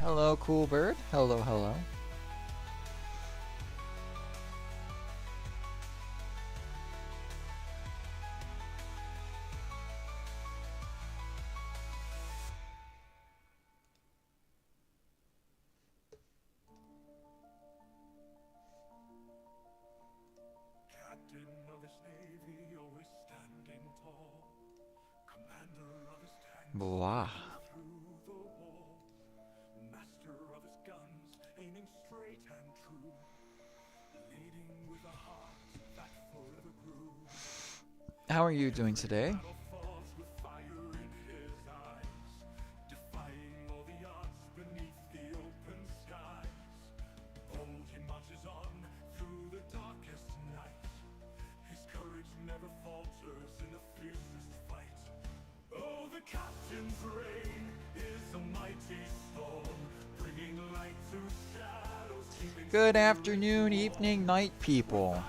Hello, cool bird. Hello, hello. Captain of his navy, always standing tall. Commander of his tanks, Blah. through the wall. Master of his guns, aiming straight and true. Leading with a heart that forever grew. How are you doing today? Battle falls with fire in his eyes, defying all the odds beneath the open skies. Bold he marches on through the darkest night. His courage never falters in the fiercest fight. Oh, the captain's reign is a mighty storm, bringing light to shadows. Good afternoon, evening, night, people.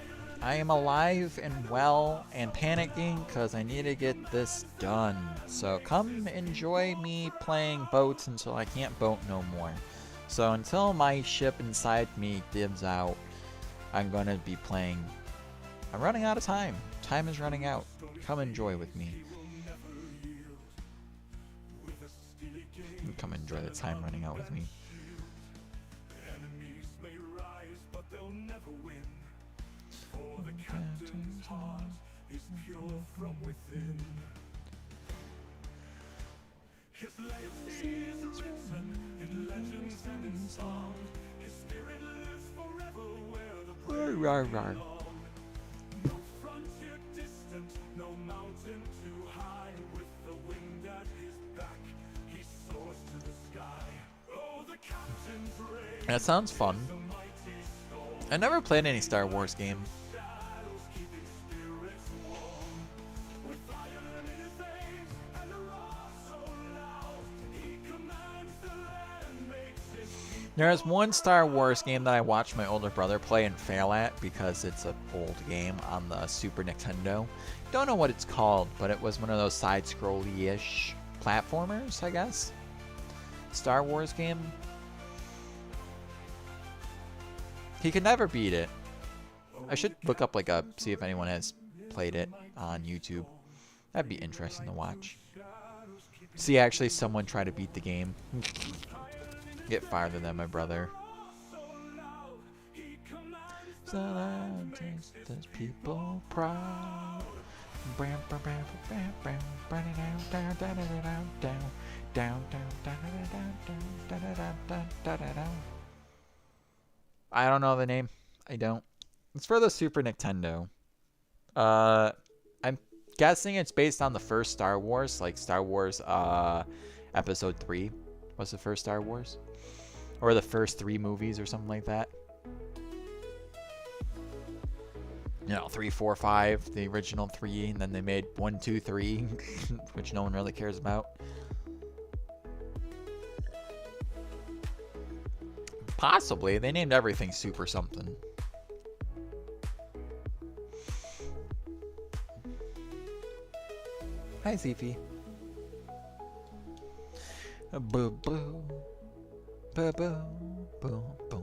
I am alive and well and panicking because I need to get this done. So come enjoy me playing boats until I can't boat no more. So until my ship inside me gives out, I'm going to be playing. I'm running out of time. Time is running out. Come enjoy with me. Come enjoy the time running out with me. Enemies may rise, but they'll never win. For the captain's heart is pure from within. His legacy is written in legends and in song. His spirit lives forever where the brave belong. No frontier distant, no mountain too high. With the wind at his back, he soars to the sky. Oh, the captain's reign. That sounds fun. I never played any Star Wars game. There's one Star Wars game that I watched my older brother play and fail at because it's an old game on the Super Nintendo. Don't know what it's called, but it was one of those side-scrolly-ish platformers, I guess. Star Wars game. He could never beat it. I should look up see if anyone has played it on YouTube. That'd be interesting to watch. See actually someone try to beat the game. Get farther than my brother. So loud, does people proud. I don't know the name. I don't. It's for the Super Nintendo. I'm guessing it's based on the first Star Wars, like Star Wars Episode 3 was the first Star Wars. Or the first 3 movies or something like that. You know, 3, 4, 5, the original 3, and then they made 1, 2, 3, which no one really cares about. Possibly. They named everything Super something. Hi, Zeefy. Boo boo. Boo boo. Boom boom.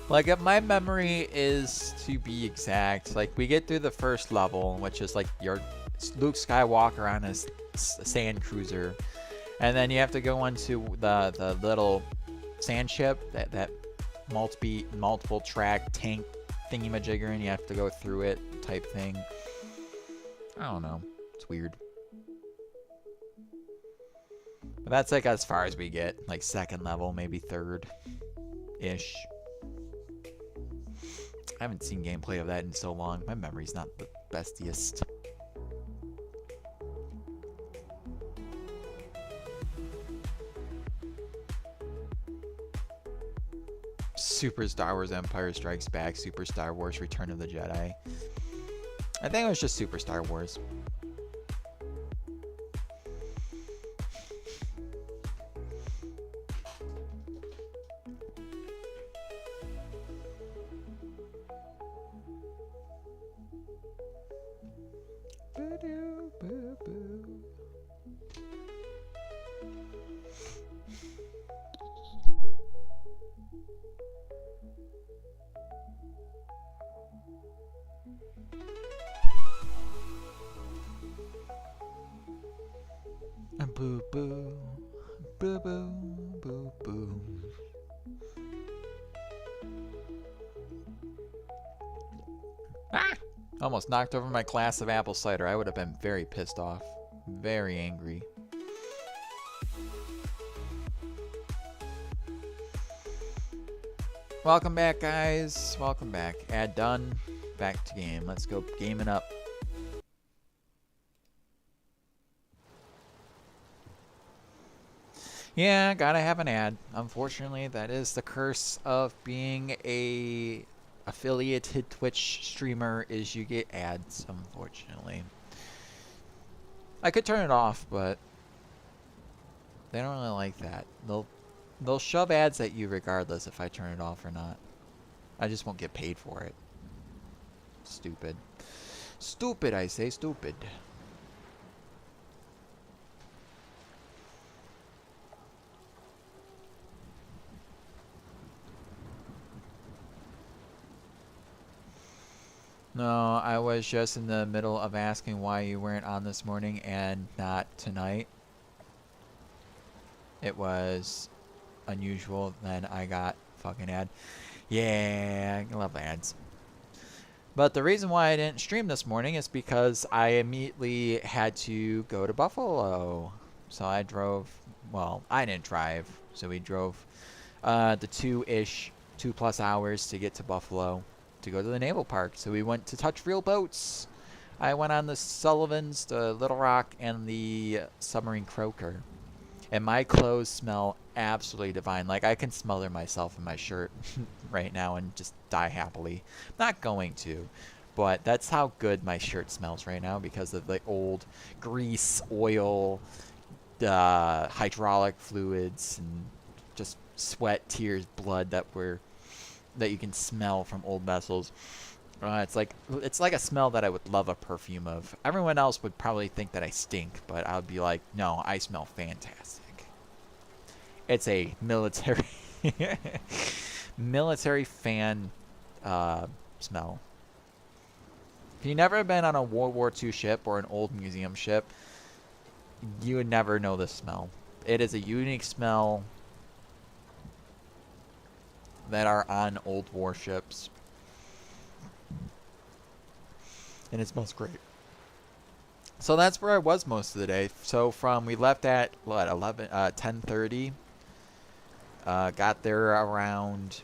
Like, if my memory is to be exact, like, we get through the first level, which is like your Luke Skywalker on his sand cruiser, and then you have to go onto the little sand ship, that multiple track tank thingy-majigger, and you have to go through it type thing. I don't know. It's weird. But that's like as far as we get. Like second level, maybe third-ish. I haven't seen gameplay of that in so long. My memory's not the bestiest. Super Star Wars Empire Strikes Back, Super Star Wars Return of the Jedi. I think it was just Super Star Wars. Boo boo. Boo boo. Boo boo. Boo boo. Ah! Almost knocked over my glass of apple cider. I would have been very pissed off. Very angry. Welcome back, guys. Welcome back. Ad done. Back to game. Let's go gaming up. Yeah, gotta have an ad. Unfortunately, that is the curse of being a affiliated Twitch streamer, is you get ads, unfortunately. I could turn it off, but they don't really like that. They'll shove ads at you regardless if I turn it off or not. I just won't get paid for it. Stupid. Stupid, I say, stupid. No, I was just in the middle of asking why you weren't on this morning and not tonight. It was unusual. Then I got fucking ad. Yeah, I love ads. But the reason why I didn't stream this morning is because I immediately had to go to Buffalo. So I drove, well, I didn't drive. So we drove the 2+ hours to get to Buffalo to go to the naval park. So we went to touch real boats. I went on the Sullivans, the Little Rock, and the Submarine Croaker. And my clothes smell absolutely divine. Like, I can smother myself in my shirt right now and just die happily. Not going to, but that's how good my shirt smells right now because of the old grease, oil, hydraulic fluids, and just sweat, tears, blood that you can smell from old vessels. It's like a smell that I would love a perfume of. Everyone else would probably think that I stink, but I would be like, no, I smell fantastic. It's a military military fan smell. If you've never been on a World War II ship or an old museum ship, you would never know this smell. It is a unique smell that are on old warships. And it smells great. So that's where I was most of the day. So we left at what, 10:30. Got there around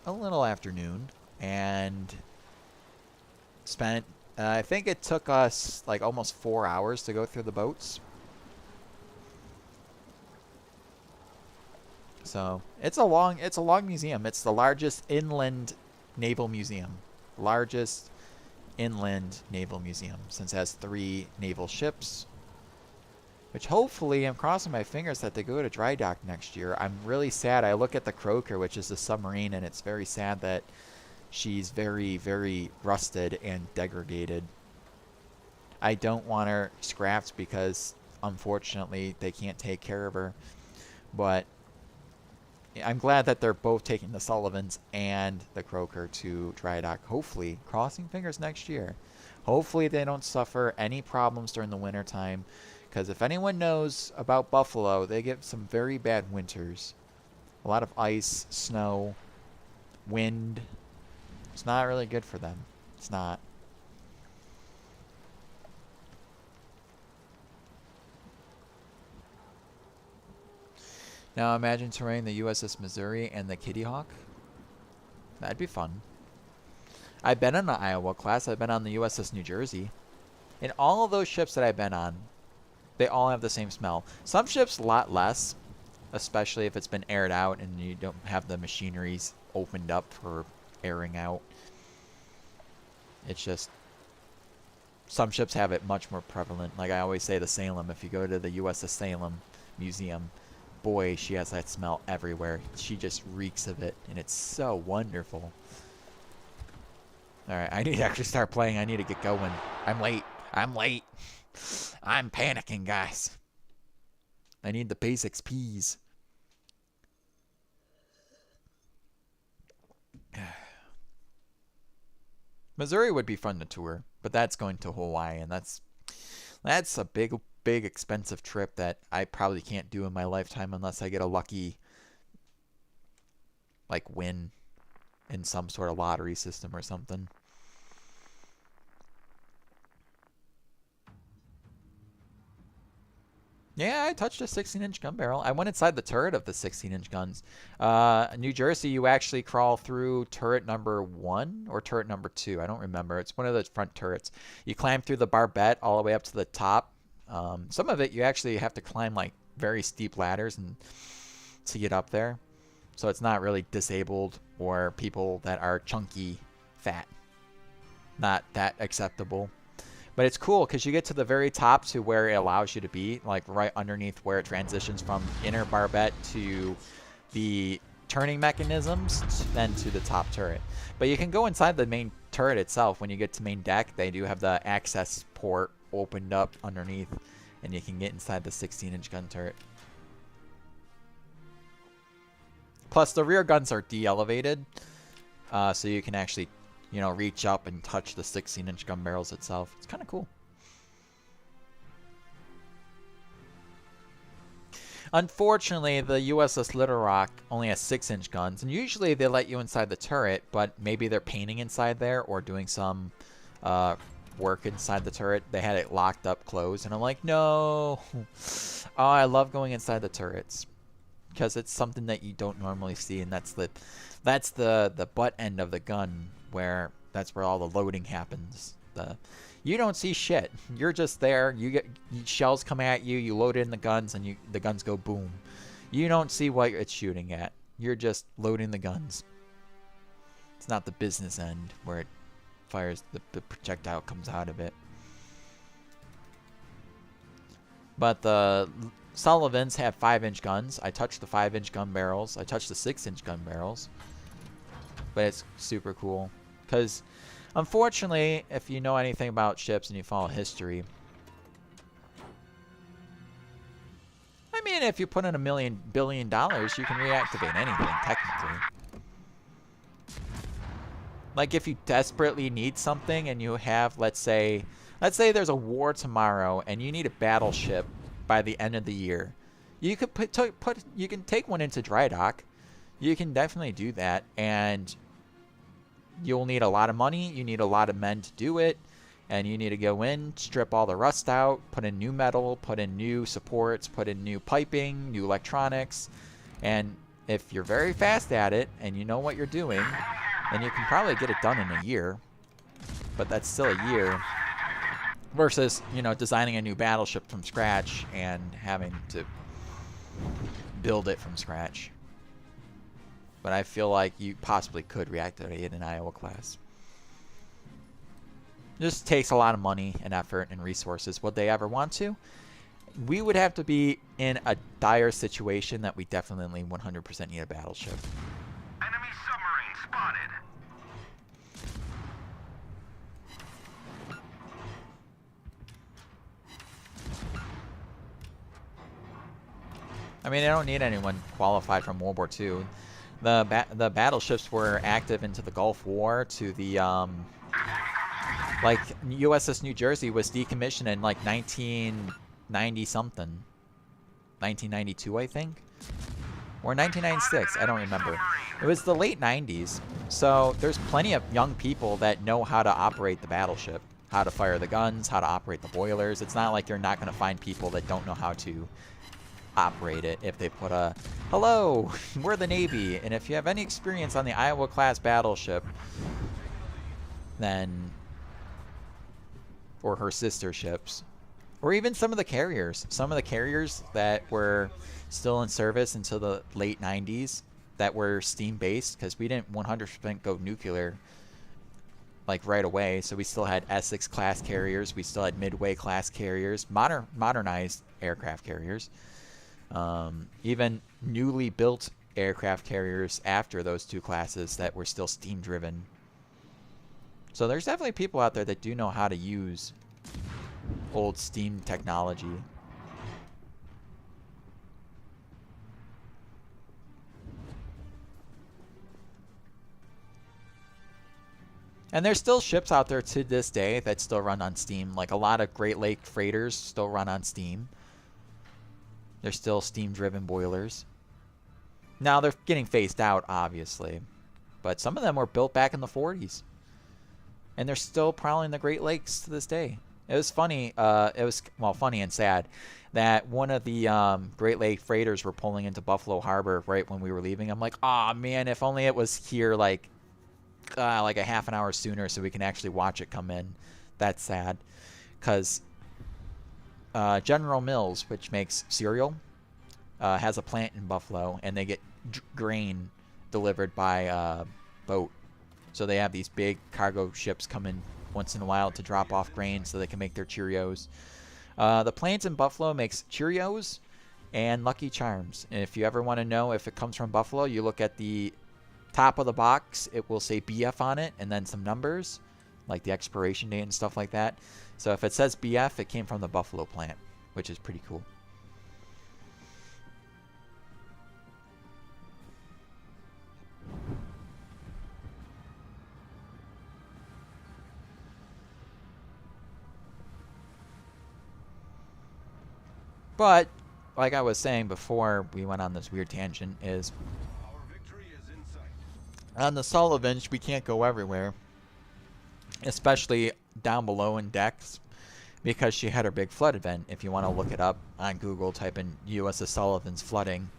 a little afternoon and spent I think it took us like almost 4 hours to go through the boats. So it's a long museum. It's the largest inland naval museum. Largest inland naval museum, since it has 3 naval ships. Which hopefully, I'm crossing my fingers that they go to dry dock next year. I'm really sad. I look at the Croaker, which is the submarine, and it's very sad that she's very, very rusted and degraded. I don't want her scrapped because, unfortunately, they can't take care of her. But I'm glad that they're both taking the Sullivans and the Croaker to dry dock. Hopefully, crossing fingers next year. Hopefully they don't suffer any problems during the winter time. Because if anyone knows about Buffalo, they get some very bad winters. A lot of ice, snow, wind. It's not really good for them. It's not. Now imagine terrain the USS Missouri and the Kitty Hawk. That'd be fun. I've been on the Iowa class. I've been on the USS New Jersey. And all of those ships that I've been on, they all have the same smell. Some ships a lot less, especially if it's been aired out and you don't have the machineries opened up for airing out. It's just, some ships have it much more prevalent. Like I always say, the Salem. If you go to the USS Salem Museum, boy, she has that smell everywhere. She just reeks of it, and it's so wonderful. Alright, I need to actually start playing. I need to get going. I'm late. I'm panicking, guys. I need the basics, peas. Missouri would be fun to tour, but that's going to Hawaii, and that's a big, big, expensive trip that I probably can't do in my lifetime unless I get a lucky, like, win in some sort of lottery system or something. Yeah, I touched a 16-inch gun barrel. I went inside the turret of the 16-inch guns. New Jersey, you actually crawl through turret number 1 or turret number 2. I don't remember. It's one of the front turrets. You climb through the barbette all the way up to the top. Some of it you actually have to climb like very steep ladders and to get up there. So it's not really disabled or people that are chunky, fat. Not that acceptable. But it's cool because you get to the very top to where it allows you to be, like right underneath where it transitions from inner barbette to the turning mechanisms, then to the top turret. But you can go inside the main turret itself. When you get to main deck, they do have the access port opened up underneath, and you can get inside the 16-inch gun turret. Plus, the rear guns are de-elevated, so you can actually, you know, reach up and touch the 16-inch gun barrels itself. It's kind of cool. Unfortunately, the USS Little Rock only has 6-inch guns, and usually they let you inside the turret, but maybe they're painting inside there or doing some work inside the turret. They had it locked up closed, and I'm like, no. Oh, I love going inside the turrets because it's something that you don't normally see, and that's the butt end of the gun, where that's where all the loading happens. You don't see shit. You're just there. You get shells come at you. You load in the guns, and the guns go boom. You don't see what it's shooting at. You're just loading the guns. It's not the business end where it fires the projectile comes out of it. But the Sullivans have 5-inch guns. I touched the 5-inch gun barrels. I touched the 6-inch gun barrels. But it's super cool. Because, unfortunately, if you know anything about ships and you follow history, I mean, if you put in $1 billion, you can reactivate anything, technically. Like, if you desperately need something and you have, let's say there's a war tomorrow and you need a battleship by the end of the year, you could you can take one into dry dock. You can definitely do that, and you'll need a lot of money. You need a lot of men to do it, and you need to go in, strip all the rust out, put in new metal, put in new supports, put in new piping, new electronics, and if you're very fast at it and you know what you're doing, then you can probably get it done in a year. But that's still a year versus, you know, designing a new battleship from scratch and having to build it from scratch. But I feel like you possibly could reactivate an Iowa class. It just takes a lot of money and effort and resources. Would they ever want to? We would have to be in a dire situation that we definitely 100% need a battleship. Enemy submarine spotted. I mean, I don't need anyone qualified from World War II. The battleships were active into the Gulf War to the like USS New Jersey was decommissioned in like 1990 something, 1992 I think, or 1996. I don't remember. It was the late 90s. So there's plenty of young people that know how to operate the battleship, how to fire the guns, how to operate the boilers. It's not like you're not going to find people that don't know how to operate it. If they put a hello, we're the Navy, and if you have any experience on the Iowa class battleship, then, or her sister ships, or even some of the carriers that were still in service until the late 90s that were steam based, because we didn't 100% go nuclear like right away. So we still had Essex class carriers, we still had Midway class carriers, modernized aircraft carriers. Even newly built aircraft carriers after those two classes that were still steam driven. So there's definitely people out there that do know how to use old steam technology. And there's still ships out there to this day that still run on steam. Like a lot of Great Lake freighters still run on steam. They're still steam-driven boilers. Now they're getting phased out, obviously. But some of them were built back in the 40s. And they're still prowling the Great Lakes to this day. It was funny. It was, well, funny and sad that one of the Great Lake freighters were pulling into Buffalo Harbor right when we were leaving. I'm like, oh man, if only it was here like a half an hour sooner so we can actually watch it come in. That's sad. Because General Mills, which makes cereal, has a plant in Buffalo, and they get grain delivered by boat. So they have these big cargo ships come in once in a while to drop off grain so they can make their Cheerios. The plant in Buffalo makes Cheerios and Lucky Charms. And if you ever want to know if it comes from Buffalo, you look at the top of the box. It will say BF on it and then some numbers, like the expiration date and stuff like that. So if it says BF, it came from the Buffalo plant, which is pretty cool. But, like I was saying before we went on this weird tangent, is on the Sullivans, we can't go everywhere, especially down below in decks, because she had her big flood event. If you want to look it up on Google, type in USS Sullivan's flooding,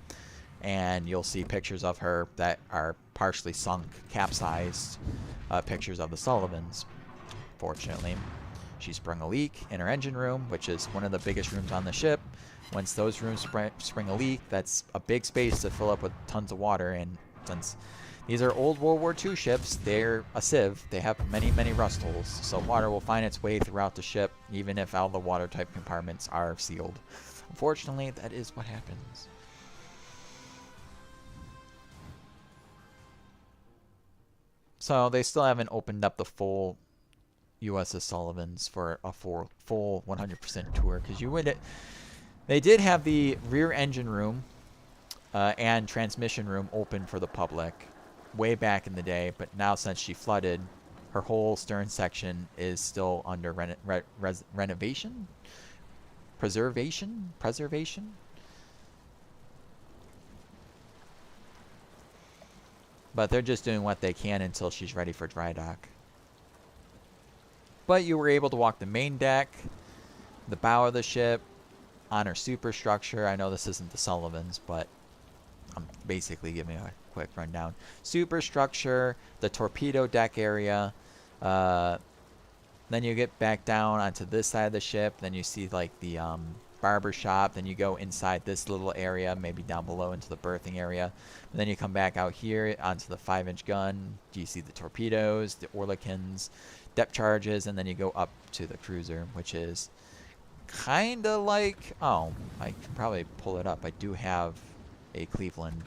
and you'll see pictures of her that are partially sunk, capsized pictures of the Sullivans. Fortunately, she sprung a leak in her engine room, which is one of the biggest rooms on the ship. Once those rooms spring a leak, that's a big space to fill up with tons of water. And since these are old World War II ships, they're a sieve. They have many, many rust holes. So water will find its way throughout the ship, even if all the water-type compartments are sealed. Unfortunately, that is what happens. So they still haven't opened up the full USS Sullivan's for a full 100% tour, because you would. They did have the rear engine room and transmission room open for the public way back in the day, but now since she flooded, her whole stern section is still under renovation, preservation. But they're just doing what they can until she's ready for dry dock. But you were able to walk the main deck, the bow of the ship, on her superstructure. I know this isn't the Sullivans, but I'm basically giving a quick rundown. Superstructure, the torpedo deck area. Then you get back down onto this side of the ship. Then you see like the barber shop. Then you go inside this little area, maybe down below into the berthing area. And then you come back out here onto the 5-inch gun. You see the torpedoes, the Orlikins, depth charges, and then you go up to the cruiser, which is kind of like, oh, I can probably pull it up. I do have a Cleveland.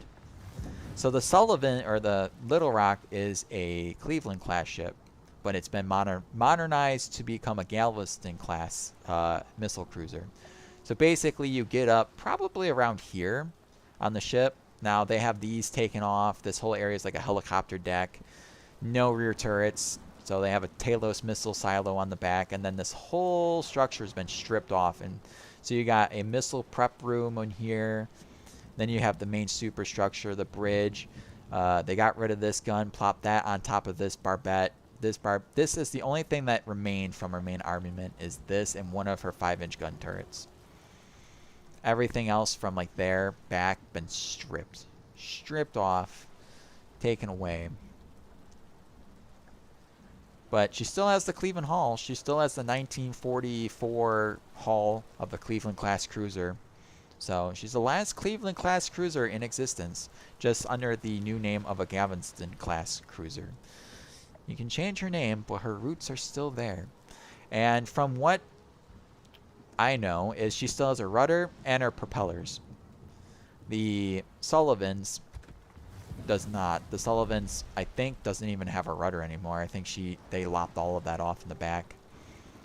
So the Sullivan, or the Little Rock, is a Cleveland class ship, but it's been modernized to become a Galveston class missile cruiser. So basically you get up probably around here on the ship. Now they have these taken off. This whole area is like a helicopter deck. No rear turrets. So they have a Talos missile silo on the back, and then this whole structure has been stripped off. And so you got a missile prep room on here. Then you have the main superstructure, the bridge. They got rid of this gun, plopped that on top of this barbette. This is the only thing that remained from her main armament, is this and one of her 5-inch gun turrets. Everything else from like there back been stripped off, taken away. But she still has the Cleveland hull. She still has the 1944 hull of the Cleveland class cruiser. So she's the last Cleveland class cruiser in existence, just under the new name of a Galveston class cruiser. You can change her name, but her roots are still there. And from what I know, is she still has her rudder and her propellers. The Sullivans does not. The Sullivans, I think, doesn't even have a rudder anymore. I think they lopped all of that off in the back,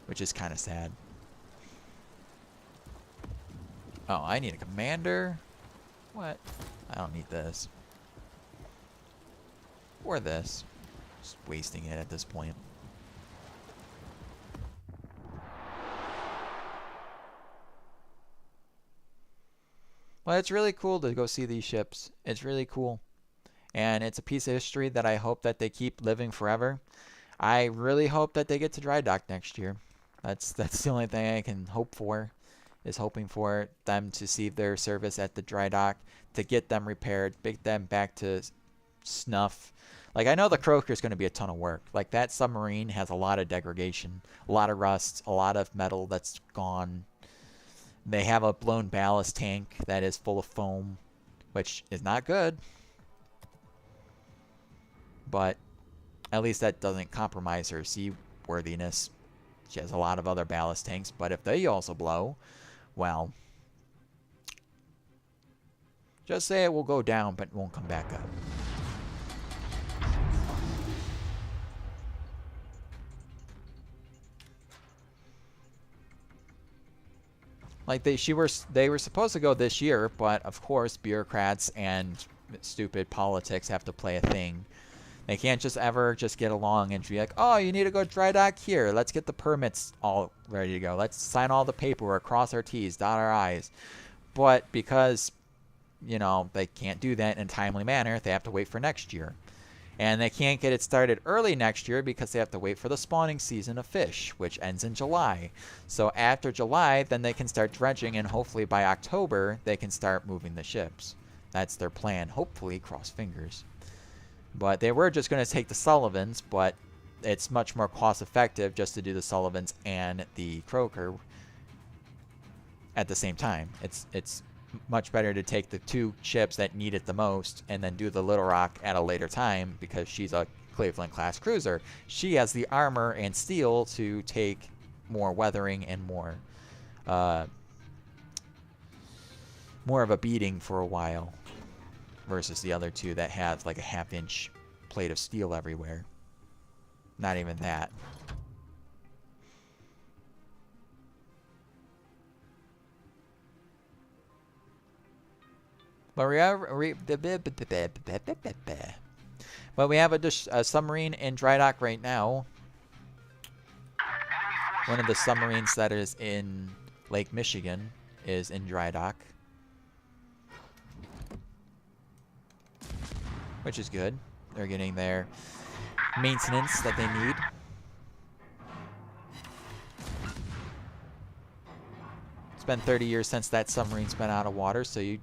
which is kind of sad. Oh, I need a commander? What? I don't need this. Or this. Just wasting it at this point. Well, it's really cool to go see these ships. It's really cool. And it's a piece of history that I hope that they keep living forever. I really hope that they get to dry dock next year. That's the only thing I can hope for, is hoping for them to see their service at the dry dock, to get them repaired, get them back to snuff. Like, I know the Croaker is going to be a ton of work. Like, that submarine has a lot of degradation, a lot of rust, a lot of metal that's gone. They have a blown ballast tank that is full of foam, which is not good. But at least that doesn't compromise her seaworthiness. She has a lot of other ballast tanks, but if they also blow, well, just say it will go down, but it won't come back up. Like they were supposed to go this year, but of course bureaucrats and stupid politics have to play a thing. They can't just ever just get along and be like, oh, you need to go dry dock here. Let's get the permits all ready to go. Let's sign all the paperwork, cross our T's, dot our I's. But because, you know, they can't do that in a timely manner, they have to wait for next year. And they can't get it started early next year because they have to wait for the spawning season of fish, which ends in July. So after July, then they can start dredging, and hopefully by October, they can start moving the ships. That's their plan. Hopefully, cross fingers. But they were just going to take the Sullivans, but it's much more cost effective just to do the Sullivans and the Croaker at the same time. It's much better to take the two ships that need it the most and then do the Little Rock at a later time, because she's a Cleveland class cruiser. She has the armor and steel to take more weathering and more of a beating for a while, versus the other two that have like a half-inch plate of steel everywhere. Not even that. But we have a submarine in dry dock right now. One of the submarines that is in Lake Michigan is in dry dock, which is good. They're getting their maintenance that they need. It's been 30 years since that submarine's been out of water, so you...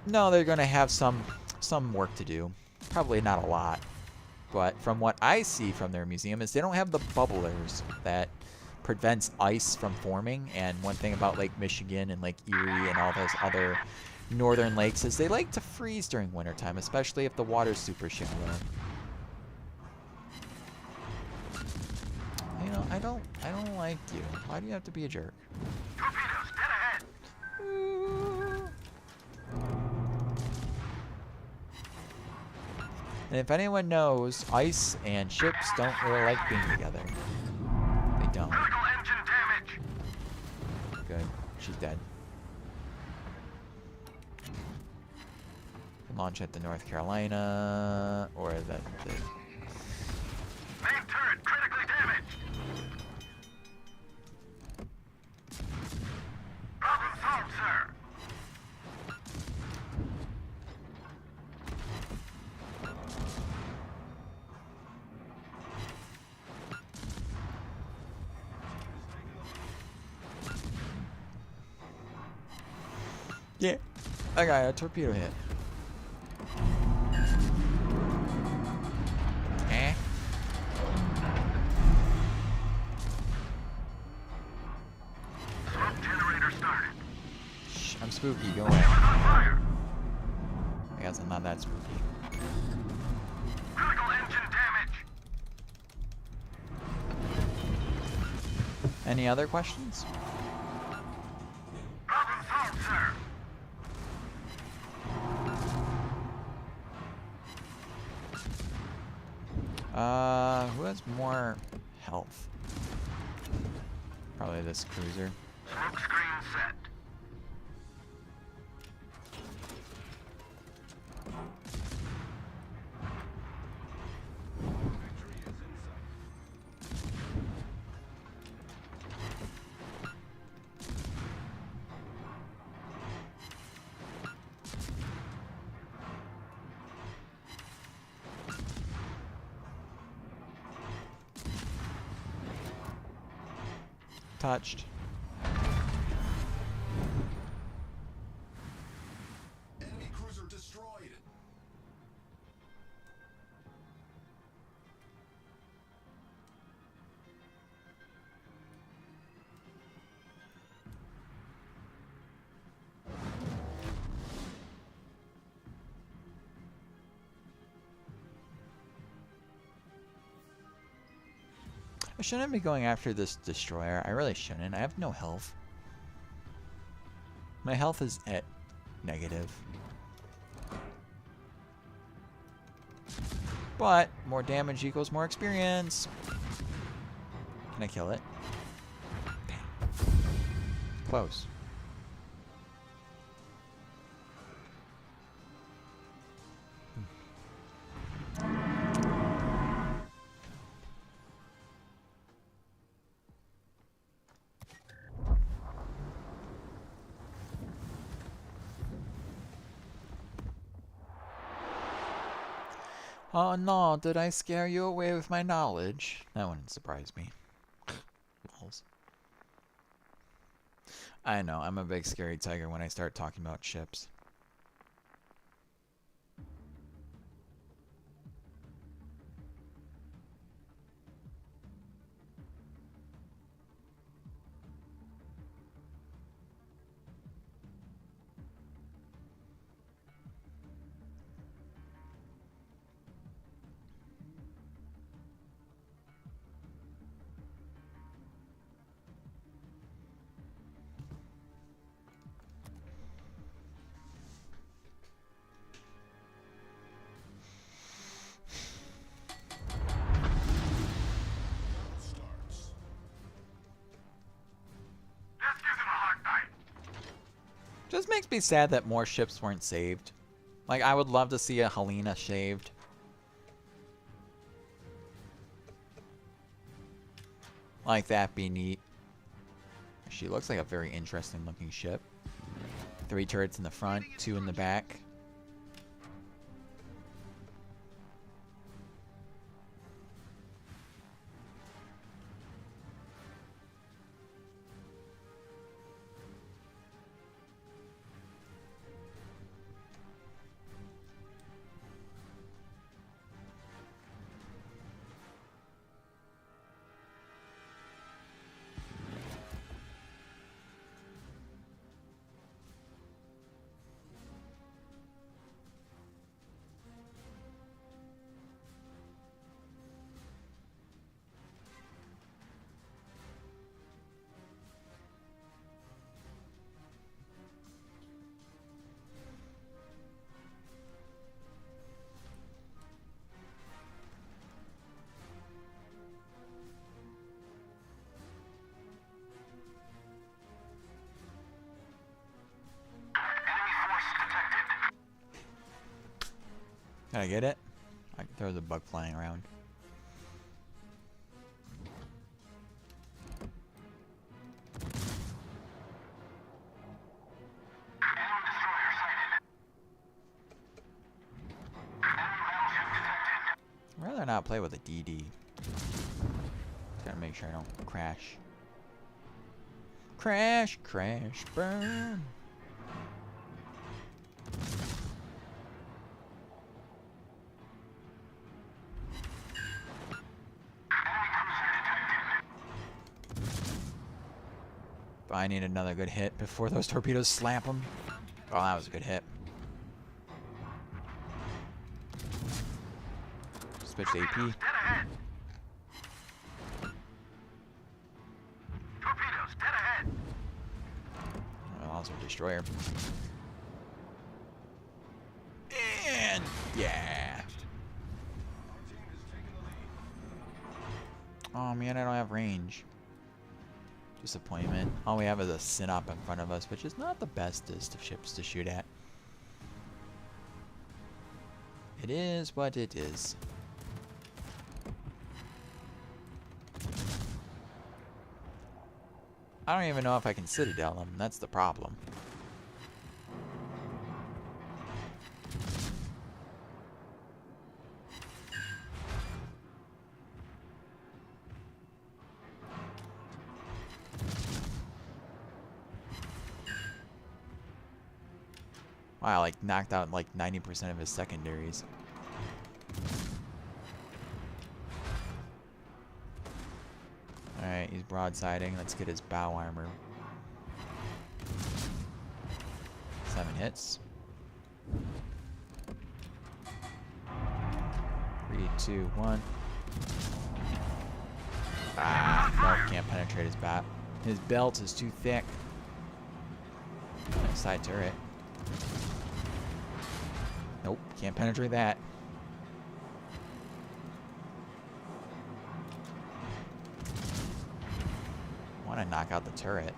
No, they're going to have some work to do. Probably not a lot. But from what I see from their museum is they don't have the bubblers that prevents ice from forming. And one thing about Lake Michigan and Lake Erie and all those other northern lakes is they like to freeze during wintertime, especially if the water's super shallow. You know, I don't like you. Why do you have to be a jerk? Torpedoes, dead ahead. And if anyone knows, ice and ships don't really like being together. They don't. Critical engine damage. Good. She's dead. Launch at the North Carolina, or the Main turret critically damaged. Problem solved, sir. yeah, I got a torpedo hit. Smoke generator started. Shh, I'm spooky. Go away. On fire. I guess I'm not that spooky. Critical engine damage. Any other questions? Problem solved, sir. Who has more health? Probably this cruiser. Smoke screen set. Victory is in sight. Touched. Enemy cruiser destroyed. I shouldn't be going after this destroyer. I really shouldn't. I have no health. My health is at negative. But more damage equals more experience. Can I kill it? Dang. Close. Oh no, did I scare you away with my knowledge? That wouldn't surprise me. Lols. I know, I'm a big scary tiger when I start talking about ships. Starts. Just using a hard knife. Just makes me sad that more ships weren't saved. Like, I would love to see a Helena saved. Like, that'd be neat. She looks like a very interesting looking ship. 3 turrets in the front, 2 in the back. Enemy force detected. Can I get it? There was a bug flying around. Enemy destroyer sighted. Enemy battleship detected. I'd rather not play with a DD. Just gotta make sure I don't crash. Crash, crash, burn. I need another good hit before those torpedoes slap them. Oh, that was a good hit. Switch to AP. Dead ahead. Torpedoes dead ahead. Oh, also destroyer. And yeah. Our team is taking the lead. Oh man, I don't have range. Disappointment. All we have is a Sinop in front of us, which is not the bestest of ships to shoot at. It is what it is. I don't even know if I can Citadel them. That's the problem. Wow, like knocked out like 90% of his secondaries. Alright, he's broadsiding. Let's get his bow armor. 7 hits. 3, 2, 1. Ah, no, can't penetrate his bat. His belt is too thick. Nice side turret. Nope, can't penetrate that. I want to knock out the turret.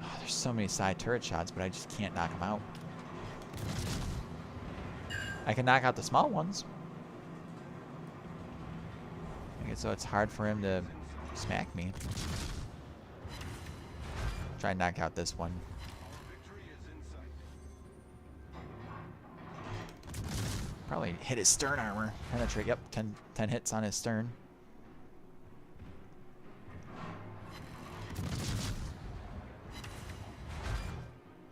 Oh, there's so many side turret shots, but I just can't knock them out. I can knock out the small ones. I guess so it's hard for him to smack me. Try and knock out this one. Probably hit his stern armor. Penetrate, yep, 10 hits on his stern.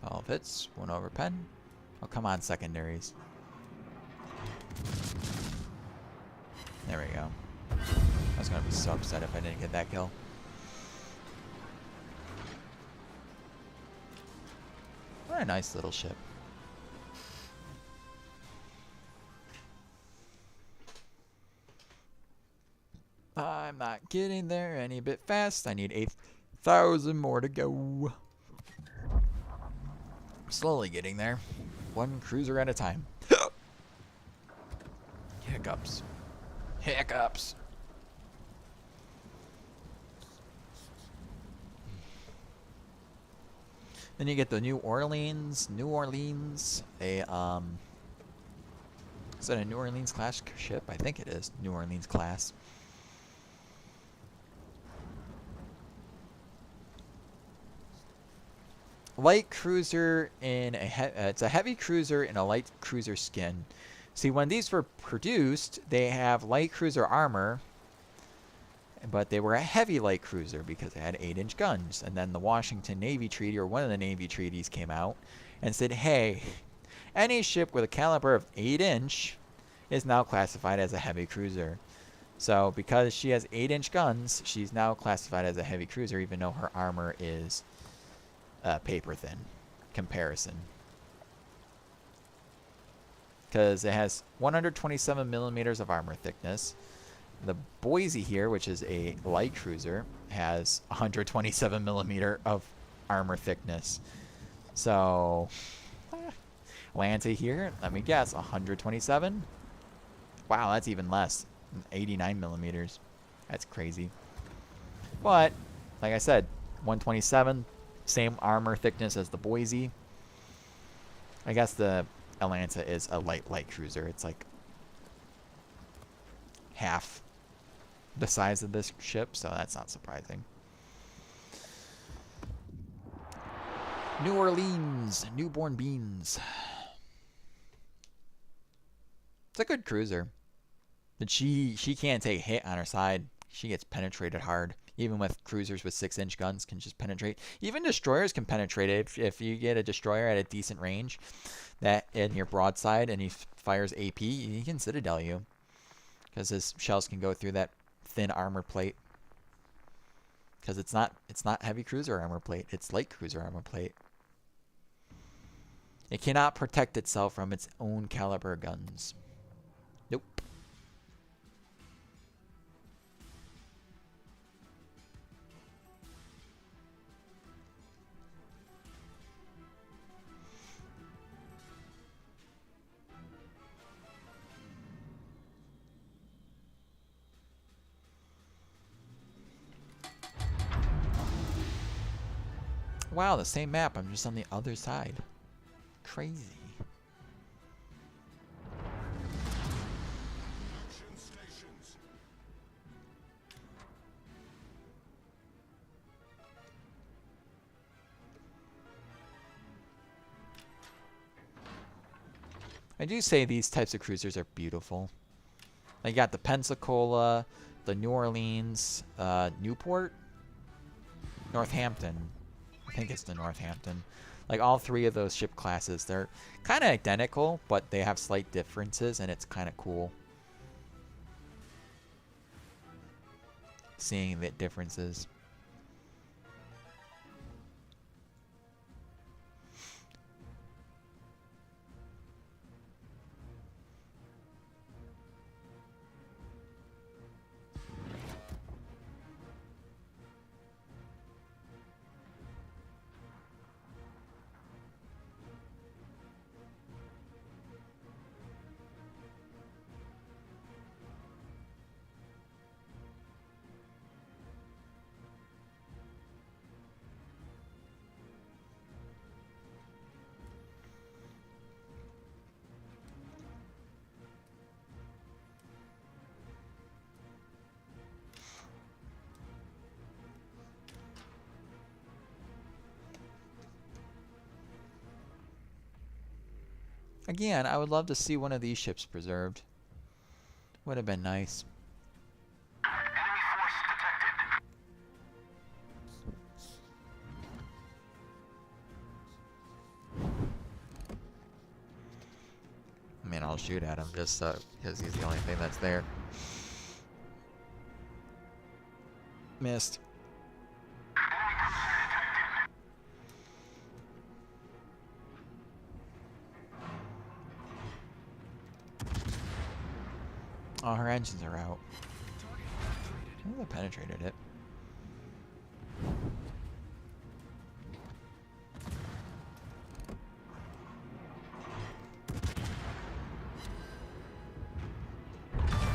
All hits, 1 over pen. Oh, come on, secondaries. There we go. I was going to be so upset if I didn't get that kill. What a nice little ship. I'm not getting there any bit fast. I need 8,000 more to go. Slowly getting there. 1 cruiser at a time. Hiccups. Hiccups. Then you get the New Orleans. New Orleans. Is that a New Orleans class ship? I think it is. New Orleans class. Light cruiser in a it's a heavy cruiser in a light cruiser skin. See, when these were produced, they have light cruiser armor, but they were a heavy light cruiser because they had 8-inch guns. And then the Washington Navy Treaty, or one of the Navy treaties, came out and said, hey, any ship with a caliber of 8-inch is now classified as a heavy cruiser. So because she has 8-inch guns, she's now classified as a heavy cruiser, even though her armor is paper thin comparison. Because it has 127 millimeters of armor thickness. The Boise here, which is a light cruiser, has 127 millimeter of armor thickness. So, Atlanta here, let me guess, 127? Wow, that's even less. 89 millimeters. That's crazy. But, like I said, 127, same armor thickness as the Boise. I guess the Atlanta is a light cruiser. It's like half the size of this ship, so that's not surprising. New Orleans, newborn beans. It's a good cruiser, but she can't take a hit on her side. She gets penetrated hard. Even with cruisers with 6-inch guns can just penetrate. Even destroyers can penetrate it. If you get a destroyer at a decent range that in your broadside and he fires AP, he can Citadel you. Because his shells can go through that thin armor plate. Because it's not heavy cruiser armor plate. It's light cruiser armor plate. It cannot protect itself from its own caliber guns. Nope. Wow, the same map. I'm just on the other side. Crazy. Action stations. I do say these types of cruisers are beautiful. Like, you got the Pensacola, the New Orleans, Newport, Northampton. I think it's the Northampton. Like, all three of those ship classes, they're kind of identical, but they have slight differences, and it's kind of cool seeing the differences. Again, I would love to see one of these ships preserved. Would have been nice. Enemy force detected. I mean, I'll shoot at him just because he's the only thing that's there. Missed. Oh, her engines are out. I think I penetrated it.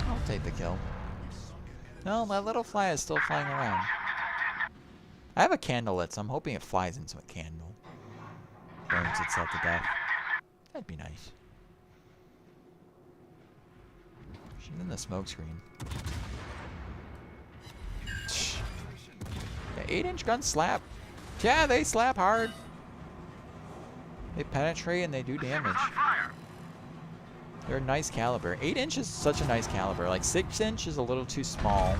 I'll take the kill. No, my little fly is still flying around. I have a candle lit, so I'm hoping it flies into a candle. Burns itself to death. That'd be nice. She's in the smoke screen. Yeah, 8-inch guns slap. Yeah, they slap hard. They penetrate and they do damage. They're a nice caliber. 8-inch is such a nice caliber. Like 6-inch is a little too small.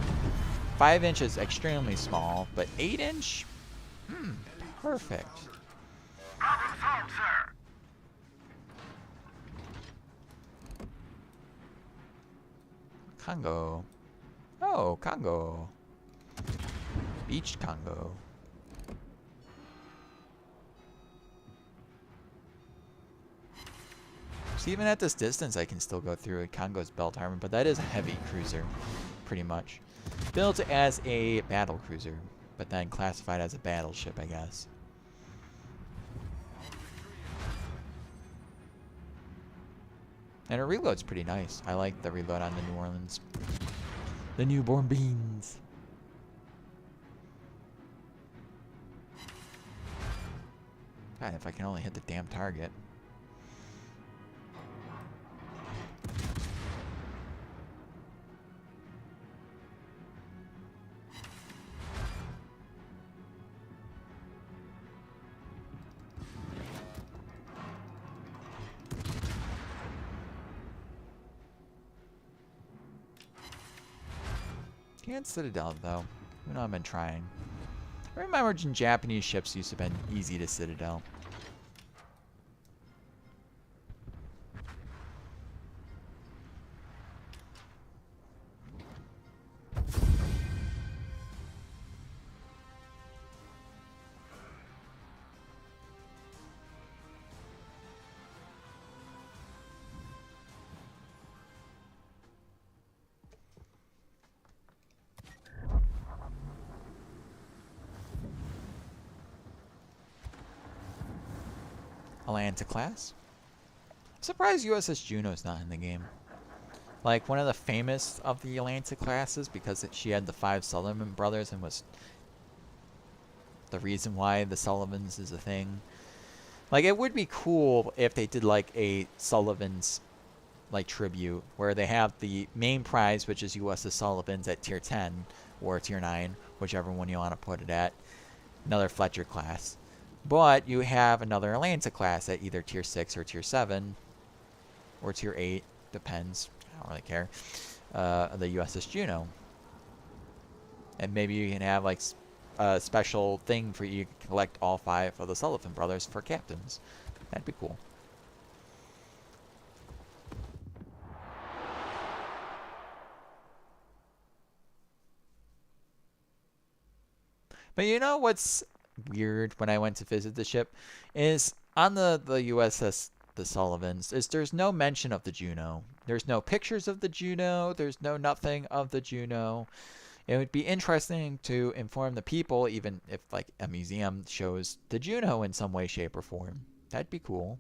5-inch is extremely small, but 8-inch, perfect. Problem solved, sir. Congo. Oh, Congo. Beach Congo. So even at this distance, I can still go through Congo's belt armor, but that is a heavy cruiser, pretty much. Built as a battle cruiser, but then classified as a battleship, I guess. And her reload's pretty nice. I like the reload on the New Orleans. The newborn beans. God, if I can only hit the damn target. Can't Citadel though. You know I've been trying. I remember Japanese ships used to have been easy to Citadel. Atlanta class. I'm surprised USS Juno's not in the game. Like one of the famous of the Atlanta classes because she had the 5 Sullivan brothers and was the reason why the Sullivans is a thing. Like, it would be cool if they did like a Sullivans like tribute where they have the main prize, which is USS Sullivans at tier 10 or tier 9, whichever one you want to put it at. Another Fletcher class. But you have another Atlanta class at either tier 6 or tier 7 or tier 8, depends. I don't really care. The USS Juno. And maybe you can have like a special thing for you to collect all 5 of the Sullivan brothers for captains. That'd be cool. But you know what's weird when I went to visit the ship is on the USS the Sullivans is there's no mention of the Juno. There's no pictures of the Juno. There's no nothing of the Juno. It would be interesting to inform the people, even if like a museum shows the Juno in some way, shape, or form. That'd be cool.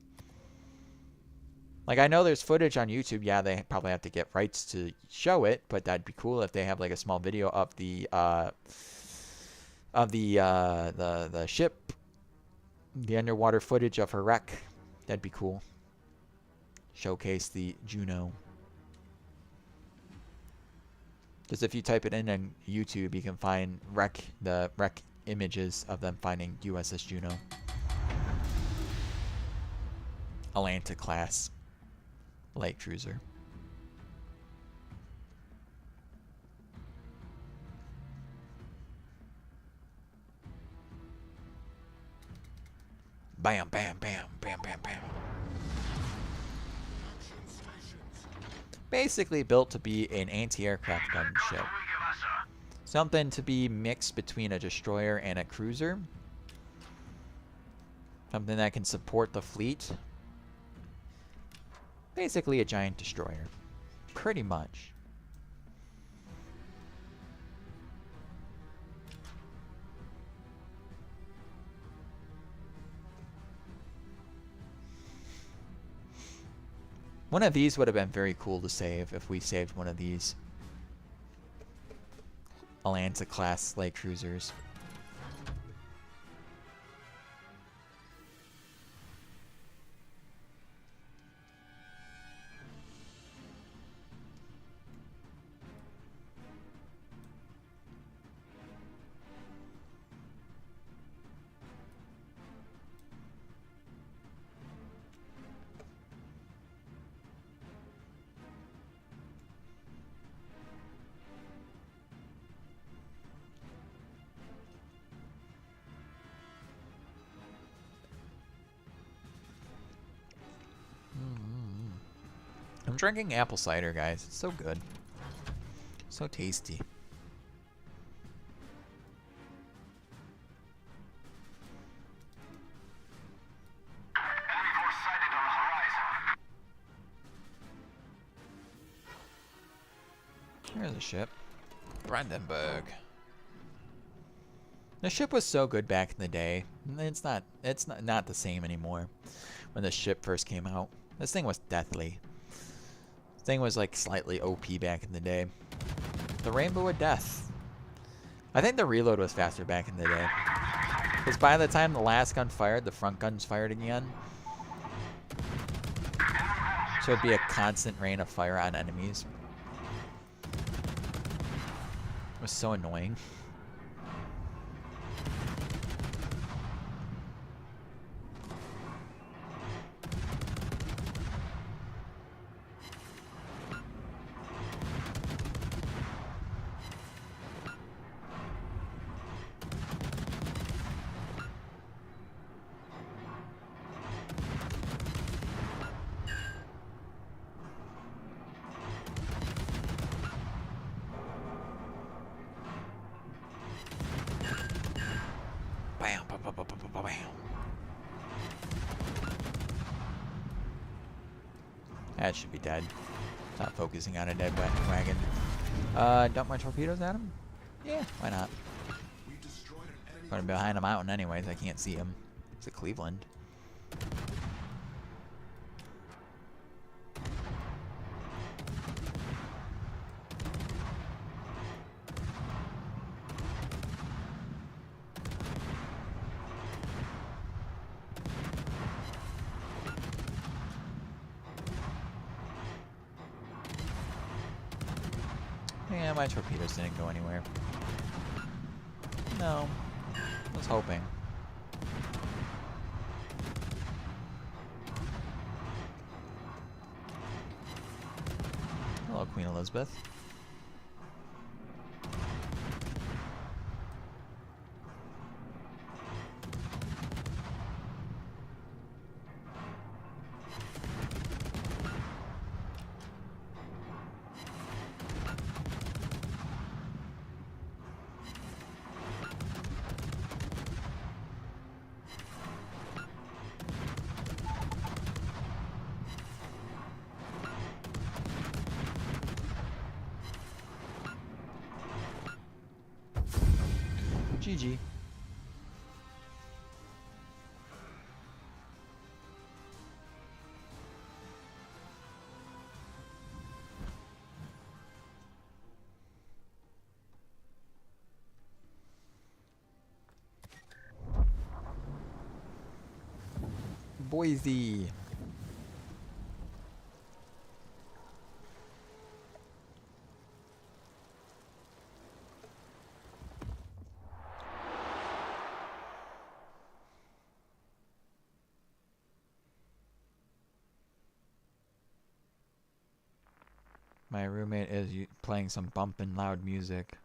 Like, I know there's footage on YouTube. Yeah, they probably have to get rights to show it, but that'd be cool if they have like a small video of the ship, the underwater footage of her wreck. That'd be cool. Showcase the Juno. Because if you type it in on YouTube, you can find the wreck images of them finding USS Juno. Atlanta class light cruiser. Bam, bam, bam, bam, bam, bam. Basically built to be an anti-aircraft gun ship. Something to be mixed between a destroyer and a cruiser. Something that can support the fleet. Basically a giant destroyer. Pretty much. One of these would have been very cool to save if we saved one of these Atlanta class light cruisers. I'm drinking apple cider, guys. It's so good. So tasty. Enemy force sighted on the horizon. Here's a ship. Brandenburg. The ship was so good back in the day. It's not the same anymore. When the ship first came out, this thing was deathly. This thing was like slightly OP back in the day. The Rainbow of Death. I think the reload was faster back in the day. Because by the time the last gun fired, the front guns fired again. So it'd be a constant rain of fire on enemies. It was so annoying. Bam, bam, bam, bam, bam, bam, bam. That should be dead. Not focusing on a dead wagon. Dump my torpedoes at him? Yeah, why not? Put him behind a mountain anyways, I can't see him. It's a Cleveland. Yeah, my torpedoes didn't go anywhere. No. I was hoping. Hello, Queen Elizabeth. GG. Boise. My roommate is playing some bumpin' loud music.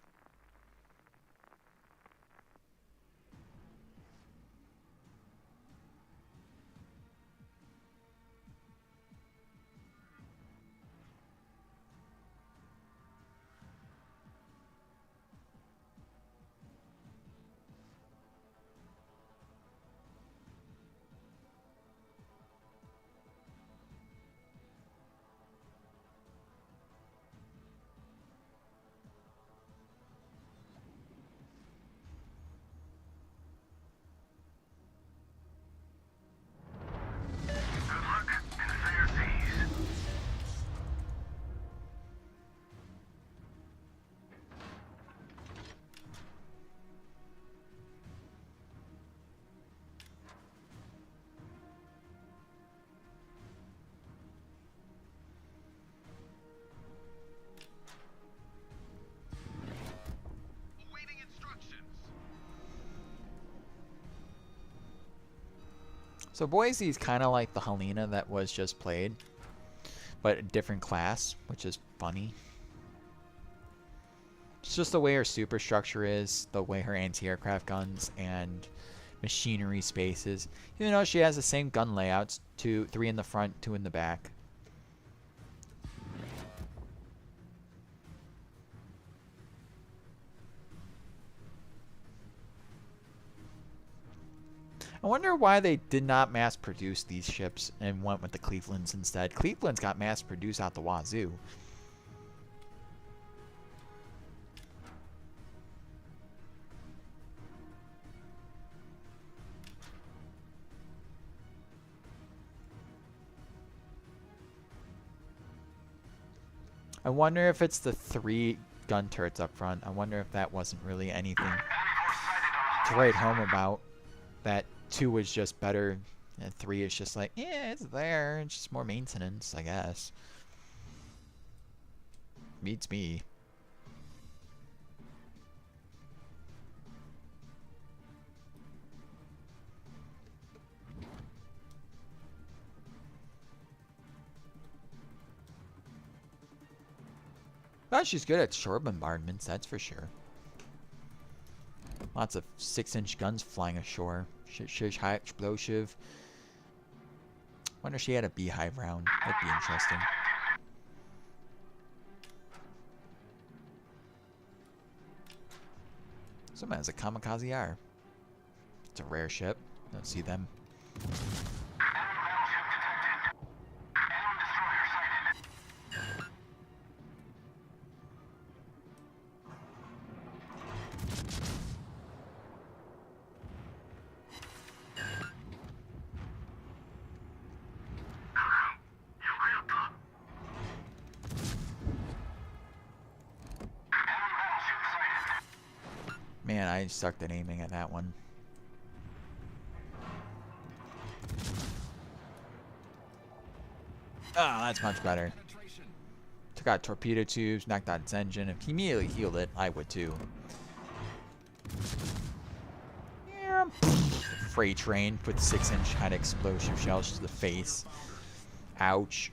Good luck in the fair seas. Awaiting instructions. So Boise is kind of like the Helena that was just played, but a different class, which is funny. It's just the way her superstructure is, the way her anti-aircraft guns and machinery spaces. Even though she has the same gun layouts, 3 in the front, 2 in the back. I wonder why they did not mass produce these ships and went with the Clevelands instead. Cleveland's got mass produced out the wazoo. I wonder if it's the 3 gun turrets up front. I wonder if that wasn't really anything to write home about. That 2 was just better, and 3 is just like, yeah, it's there. It's just more maintenance, I guess. Beats me. Oh, she's good at shore bombardments, that's for sure. Lots of 6-inch guns flying ashore. High explosive. Wonder if she had a beehive round. That'd be interesting. Someone has a kamikaze R. It's a rare ship. Don't see them. Man, I sucked at aiming at that one. Ah, that's much better. took out torpedo tubes, knocked out its engine. If he immediately healed it, I would too. Yeah. Freight train with 6-inch high explosive shells to the face. Ouch.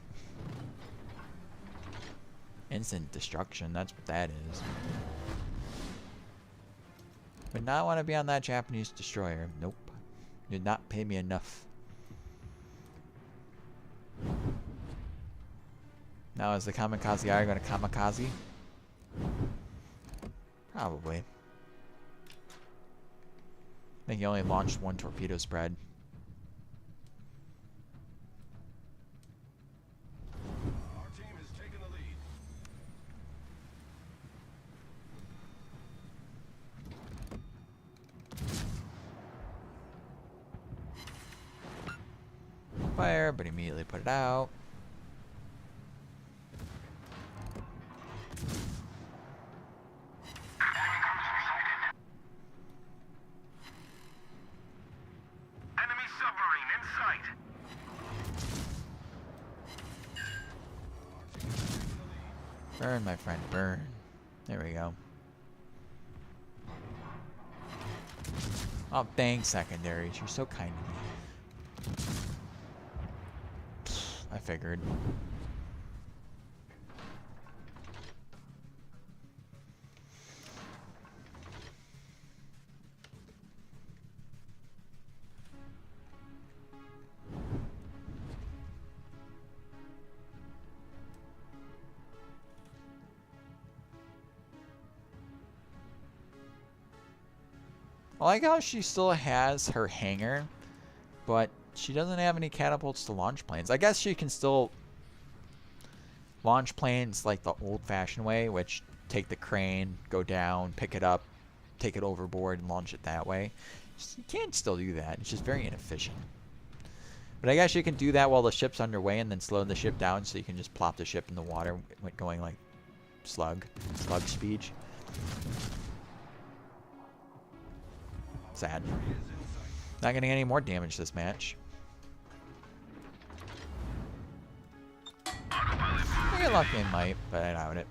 Instant destruction, that's what that is. Would not want to be on that Japanese destroyer. Nope. Did not pay me enough. Now is the kamikaze guy going to kamikaze? Probably. I think he only launched one torpedo spread. Our team has taken the lead. Fire, but immediately put it out. Enemy submarine in sight. Burn, my friend, burn. There we go. Oh, thanks, secondaries. You're so kind to me. I figured. I like how she still has her hangar, but she doesn't have any catapults to launch planes. I guess she can still launch planes like the old-fashioned way, which take the crane, go down, pick it up, take it overboard, and launch it that way. You can still do that. It's just very inefficient. But I guess you can do that while the ship's underway and then slow the ship down so you can just plop the ship in the water going like slug speed. Sad. Not getting any more damage this match. I get lucky I might, but I doubt it.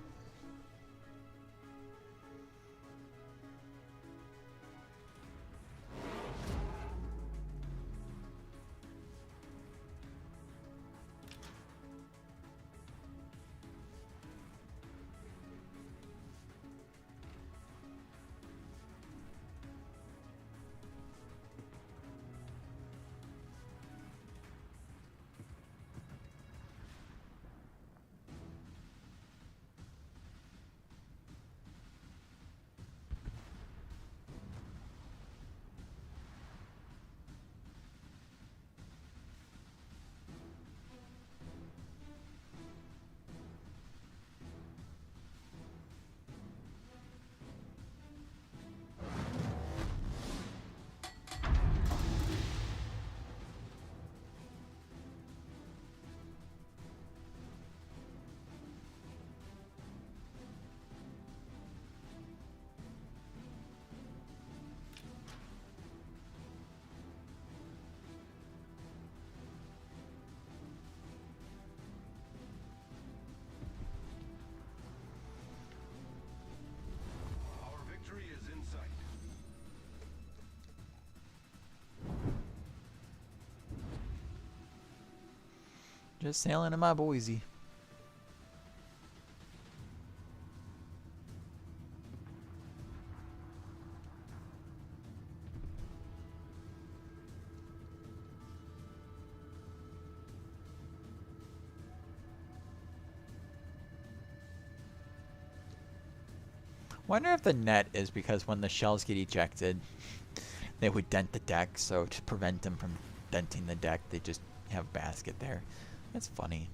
Our victory is in sight. Just sailing in my Boise. Wonder if the net is because when the shells get ejected, they would dent the deck. So to prevent them from denting the deck, they just have a basket there. That's funny.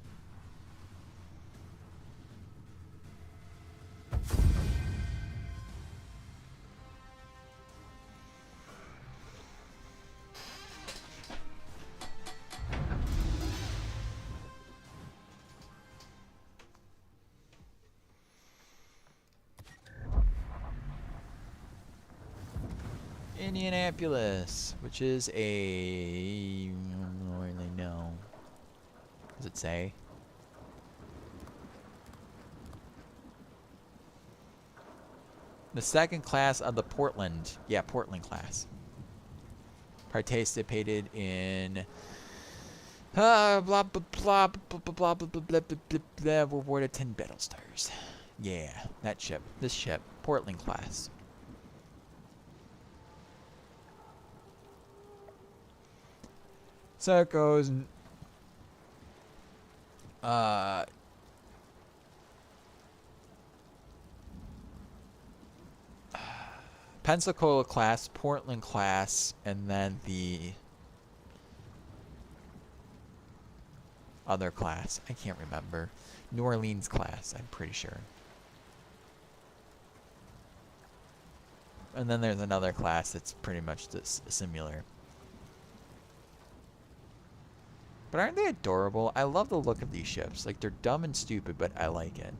Indianapolis, which is a... I don't really know. Does it say? The second class of the Portland. Yeah, Portland class. Participated in blah blah blah blah blah blah blah blah blah blah blah, rewarded 10 battle stars. Yeah, that ship. This ship. Portland class. So it goes. Pensacola class, Portland class, and then the other class. I can't remember. New Orleans class, I'm pretty sure. And then there's another class that's pretty much similar. But aren't they adorable? I love the look of these ships. Like, they're dumb and stupid, but I like it.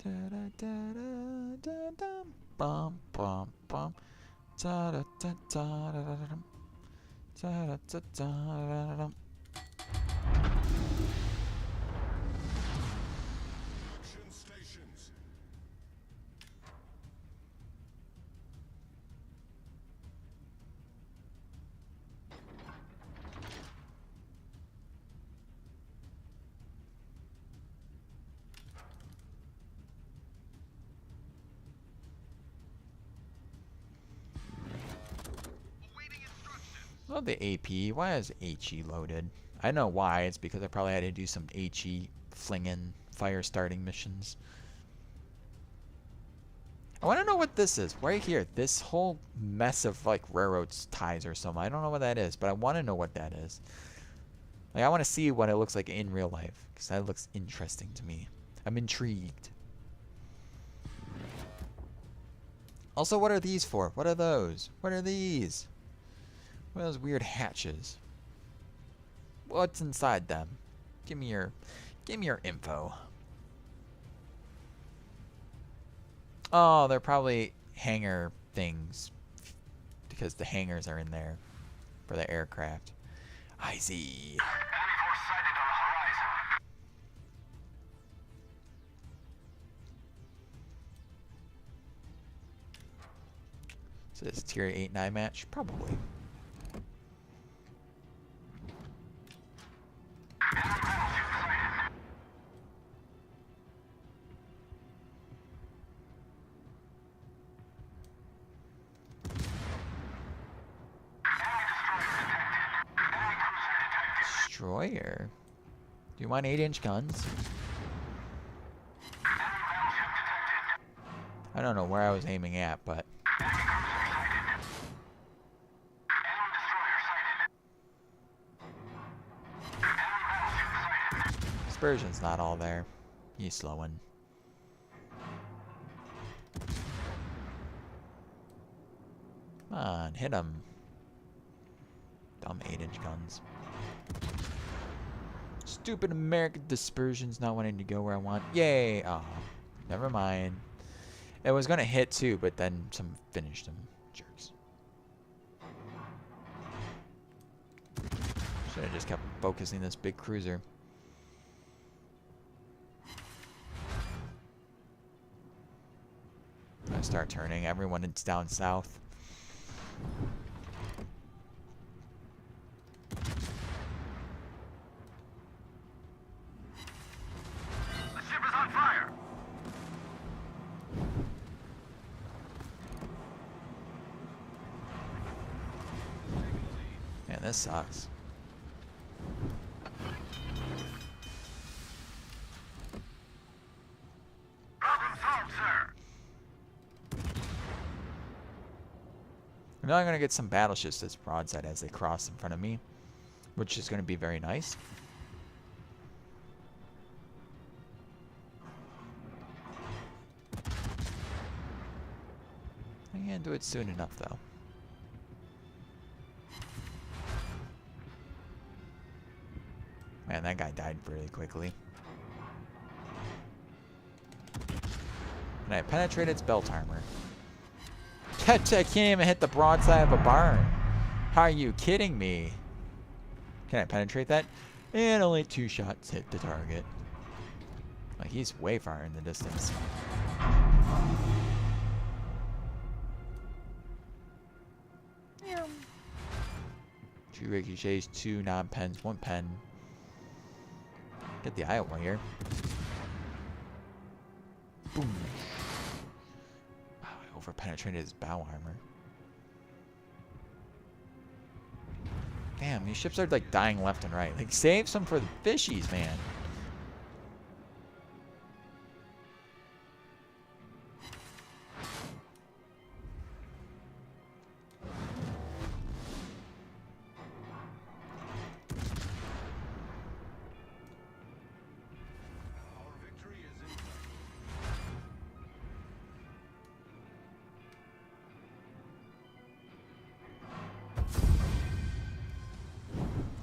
Da da da da da da bum bum bum da da da da da da da da da da da. Action stations. Love the AP. Why is HE loaded? I know why. It's because I probably had to do some HE flinging fire starting missions. I want to know what this is. Right here. This whole mess of like railroads ties or something. I don't know what that is, but I want to know what that is. Like, I want to see what it looks like in real life, because that looks interesting to me. I'm intrigued. Also, what are these for? What are those? What are these? What are those weird hatches? What's inside them? Give me your info. Oh, they're probably hangar things, because the hangars are in there for the aircraft. I see. Enemy force sighted on the horizon. So this tier 8-9 match? Probably. Destroyer? Do you want 8-inch guns? I don't know where I was aiming at, but... Dispersion's not all there. He's slowing. Come on, hit him. Dumb 8-inch guns. Stupid American dispersion's not wanting to go where I want. Yay! Oh, never mind. It was gonna hit too, but then some finished him. Jerks. Should have just kept focusing this big cruiser. I start turning. Everyone is down south. The ship is on fire. Man, this sucks. Problem solved, sir. I'm now going to get some battleships that's broadside as they cross in front of me, which is going to be very nice. I can't do it soon enough, though. Man, that guy died really quickly. And I penetrated its belt armor. I can't even hit the broadside of a barn. How are you kidding me? Can I penetrate that? And only 2 shots hit the target. Like, he's way far in the distance. Two ricochets, 2 non-pens, 1 pen. Get the Iowa here. Boom. Wow, I over-penetrated his bow armor. Damn, these ships are like dying left and right. Like, save some for the fishies, man.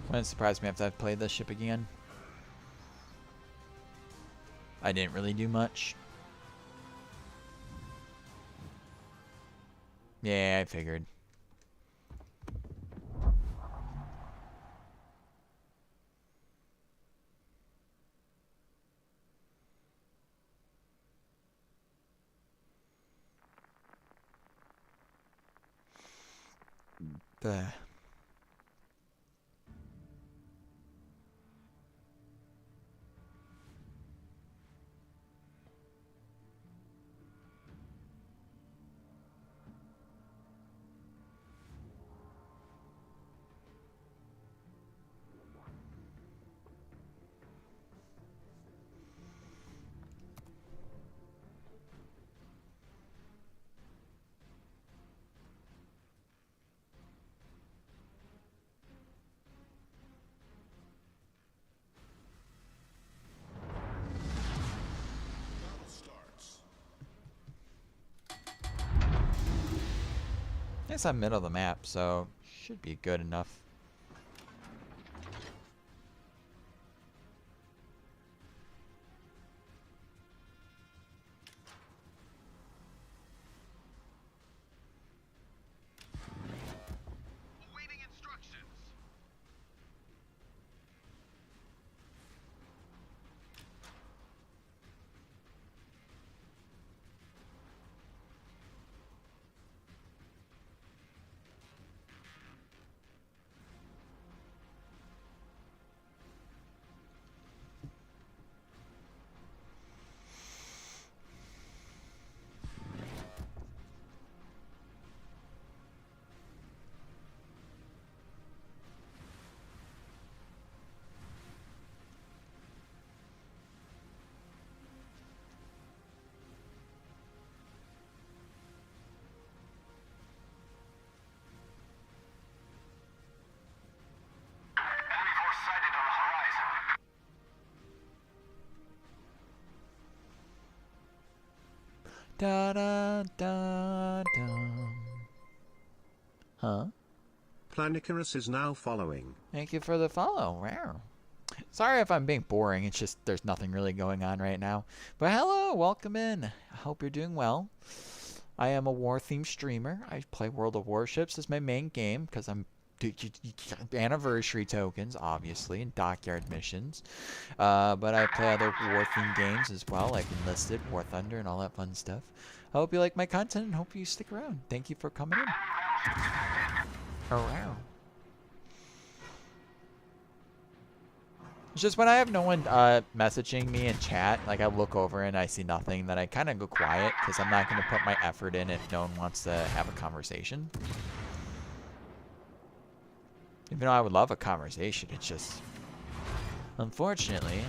Wouldn't surprise me if I've played this ship again. I didn't really do much. Yeah, I figured. The guess I'm middle of the map, so should be good enough. Awaiting instructions. Enemy force sighted on the horizon. Da da da da. Huh? Planicarus is now following. Thank you for the follow. Wow. Sorry if I'm being boring. It's just there's nothing really going on right now. But hello, welcome in. I hope you're doing well. I am a war-themed streamer. I play World of Warships as my main game because I'm anniversary tokens, obviously, and dockyard missions. But I play other war-themed games as well, like Enlisted, War Thunder, and all that fun stuff. I hope you like my content and hope you stick around. Thank you for coming in. Oh, wow. It's just when I have no one messaging me in chat, like I look over and I see nothing, then I kind of go quiet because I'm not going to put my effort in if no one wants to have a conversation. Even though I would love a conversation, it's just, unfortunately.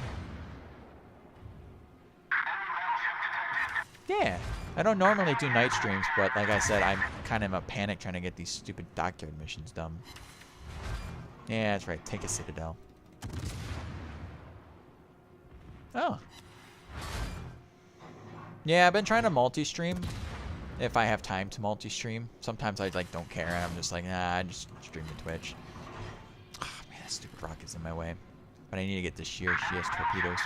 Yeah, I don't normally do night streams, but like I said, I'm kind of in a panic trying to get these stupid dockyard missions done. Yeah, that's right. Take a citadel. Oh. Yeah, I've been trying to multi-stream. If I have time to multi-stream. Sometimes I like don't care. I'm just like, nah, I just stream to Twitch. Oh, man, that stupid rocket's in my way. But I need to get this shear. She has torpedoes.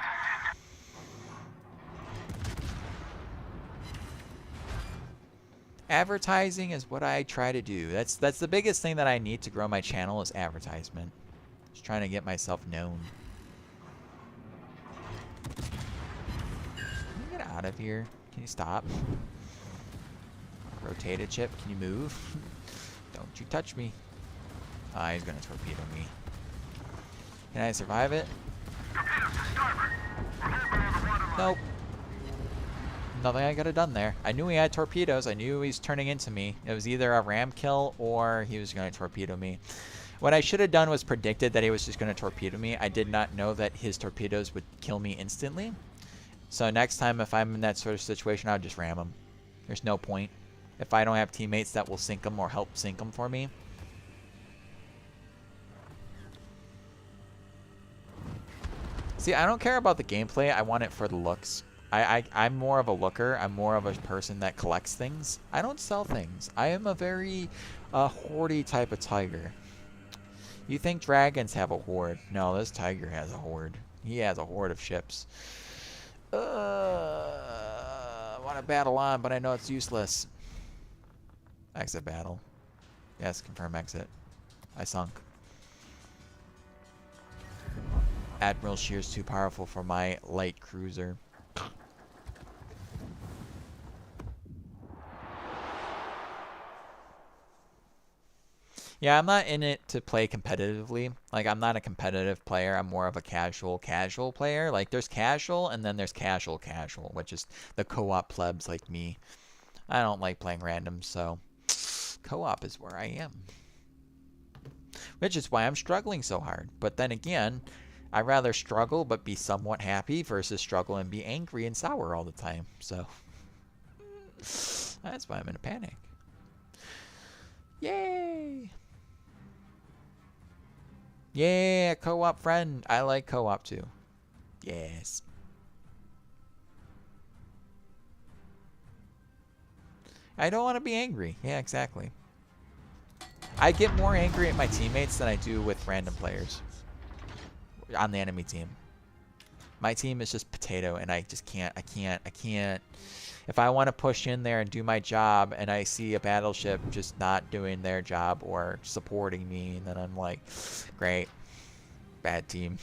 Advertising is what I try to do. That's the biggest thing that I need to grow my channel is advertisement. Just trying to get myself known. Can you get out of here? Can you stop? Rotate it, Chip. Can you move? Don't you touch me. Ah, he's gonna torpedo me. Can I survive it? Nope. Nothing I could have done there. I knew he had torpedoes. I knew he was turning into me. It was either a ram kill or he was going to torpedo me. What I should have done was predicted that he was just going to torpedo me. I did not know that his torpedoes would kill me instantly. So next time if I'm in that sort of situation, I'll just ram him. There's no point. If I don't have teammates that will sink him or help sink him for me. See, I don't care about the gameplay. I want it for the looks. I'm more of a looker. I'm more of a person that collects things. I don't sell things. I am a very hoardy type of tiger. You think dragons have a horde? No, this tiger has a horde. He has a horde of ships. I want to battle on, but I know it's useless. Exit battle. Yes, confirm exit. I sunk. Admiral Shear's too powerful for my light cruiser. Yeah, I'm not in it to play competitively. Like, I'm not a competitive player. I'm more of a casual player. Like, there's casual, and then there's casual, which is the co-op plebs like me. I don't like playing random, so co-op is where I am. Which is why I'm struggling so hard. But then again, I'd rather struggle but be somewhat happy versus struggle and be angry and sour all the time. So, that's why I'm in a panic. Yay! Yeah, co-op friend. I like co-op too. Yes. I don't want to be angry. Yeah, exactly. I get more angry at my teammates than I do with random players on the enemy team. My team is just potato, and I just can't. I can't. If I want to push in there and do my job, and I see a battleship just not doing their job or supporting me, then I'm like, great, bad team.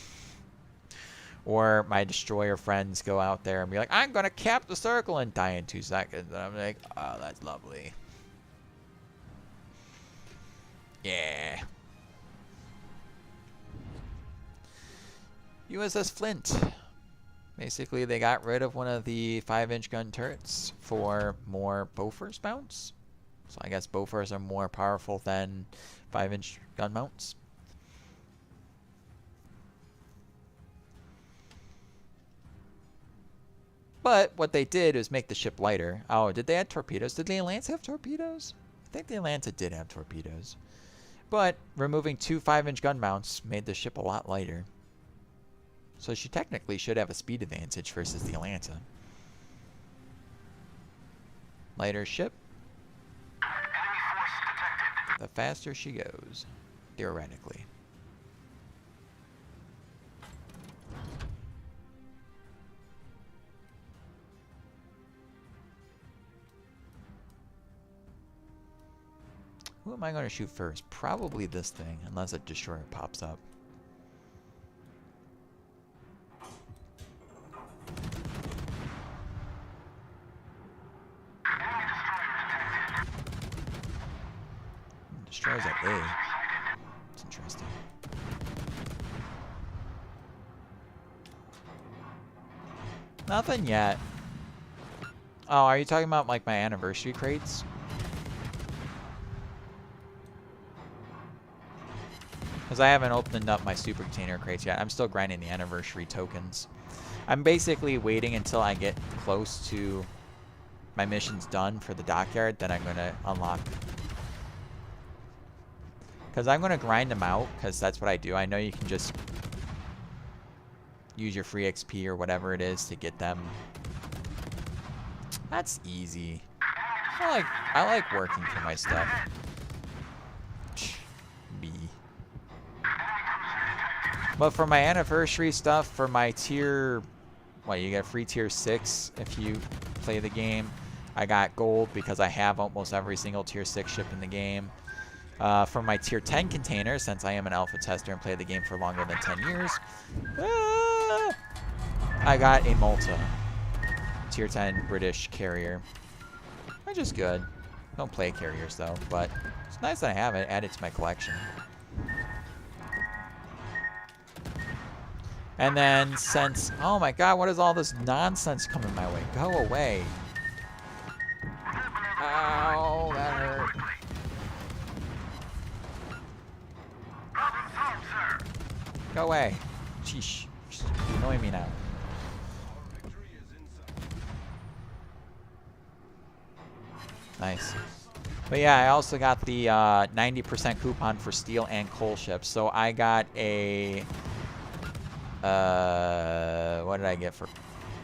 Or my destroyer friends go out there and be like, I'm gonna cap the circle and die in 2 seconds. And I'm like, oh, that's lovely. Yeah. USS Flint. Basically, they got rid of one of the 5-inch gun turrets for more Bofors mounts. So I guess Bofors are more powerful than 5-inch gun mounts. But what they did is make the ship lighter. Oh, did they add torpedoes? Did the Atlanta have torpedoes? I think the Atlanta did have torpedoes. But removing 2 5-inch gun mounts made the ship a lot lighter. So she technically should have a speed advantage versus the Atlanta. Lighter ship. Enemy force detected. The faster she goes, theoretically. Who am I going to shoot first? Probably this thing, unless a destroyer pops up. Destroyers at A. It's interesting. Nothing yet. Oh, are you talking about like my anniversary crates? Because I haven't opened up my super container crates yet. I'm still grinding the anniversary tokens. I'm basically waiting until I get close to my mission's done for the dockyard, then I'm going to unlock. Because I'm going to grind them out, because that's what I do. I know you can just use your free XP or whatever it is to get them. That's easy. I like working for my stuff. B. But for my anniversary stuff, for my tier, well, you get free tier 6 if you play the game. I got gold because I have almost every single tier 6 ship in the game. For my tier 10 container, since I am an alpha tester and played the game for longer than 10 years, I got a Malta tier 10 British carrier, which is good. Don't play carriers though, but it's nice that I have it added to my collection. And then since, oh my god, what is all this nonsense coming my way? Go away. Ow, that hurt. Go away. Sheesh. You're annoying me now. Nice. But yeah, I also got the 90% coupon for steel and coal ships. So I got a... what did I get for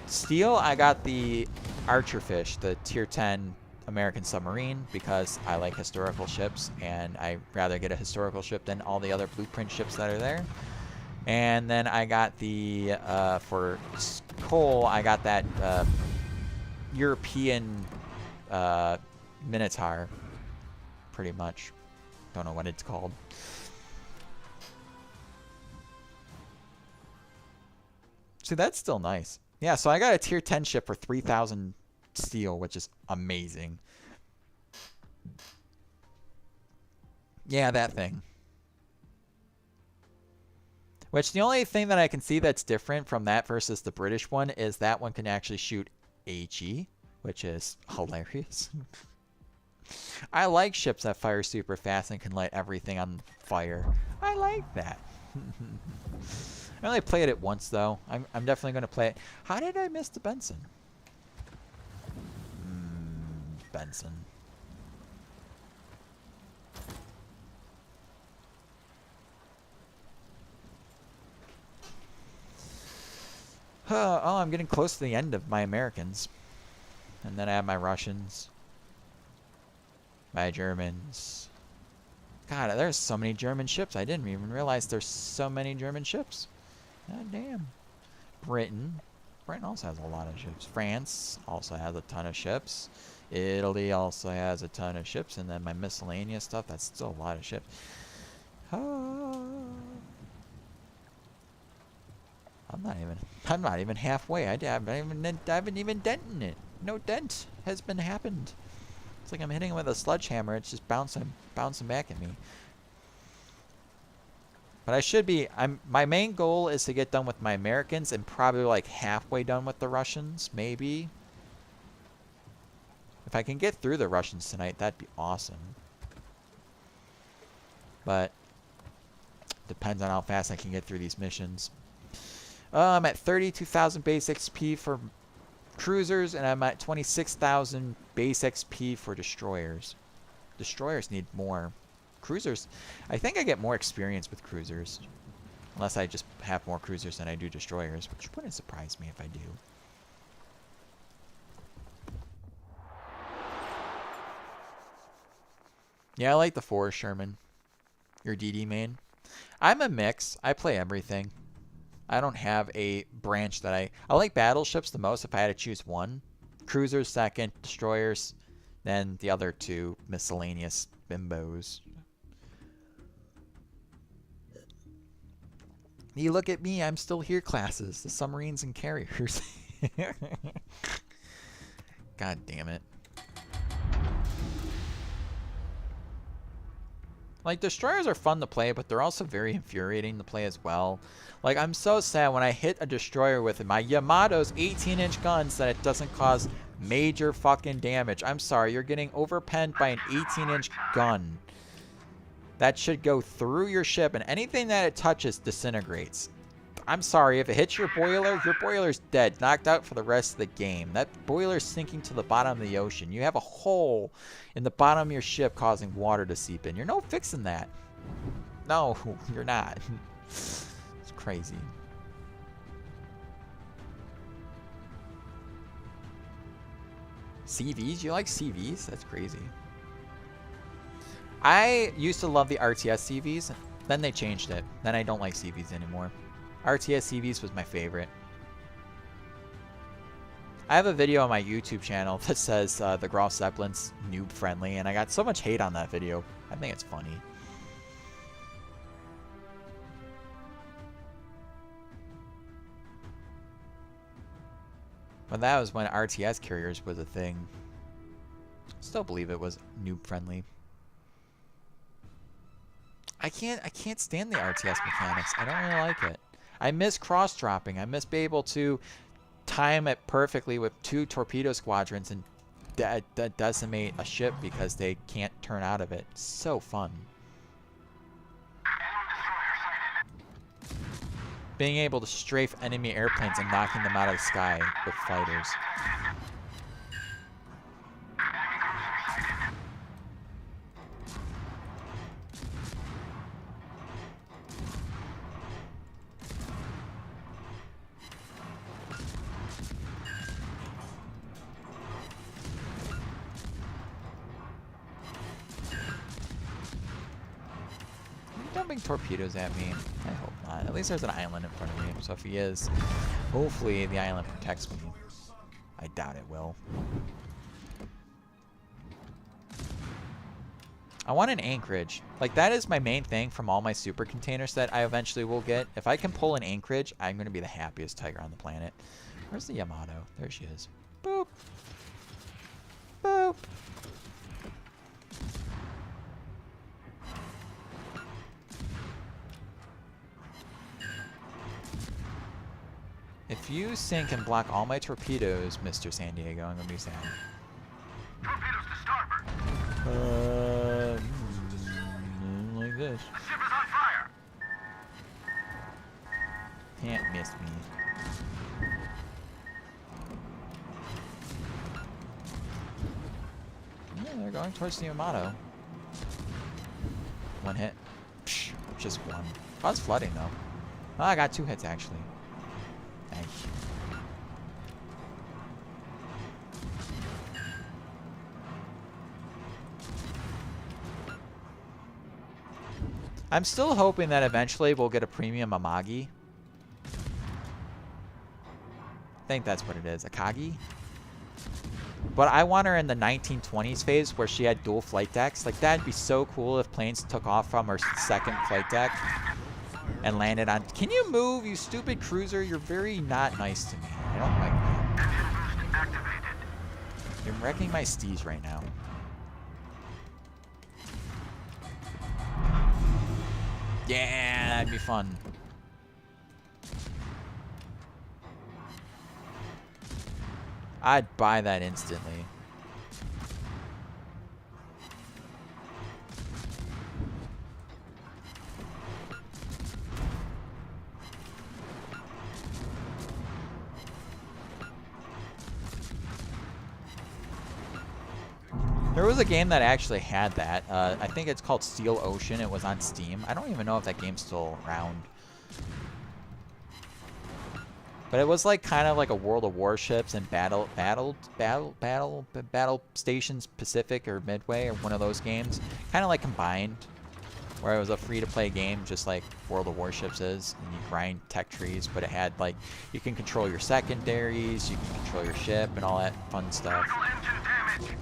steel? I got the Archerfish, the tier 10 American submarine, because I like historical ships, and I rather get a historical ship than all the other blueprint ships that are there. And then I got the, for coal, I got that European Minotaur, pretty much. Don't know what it's called. See, that's still nice. Yeah, so I got a tier 10 ship for 3,000 steel, which is amazing. Yeah, that thing. Which the only thing that I can see that's different from that versus the British one is that one can actually shoot HE, which is hilarious. I like ships that fire super fast and can light everything on fire. I like that. I only played it once though. I'm definitely going to play it. How did I miss the Benson? Benson. Oh, I'm getting close to the end of my Americans. And then I have my Russians. My Germans. God, there's so many German ships. I didn't even realize there's so many German ships. God damn. Britain. Britain also has a lot of ships. France also has a ton of ships. Italy also has a ton of ships. And then my miscellaneous stuff, that's still a lot of ships. I'm not even halfway. I haven't even dented it. No dent has been happened. It's like I'm hitting it with a sledgehammer. It's just bouncing back at me. But I should be. My main goal is to get done with my Americans and probably like halfway done with the Russians, maybe. If I can get through the Russians tonight, that'd be awesome. But depends on how fast I can get through these missions. I'm at 32,000 base XP for cruisers, and I'm at 26,000 base XP for destroyers. Destroyers need more. Cruisers, I think I get more experience with cruisers. Unless I just have more cruisers than I do destroyers, which wouldn't surprise me if I do. Yeah, I like the Forest Sherman. Your DD main. I'm a mix. I play everything. I don't have a branch that I like battleships the most if I had to choose one. Cruisers second, destroyers, then the other two miscellaneous bimbos. You look at me, I'm still here classes, the submarines and carriers. God damn it. Like, destroyers are fun to play, but they're also very infuriating to play as well. Like, I'm so sad when I hit a destroyer with my Yamato's 18-inch guns that it doesn't cause major fucking damage. I'm sorry, you're getting overpenned by an 18-inch gun. That should go through your ship, and anything that it touches disintegrates. I'm sorry, if it hits your boiler's dead, knocked out for the rest of the game. That boiler's sinking to the bottom of the ocean. You have a hole in the bottom of your ship causing water to seep in. You're no fixing that. No, you're not. It's crazy. CVs? You like CVs? That's crazy. I used to love the RTS CVs. Then they changed it. Then I don't like CVs anymore. RTS CVs was my favorite. I have a video on my YouTube channel that says the Graf Zeppelin's noob friendly, and I got so much hate on that video. I think it's funny. But that was when RTS carriers was a thing. Still believe it was noob friendly. I can't stand the RTS mechanics. I don't really like it. I miss cross-dropping. I miss being able to time it perfectly with 2 torpedo squadrons and decimate a ship because they can't turn out of it. So fun. Being able to strafe enemy airplanes and knocking them out of the sky with fighters. Dumping torpedoes at me. I hope not. At least there's an island in front of me, so if he is, hopefully the island protects me. I doubt it will. I want an anchorage. Like, that is my main thing from all my super containers that I eventually will get. If I can pull an anchorage, I'm going to be the happiest tiger on the planet. Where's the Yamato? There she is. Boop. Boop. If you sink and block all my torpedoes, Mr. San Diego, I'm gonna be sad. Torpedoes to starboard. Like this. The ship is on fire. Can't miss me. Yeah, they're going towards the Yamato. One hit. Psh, just one. Oh, it's flooding though. Oh, I got 2 hits actually. Thank you. I'm still hoping that eventually we'll get a premium Amagi. I think that's what it is, Akagi. But I want her in the 1920s phase where she had dual flight decks. Like, that'd be so cool if planes took off from her second flight deck and landed on... Can you move, you stupid cruiser? You're very not nice to me. I don't like that. Engine boost activated. You're wrecking my steez right now. Yeah, that'd be fun. I'd buy that instantly. There was a game that actually had that. I think it's called Steel Ocean. It was on Steam. I don't even know if that game's still around. But it was like kind of like a World of Warships and Battle Stations Pacific or Midway or one of those games. Kind of like combined, where it was a free-to-play game, just like World of Warships is, and you grind tech trees. But it had like you can control your secondaries, you can control your ship, and all that fun stuff. Engine damage.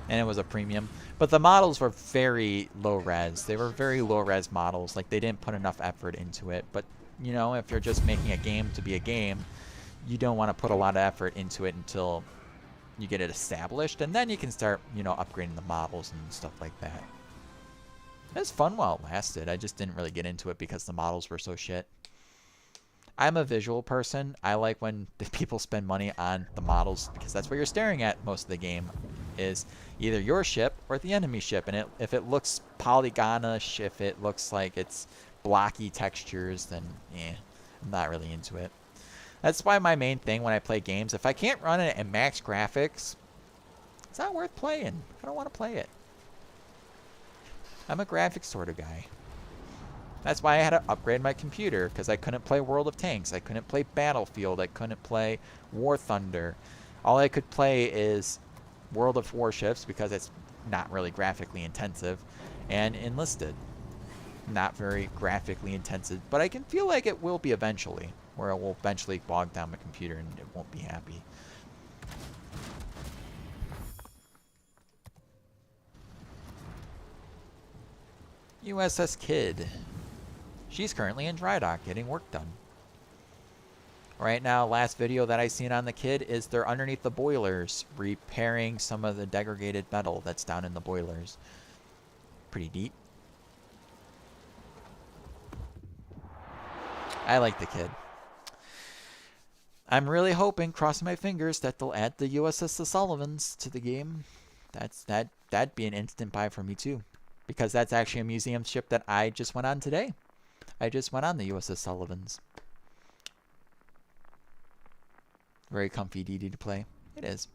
And it was a premium. But the models were very low res. They were very low res models. Like, they didn't put enough effort into it. But, you know, if you're just making a game to be a game, you don't want to put a lot of effort into it until you get it established. And then you can start, you know, upgrading the models and stuff like that. It was fun while it lasted. I just didn't really get into it because the models were so shit. I'm a visual person. I like when the people spend money on the models because that's what you're staring at most of the game. is either your ship or the enemy ship. And if it looks polygonish, if it looks like it's blocky textures, then I'm not really into it. That's why my main thing when I play games, if I can't run it at max graphics, it's not worth playing. I don't want to play it. I'm a graphics sort of guy. That's why I had to upgrade my computer, because I couldn't play World of Tanks. I couldn't play Battlefield. I couldn't play War Thunder. All I could play is World of Warships, because it's not really graphically intensive, and Enlisted. Not very graphically intensive, but I can feel like it will be eventually, where it will eventually bog down my computer and it won't be happy. USS Kidd. She's currently in dry dock getting work done. Right now, last video that I seen on the Kidd is they're underneath the boilers, repairing some of the degraded metal that's down in the boilers. Pretty neat. I like the Kidd. I'm really hoping, crossing my fingers, that they'll add the USS the Sullivans to the game. That'd be an instant buy for me too, because that's actually a museum ship that I just went on today. I just went on the USS Sullivans. Very comfy DD to play. It is.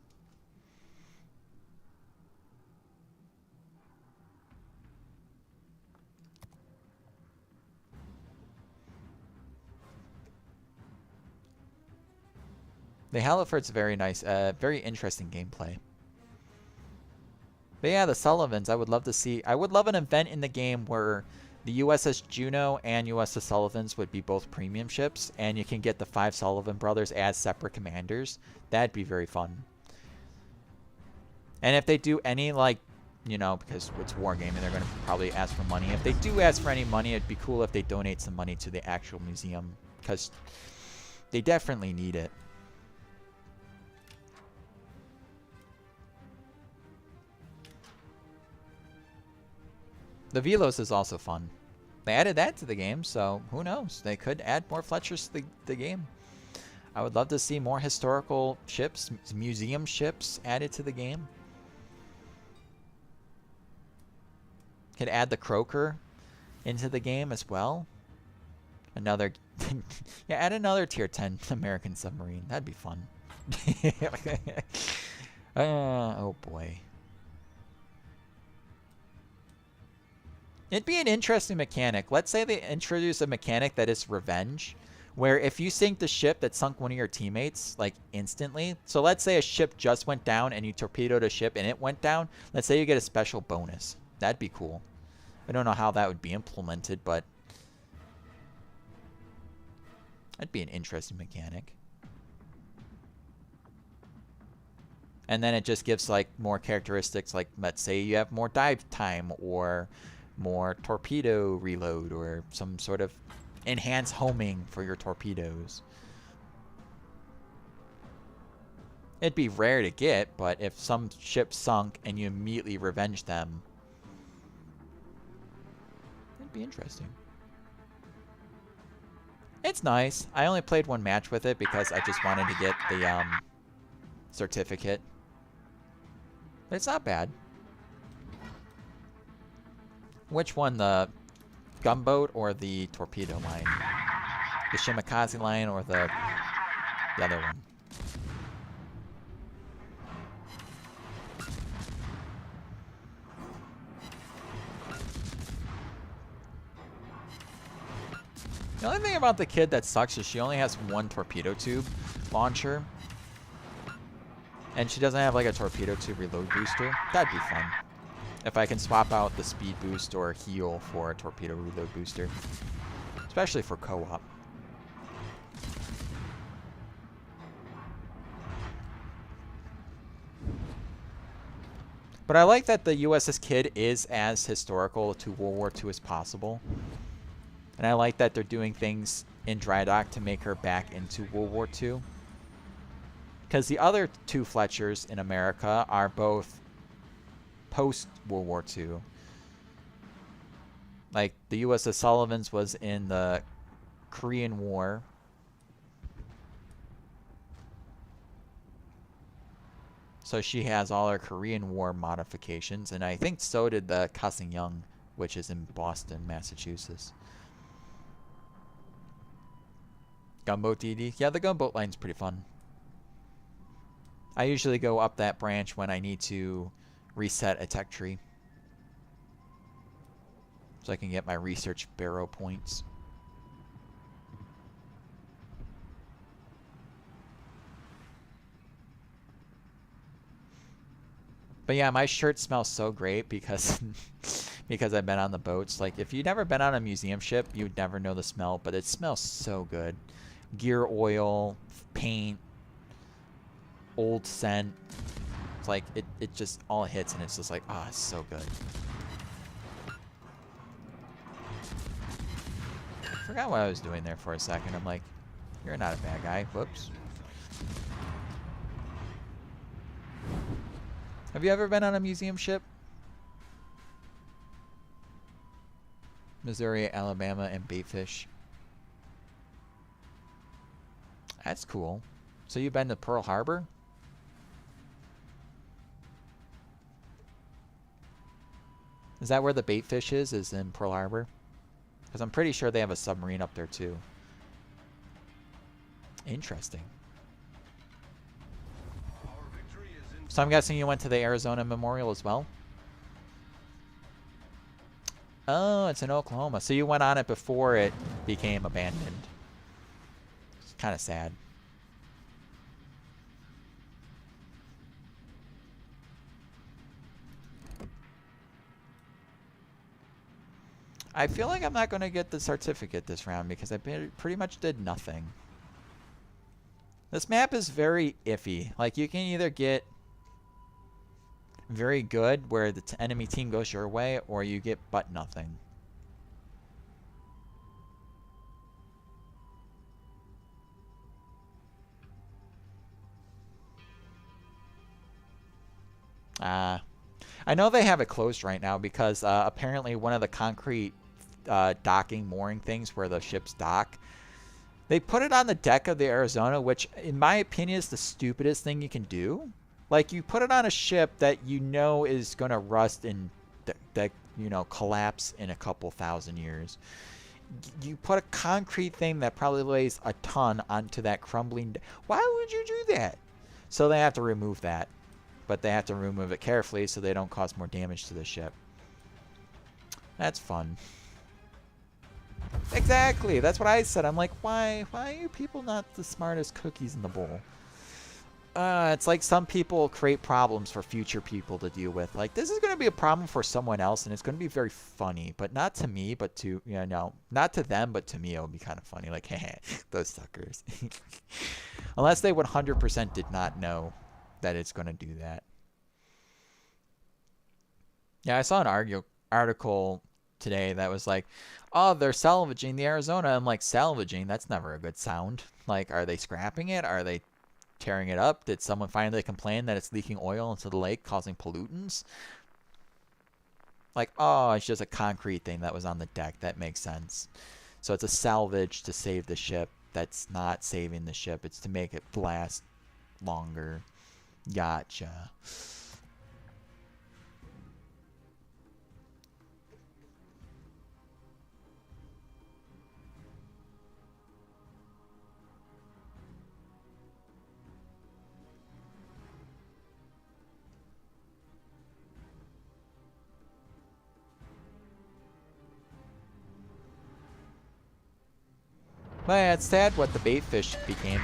The Halifax very nice, very interesting gameplay. But yeah, the Sullivans, I would love to see. I would love an event in the game where the USS Juno and USS Sullivans would be both premium ships, and you can get the 5 Sullivan brothers as separate commanders. That'd be very fun. And if they do any, like, you know, because it's wargaming, they're going to probably ask for money. If they do ask for any money, it'd be cool if they donate some money to the actual museum, because they definitely need it. The Velos is also fun. They added that to the game, so who knows? They could add more Fletchers to the game. I would love to see more historical ships, museum ships added to the game. Could add the Croaker into the game as well. Another, yeah, add another tier 10 American submarine. That'd be fun. Oh boy. It'd be an interesting mechanic. Let's say they introduce a mechanic that is revenge, where if you sink the ship that sunk one of your teammates, like, instantly. So let's say a ship just went down and you torpedoed a ship and it went down. Let's say you get a special bonus. That'd be cool. I don't know how that would be implemented, but that'd be an interesting mechanic. And then it just gives, like, more characteristics, like, let's say you have more dive time, or more torpedo reload, or some sort of enhanced homing for your torpedoes. It'd be rare to get, but if some ship sunk and you immediately revenge them, it'd be interesting. It's nice. I only played one match with it because I just wanted to get the certificate. But it's not bad. Which one, the gunboat or the torpedo line? The Shimakaze line or the other one? The only thing about the Kidd that sucks is she only has one torpedo tube launcher. And she doesn't have, like, a torpedo tube reload booster. That'd be fun. If I can swap out the speed boost or heal for a torpedo reload booster. Especially for co-op. But I like that the USS Kidd is as historical to World War II as possible. And I like that they're doing things in dry dock to make her back into World War II. Because the other 2 Fletchers in America are both post-World War II. Like, the USS Sullivans was in the Korean War. So she has all her Korean War modifications, and I think so did the Young, which is in Boston, Massachusetts. Gunboat DD? Yeah, the gunboat line's pretty fun. I usually go up that branch when I need to reset a tech tree. So I can get my research barrow points. But yeah, my shirt smells so great because because I've been on the boats. Like, if you've never been on a museum ship, you would never know the smell, but it smells so good. Gear oil, paint, old scent. It's like, it just all hits, and it's just like, ah, oh, it's so good. I forgot what I was doing there for a second. I'm like, you're not a bad guy. Whoops. Have you ever been on a museum ship? Missouri, Alabama, and Baitfish. That's cool. So you've been to Pearl Harbor? Is that where the Baitfish is in Pearl Harbor? Because I'm pretty sure they have a submarine up there too. Interesting. So I'm guessing you went to the Arizona Memorial as well? Oh, it's in Oklahoma. So you went on it before it became abandoned. It's kind of sad. I feel like I'm not going to get the certificate this round because I pretty much did nothing. This map is very iffy. Like, you can either get very good where the enemy team goes your way, or you get but nothing. I know they have it closed right now because apparently one of the concrete docking mooring things where the ships dock, they put it on the deck of the Arizona, which in my opinion is the stupidest thing you can do. Like, you put it on a ship that you know is going to rust and you know, collapse in a couple thousand years. You put a concrete thing that probably weighs a ton onto that crumbling. Why would you do that? So they have to remove that. But they have to remove it carefully so they don't cause more damage to the ship. That's fun. Exactly. That's what I said. I'm like, why are you people not the smartest cookies in the bowl? It's like some people create problems for future people to deal with. Like, this is going to be a problem for someone else, and it's going to be very funny. But not to me, but to, you know, not to them, but to me, it would be kind of funny. Like, hey, those suckers. Unless they 100% did not know that it's going to do that. Yeah, I saw an article today that was like, oh, they're salvaging the Arizona. I'm like, salvaging? That's never a good sound. Like, are they scrapping it? Are they tearing it up? Did someone finally complain that it's leaking oil into the lake, causing pollutants? Like, oh, it's just a concrete thing that was on the deck. That makes sense. So it's a salvage to save the ship. That's not saving the ship. It's to make it last longer. Gotcha. But yeah, it's sad what the baitfish became.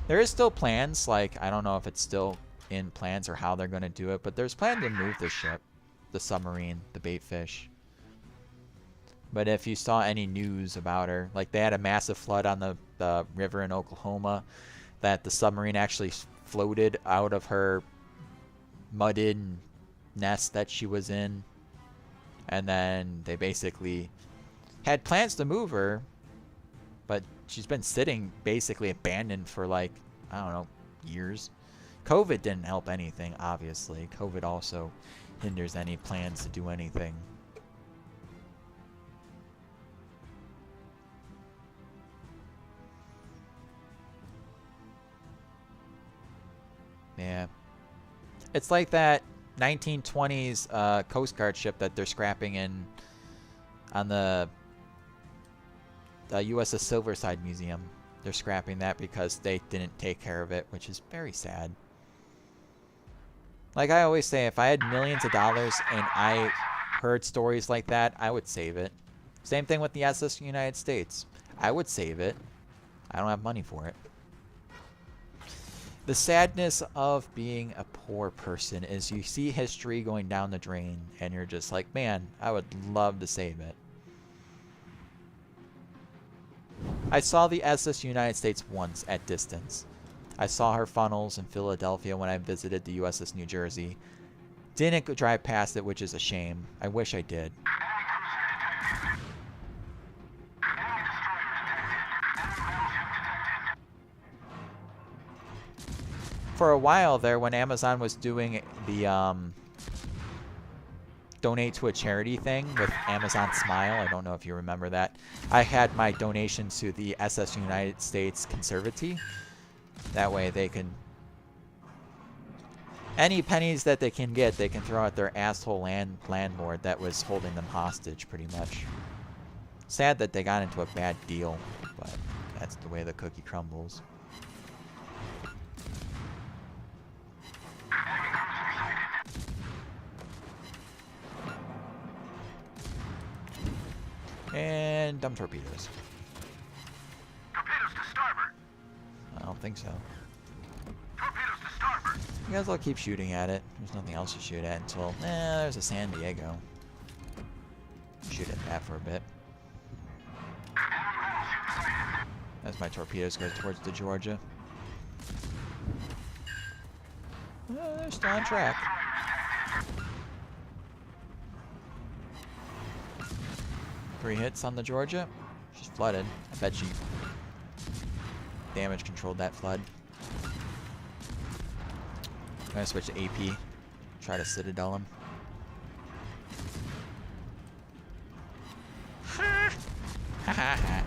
There is still plans, like, I don't know if it's still in plans or how they're going to do it, but there's plan to move the ship, the submarine, the baitfish. But if you saw any news about her, like they had a massive flood on the river in Oklahoma, that the submarine actually floated out of her mudded nest that she was in. And then they basically had plans to move her, but she's been sitting basically abandoned for, like, I don't know, years. COVID didn't help anything, obviously. COVID also hinders any plans to do anything. It's like that 1920s Coast Guard ship that they're scrapping in on the USS Silverside Museum. They're scrapping that because they didn't take care of it, which is very sad. Like I always say, if I had millions of dollars and I heard stories like that, I would save it. Same thing with the SS United States. I would save it. I don't have money for it. The sadness of being a poor person is you see history going down the drain and you're just like, man, I would love to save it. I saw the SS United States once at distance. I saw her funnels in Philadelphia when I visited the USS New Jersey. Didn't drive past it, which is a shame. I wish I did. For a while there, when Amazon was doing the donate to a charity thing with Amazon Smile, I don't know if you remember that, I had my donation to the SS United States Conservancy. That way they can, any pennies that they can get, they can throw at their asshole landlord that was holding them hostage, pretty much. Sad that they got into a bad deal, but that's the way the cookie crumbles. And dump torpedoes. Torpedoes to starboard. I don't think so. Torpedoes to starboard. You guys all keep shooting at it. There's nothing else to shoot at until... there's a San Diego. Shoot at that for a bit. As my torpedoes go towards the Georgia. They're still on track. Three hits on the Georgia. She's flooded. I bet she damage controlled that flood. I'm gonna switch to AP. Try to Citadel him. Ha ha ha.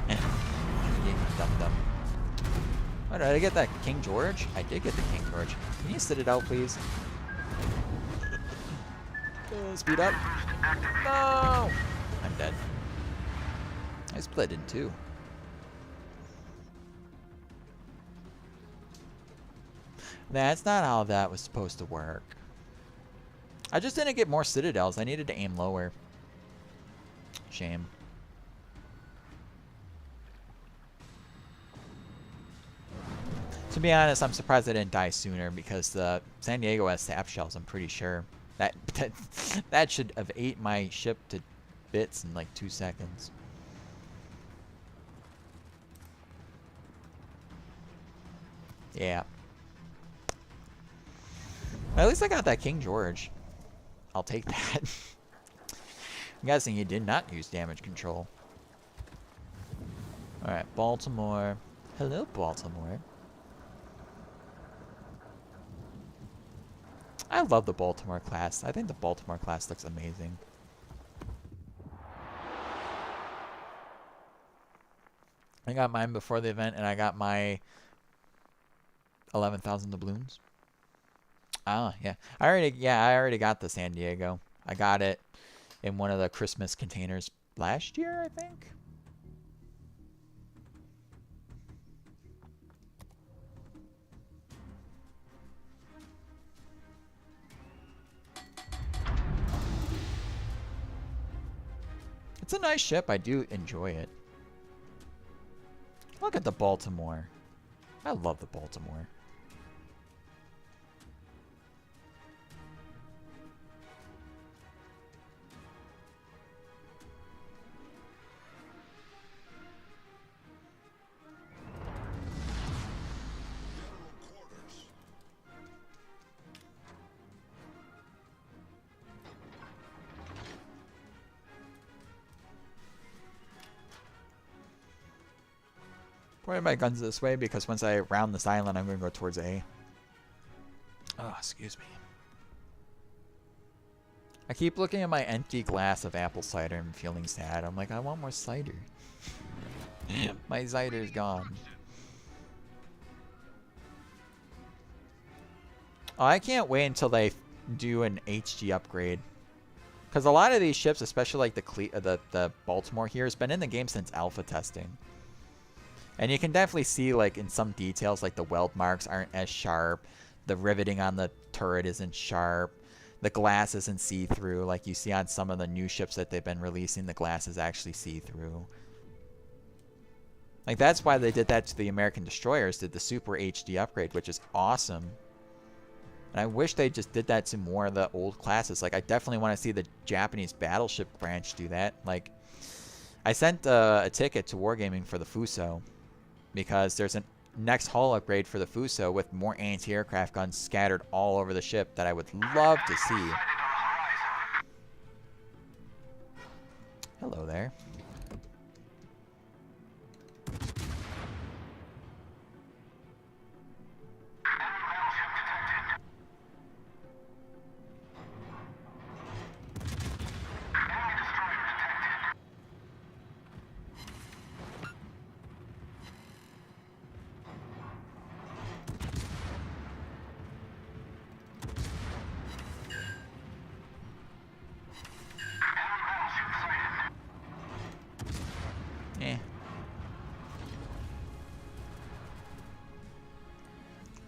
Dum-dum. Oh, did I get that King George? I did get the King George. Can you Citadel, please? Speed up. No! I'm dead. I split in two. That's not how that was supposed to work. I just didn't get more Citadels. I needed to aim lower. Shame. To be honest, I'm surprised I didn't die sooner because the San Diego has sap shells, I'm pretty sure. That should have ate my ship to bits in like 2 seconds. Yeah. At least I got that King George. I'll take that. I'm guessing he did not use damage control. Alright, Baltimore. Hello, Baltimore. I love the Baltimore class. I think the Baltimore class looks amazing. I got mine before the event, and I got my 11,000 doubloons. Ah, yeah. I already got the San Diego. I got it in one of the Christmas containers last year, I think. It's a nice ship. I do enjoy it. Look at the Baltimore. I love the Baltimore. Pointing my guns this way because once I round this island, I'm going to go towards A. Oh, excuse me. I keep looking at my empty glass of apple cider and feeling sad. I'm like, I want more cider. My cider's gone. Oh, I can't wait until they do an HG upgrade. Because a lot of these ships, especially like the Baltimore here, has been in the game since alpha testing. And you can definitely see, like, in some details, like the weld marks aren't as sharp. The riveting on the turret isn't sharp. The glass isn't see-through. Like you see on some of the new ships that they've been releasing, the glass is actually see-through. Like, that's why they did that to the American destroyers, did the Super HD upgrade, which is awesome. And I wish they just did that to more of the old classes. Like, I definitely want to see the Japanese battleship branch do that. Like, I sent a ticket to Wargaming for the Fuso because there's a next hull upgrade for the Fuso with more anti-aircraft guns scattered all over the ship that I would love to see. Hello there.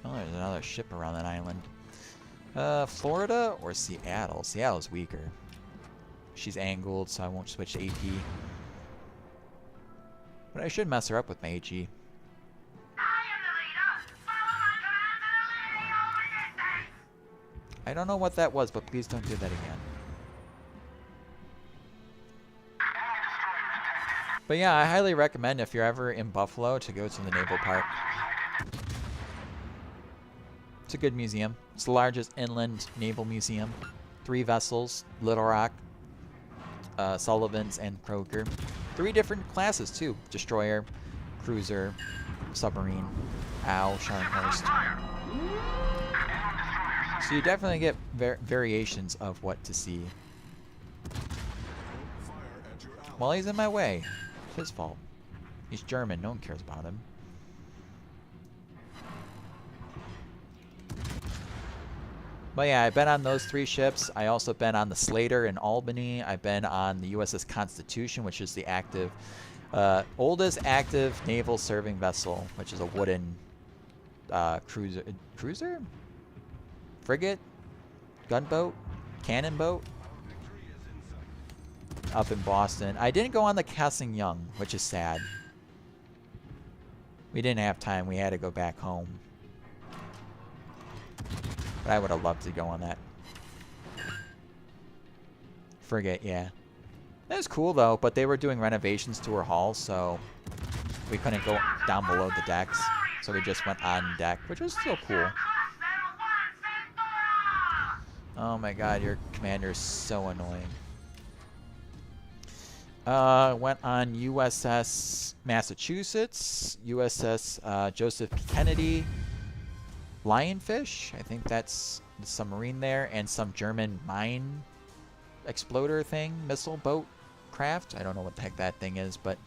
Oh, there's another ship around that island. Florida or Seattle? Seattle's weaker. She's angled, so I won't switch to AP. But I should mess her up with my HE. I don't know what that was, but please don't do that again. But yeah, I highly recommend if you're ever in Buffalo to go to the Naval Park. It's a good museum. It's the largest inland naval museum. 3 vessels, Little Rock, Sullivan's, and Kroger. 3 different classes too. Destroyer, cruiser, submarine, Owl, Scharnhorst. So you definitely get variations of what to see. Well, he's in my way. It's his fault. He's German. No one cares about him. But yeah, I've been on those 3 ships. I also been on the Slater in Albany. I've been on the USS Constitution, which is the active, oldest active naval serving vessel, which is a wooden cruiser? Frigate? Gunboat? Cannon boat? Up in Boston. I didn't go on the Cassing Young, which is sad. We didn't have time. We had to go back home. But I would have loved to go on that. Frigate, yeah. It was cool though, but they were doing renovations to her hull, so we couldn't go down below the decks. So we just went on deck, which was still cool. Oh my god, your commander is so annoying. Went on USS Massachusetts, USS Joseph P. Kennedy, Lionfish, I think that's the submarine there, and some German mine exploder thing, missile boat craft. I don't know what the heck that thing is, but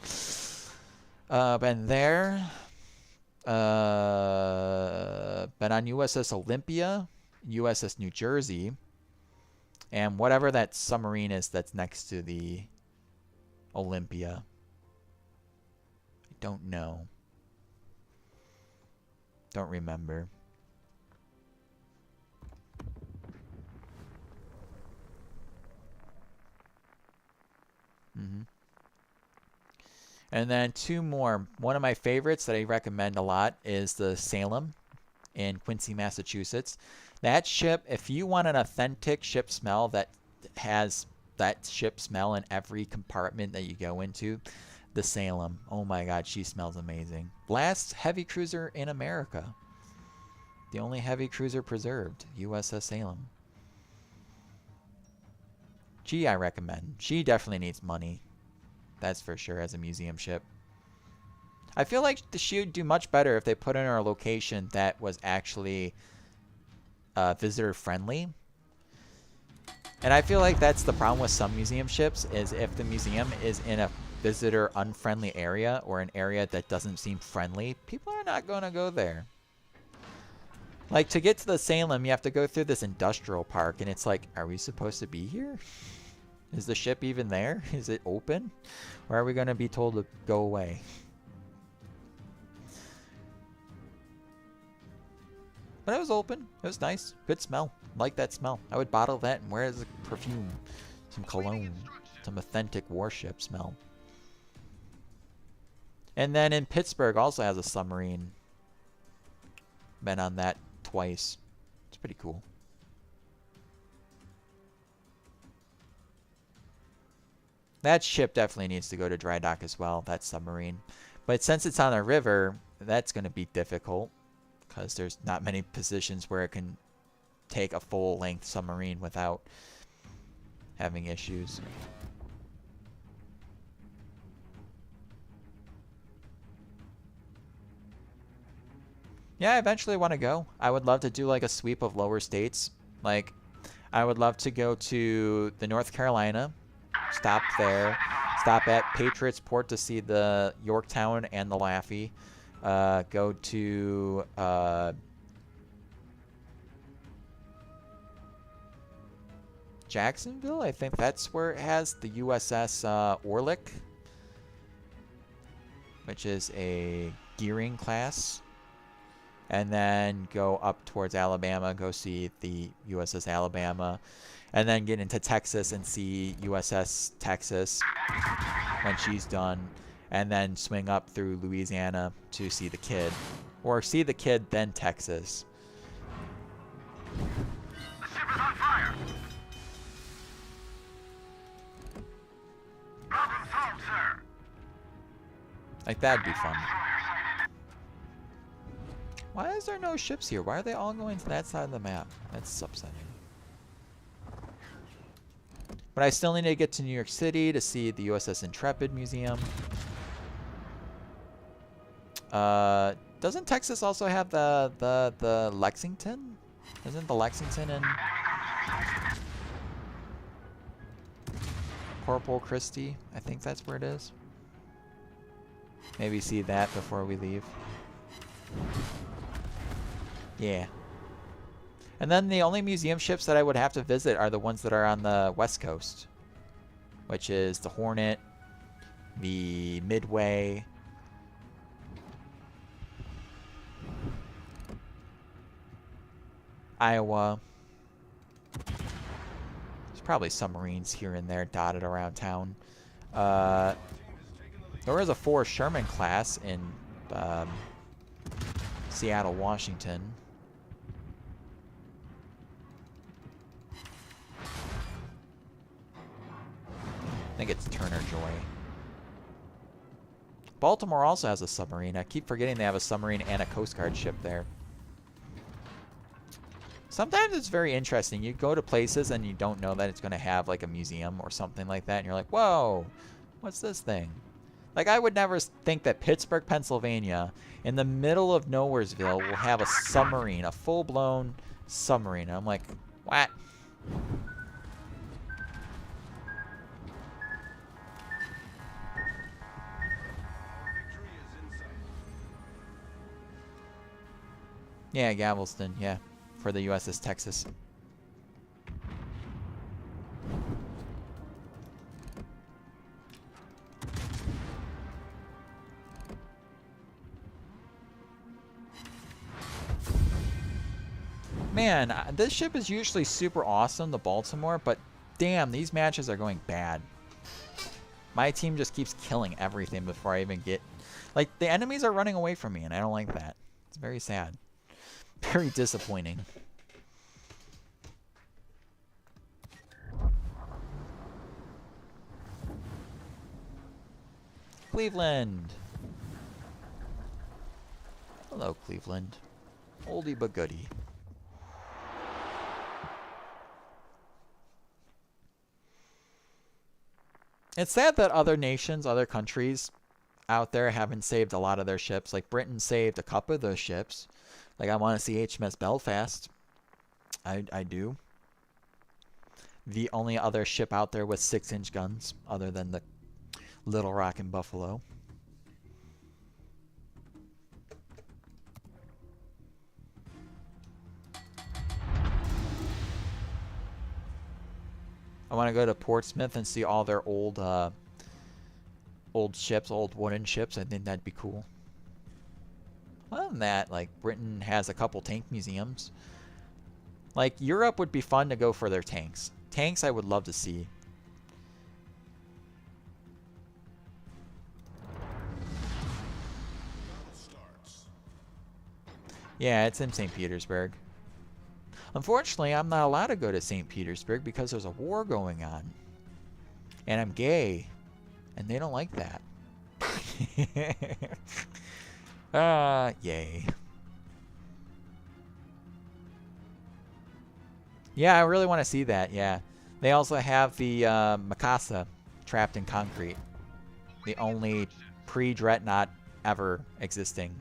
been there. Been on USS Olympia, USS New Jersey, and whatever that submarine is that's next to the Olympia. I don't know. Don't remember. And then 2 more. One of my favorites that I recommend a lot is the Salem in Quincy, Massachusetts. That ship, if you want an authentic ship smell that has that ship smell in every compartment that you go into, the Salem. Oh my god, she smells amazing. Last heavy cruiser in America. The only heavy cruiser preserved, USS Salem. She I recommend. She definitely needs money. That's for sure as a museum ship. I feel like she would do much better if they put in her a location that was actually visitor friendly. And I feel like that's the problem with some museum ships, is if the museum is in a visitor unfriendly area or an area that doesn't seem friendly, people are not going to go there. Like, to get to the Salem, you have to go through this industrial park, and it's like, are we supposed to be here? Is the ship even there? Is it open? Or are we going to be told to go away? But it was open. It was nice. Good smell. Like that smell. I would bottle that and wear it as a perfume. Some cologne. Some authentic warship smell. And then in Pittsburgh also has a submarine. Been on that twice. It's pretty cool. That ship definitely needs to go to dry dock as well, that submarine. But since it's on a river, that's going to be difficult. Because there's not many positions where it can take a full-length submarine without having issues. Yeah, I eventually want to go. I would love to do like a sweep of lower states. Like, I would love to go to the North Carolina, stop there, stop at Patriots Port to see the Yorktown and the Laffey. Go to Jacksonville. I think that's where it has the USS Orlick, which is a gearing class. And then go up towards Alabama, go see the USS Alabama. And then get into Texas and see USS Texas when she's done. And then swing up through Louisiana to see the Kid. Or see the Kid, then Texas. The ship is on fire. Problem solved, sir. Like, that'd be fun. Why is there no ships here? Why are they all going to that side of the map? That's upsetting. But I still need to get to New York City to see the USS Intrepid Museum. Doesn't Texas also have the Lexington? Isn't the Lexington in Corporal Christie? I think that's where it is. Maybe see that before we leave. Yeah. And then the only museum ships that I would have to visit are the ones that are on the West Coast. Which is the Hornet, the Midway, Iowa. There's probably submarines here and there dotted around town. There was a Forrest Sherman class in Seattle, Washington. I think it's Turner Joy. Baltimore also has a submarine. I keep forgetting they have a submarine and a Coast Guard ship there. Sometimes it's very interesting. You go to places and you don't know that it's going to have like a museum or something like that. And you're like, whoa, what's this thing? Like, I would never think that Pittsburgh, Pennsylvania, in the middle of Nowheresville, will have a submarine, a full-blown submarine. And I'm like, what? Yeah, Galveston, yeah, for the USS Texas. Man, this ship is usually super awesome, the Baltimore, but damn, these matches are going bad. My team just keeps killing everything before I even get... Like, the enemies are running away from me, and I don't like that. It's very sad. Very disappointing. Cleveland. Hello, Cleveland. Oldie but goodie. It's sad that other nations, other countries out there haven't saved a lot of their ships. Like, Britain saved a couple of those ships. Like, I want to see HMS Belfast. I do. The only other ship out there with 6-inch guns, other than the Little Rock and Buffalo. I want to go to Portsmouth and see all their old ships, old wooden ships. I think that'd be cool. Other than that, like, Britain has a couple tank museums. Like, Europe would be fun to go for their tanks. Tanks I would love to see. Yeah, it's in St. Petersburg. Unfortunately, I'm not allowed to go to St. Petersburg because there's a war going on. And I'm gay. And they don't like that. Yay. Yeah, I really want to see that, yeah. They also have the Mikasa trapped in concrete. The only pre-Dreadnought ever existing.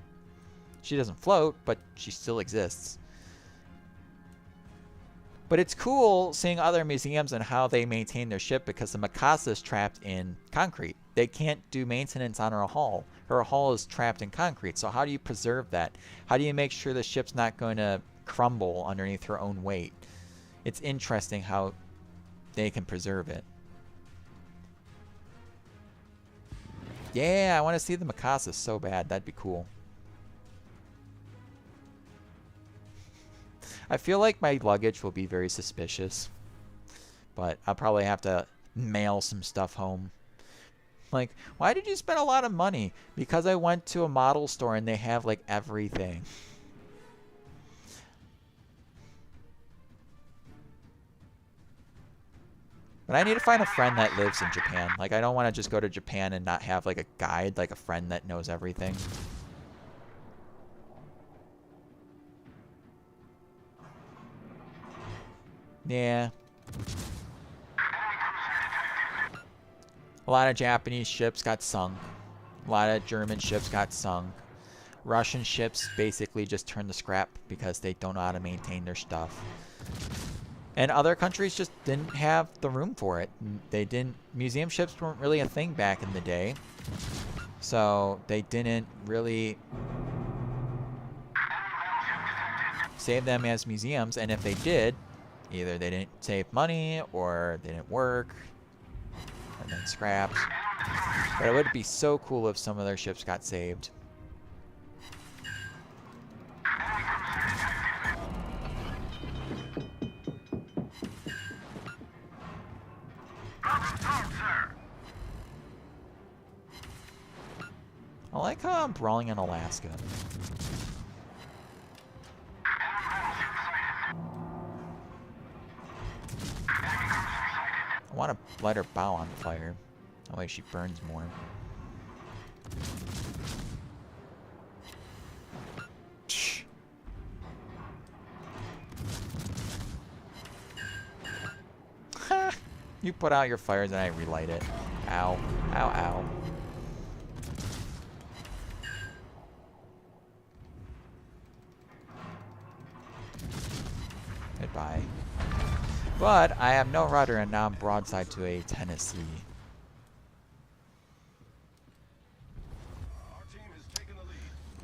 She doesn't float, but she still exists. But it's cool seeing other museums and how they maintain their ship because the Mikasa is trapped in concrete. They can't do maintenance on her hull. Her hull is trapped in concrete. So how do you preserve that? How do you make sure the ship's not going to crumble underneath her own weight? It's interesting how they can preserve it. Yeah, I want to see the Mikasa so bad. That'd be cool. I feel like my luggage will be very suspicious. But I'll probably have to mail some stuff home. Like, why did you spend a lot of money? Because I went to a model store and they have, like, everything. But I need to find a friend that lives in Japan. Like, I don't want to just go to Japan and not have, like, a guide, like a friend that knows everything. Yeah. A lot of Japanese ships got sunk. A lot of German ships got sunk. Russian ships basically just turned to scrap because they don't know how to maintain their stuff. And other countries just didn't have the room for it. They didn't. Museum ships weren't really a thing back in the day. So they didn't really save them as museums. And if they did, either they didn't save money or they didn't work. And then scrapped. But it would be so cool if some of their ships got saved. I like how I'm brawling in Alaska. I want to light her bow on fire. That way she burns more. Shh. You put out your fires and I relight it. Ow. Ow, ow. Goodbye. But I have no rudder and now I'm broadside to a Tennessee.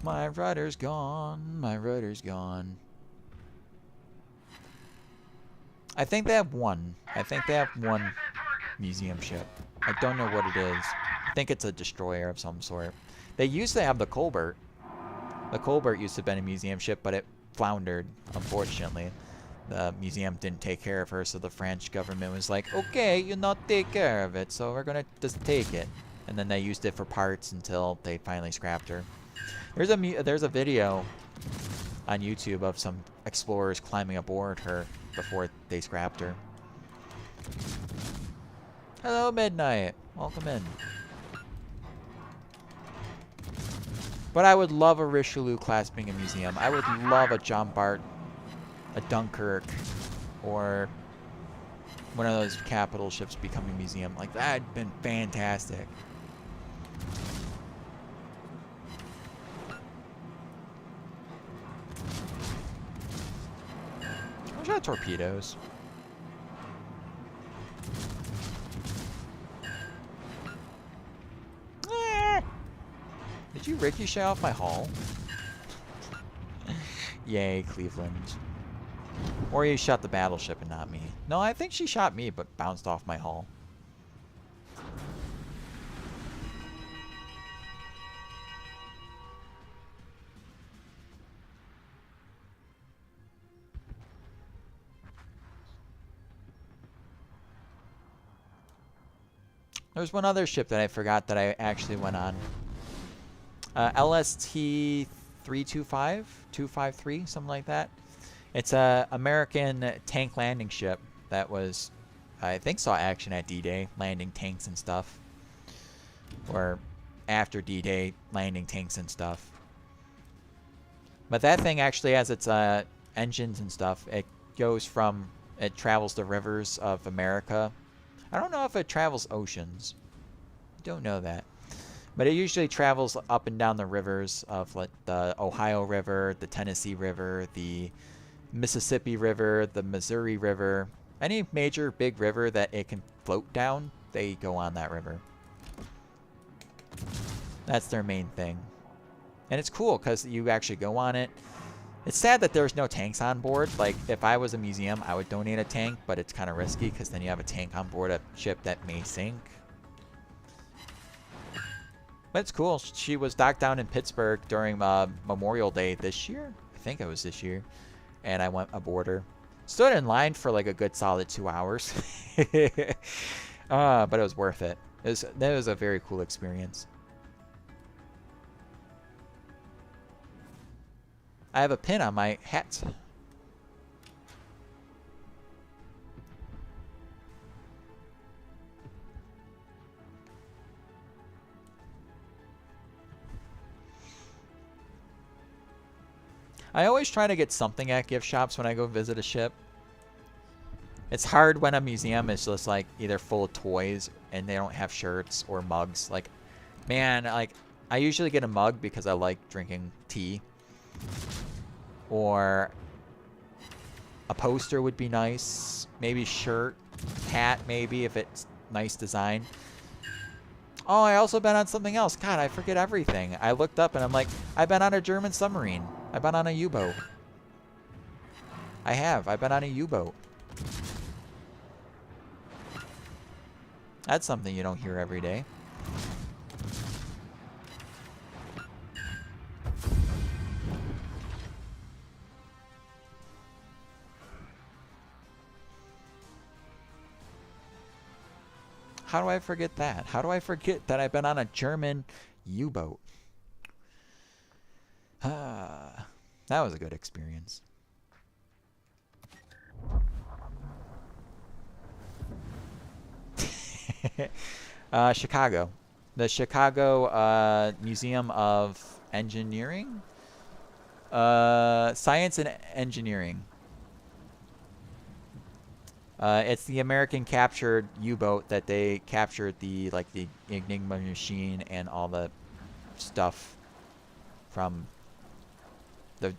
My rudder's gone. My rudder's gone. I think they have one. I think they have one museum ship. I don't know what it is. I think it's a destroyer of some sort. They used to have the Colbert. The Colbert used to have been a museum ship, but it floundered, unfortunately. The museum didn't take care of her, so the French government was like, okay, you not take care of it, so we're gonna just take it. And then they used it for parts until they finally scrapped her. There's a video on YouTube of some explorers climbing aboard her before they scrapped her. Hello, Midnight. Welcome in. But I would love a Richelieu class being a museum. I would love a John Bart, a Dunkirk, or one of those capital ships becoming a museum. Like, that'd been fantastic. Where's our torpedoes? Did you ricochet off my hull? Yay, Cleveland. Or you shot the battleship and not me. No, I think she shot me, but bounced off my hull. There's one other ship that I forgot that I actually went on. LST 325, 253, something like that. It's a American tank landing ship that was, I think, saw action at D-Day, landing tanks and stuff. Or after D-Day, landing tanks and stuff. But that thing actually has its engines and stuff. It travels the rivers of America. I don't know if it travels oceans. Don't know that. But it usually travels up and down the rivers of like the Ohio River, the Tennessee River, the Mississippi River, the Missouri River. Any major big river that it can float down, they go on that river. That's their main thing. And it's cool because you actually go on it. It's sad that there's no tanks on board. Like, if I was a museum, I would donate a tank, but it's kind of risky because then you have a tank on board a ship that may sink. But it's cool. She was docked down in Pittsburgh during Memorial Day this year. I think it was this year. And I went aboard her. Stood in line for like a good solid 2 hours. But it was worth it. That was a very cool experience. I have a pin on my hat. I always try to get something at gift shops when I go visit a ship. It's hard when a museum is just like either full of toys and they don't have shirts or mugs. Like, man, like I usually get a mug because I like drinking tea. Or a poster would be nice. Maybe shirt, hat maybe if it's nice design. Oh, I also been on something else. God, I forget everything. I looked up and I'm like, I've been on a German submarine. I've been on a U-boat. I have. I've been on a U-boat. That's something you don't hear every day. How do I forget that? How do I forget that I've been on a German U-boat? That was a good experience. Chicago. The Chicago Museum of Engineering? Science and Engineering. It's the American captured U-boat that they captured the Enigma machine and all the stuff from the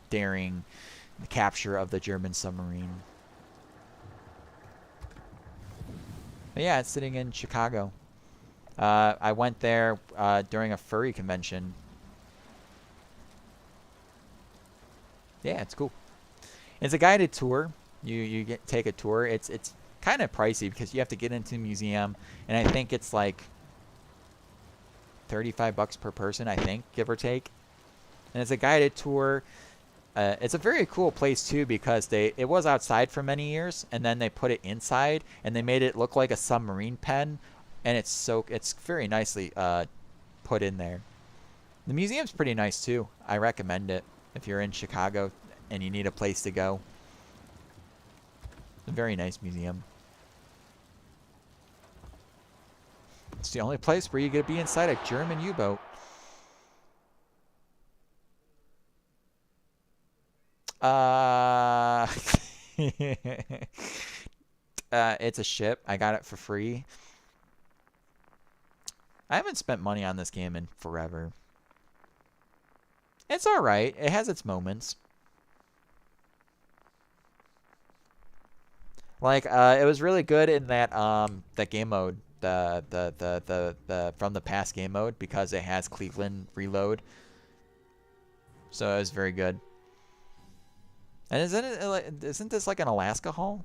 capture of the German submarine. But yeah, it's sitting in Chicago. I went there during a furry convention. Yeah, it's cool. It's a guided tour. You take a tour. It's kind of pricey because you have to get into the museum, and I think it's like $35 per person, I think, give or take. And it's a guided tour. It's a very cool place too because it was outside for many years, and then they put it inside, and they made it look like a submarine pen, and it's very nicely put in there. The museum's pretty nice too. I recommend it if you're in Chicago and you need a place to go. A very nice museum. It's the only place where you get to be inside a German U-boat. It's a ship. I got it for free. I haven't spent money on this game in forever. It's alright. It has its moments. Like, it was really good in that the game mode, the from the past game mode, because it has Cleveland reload. So it was very good. And isn't this like an Alaska hull?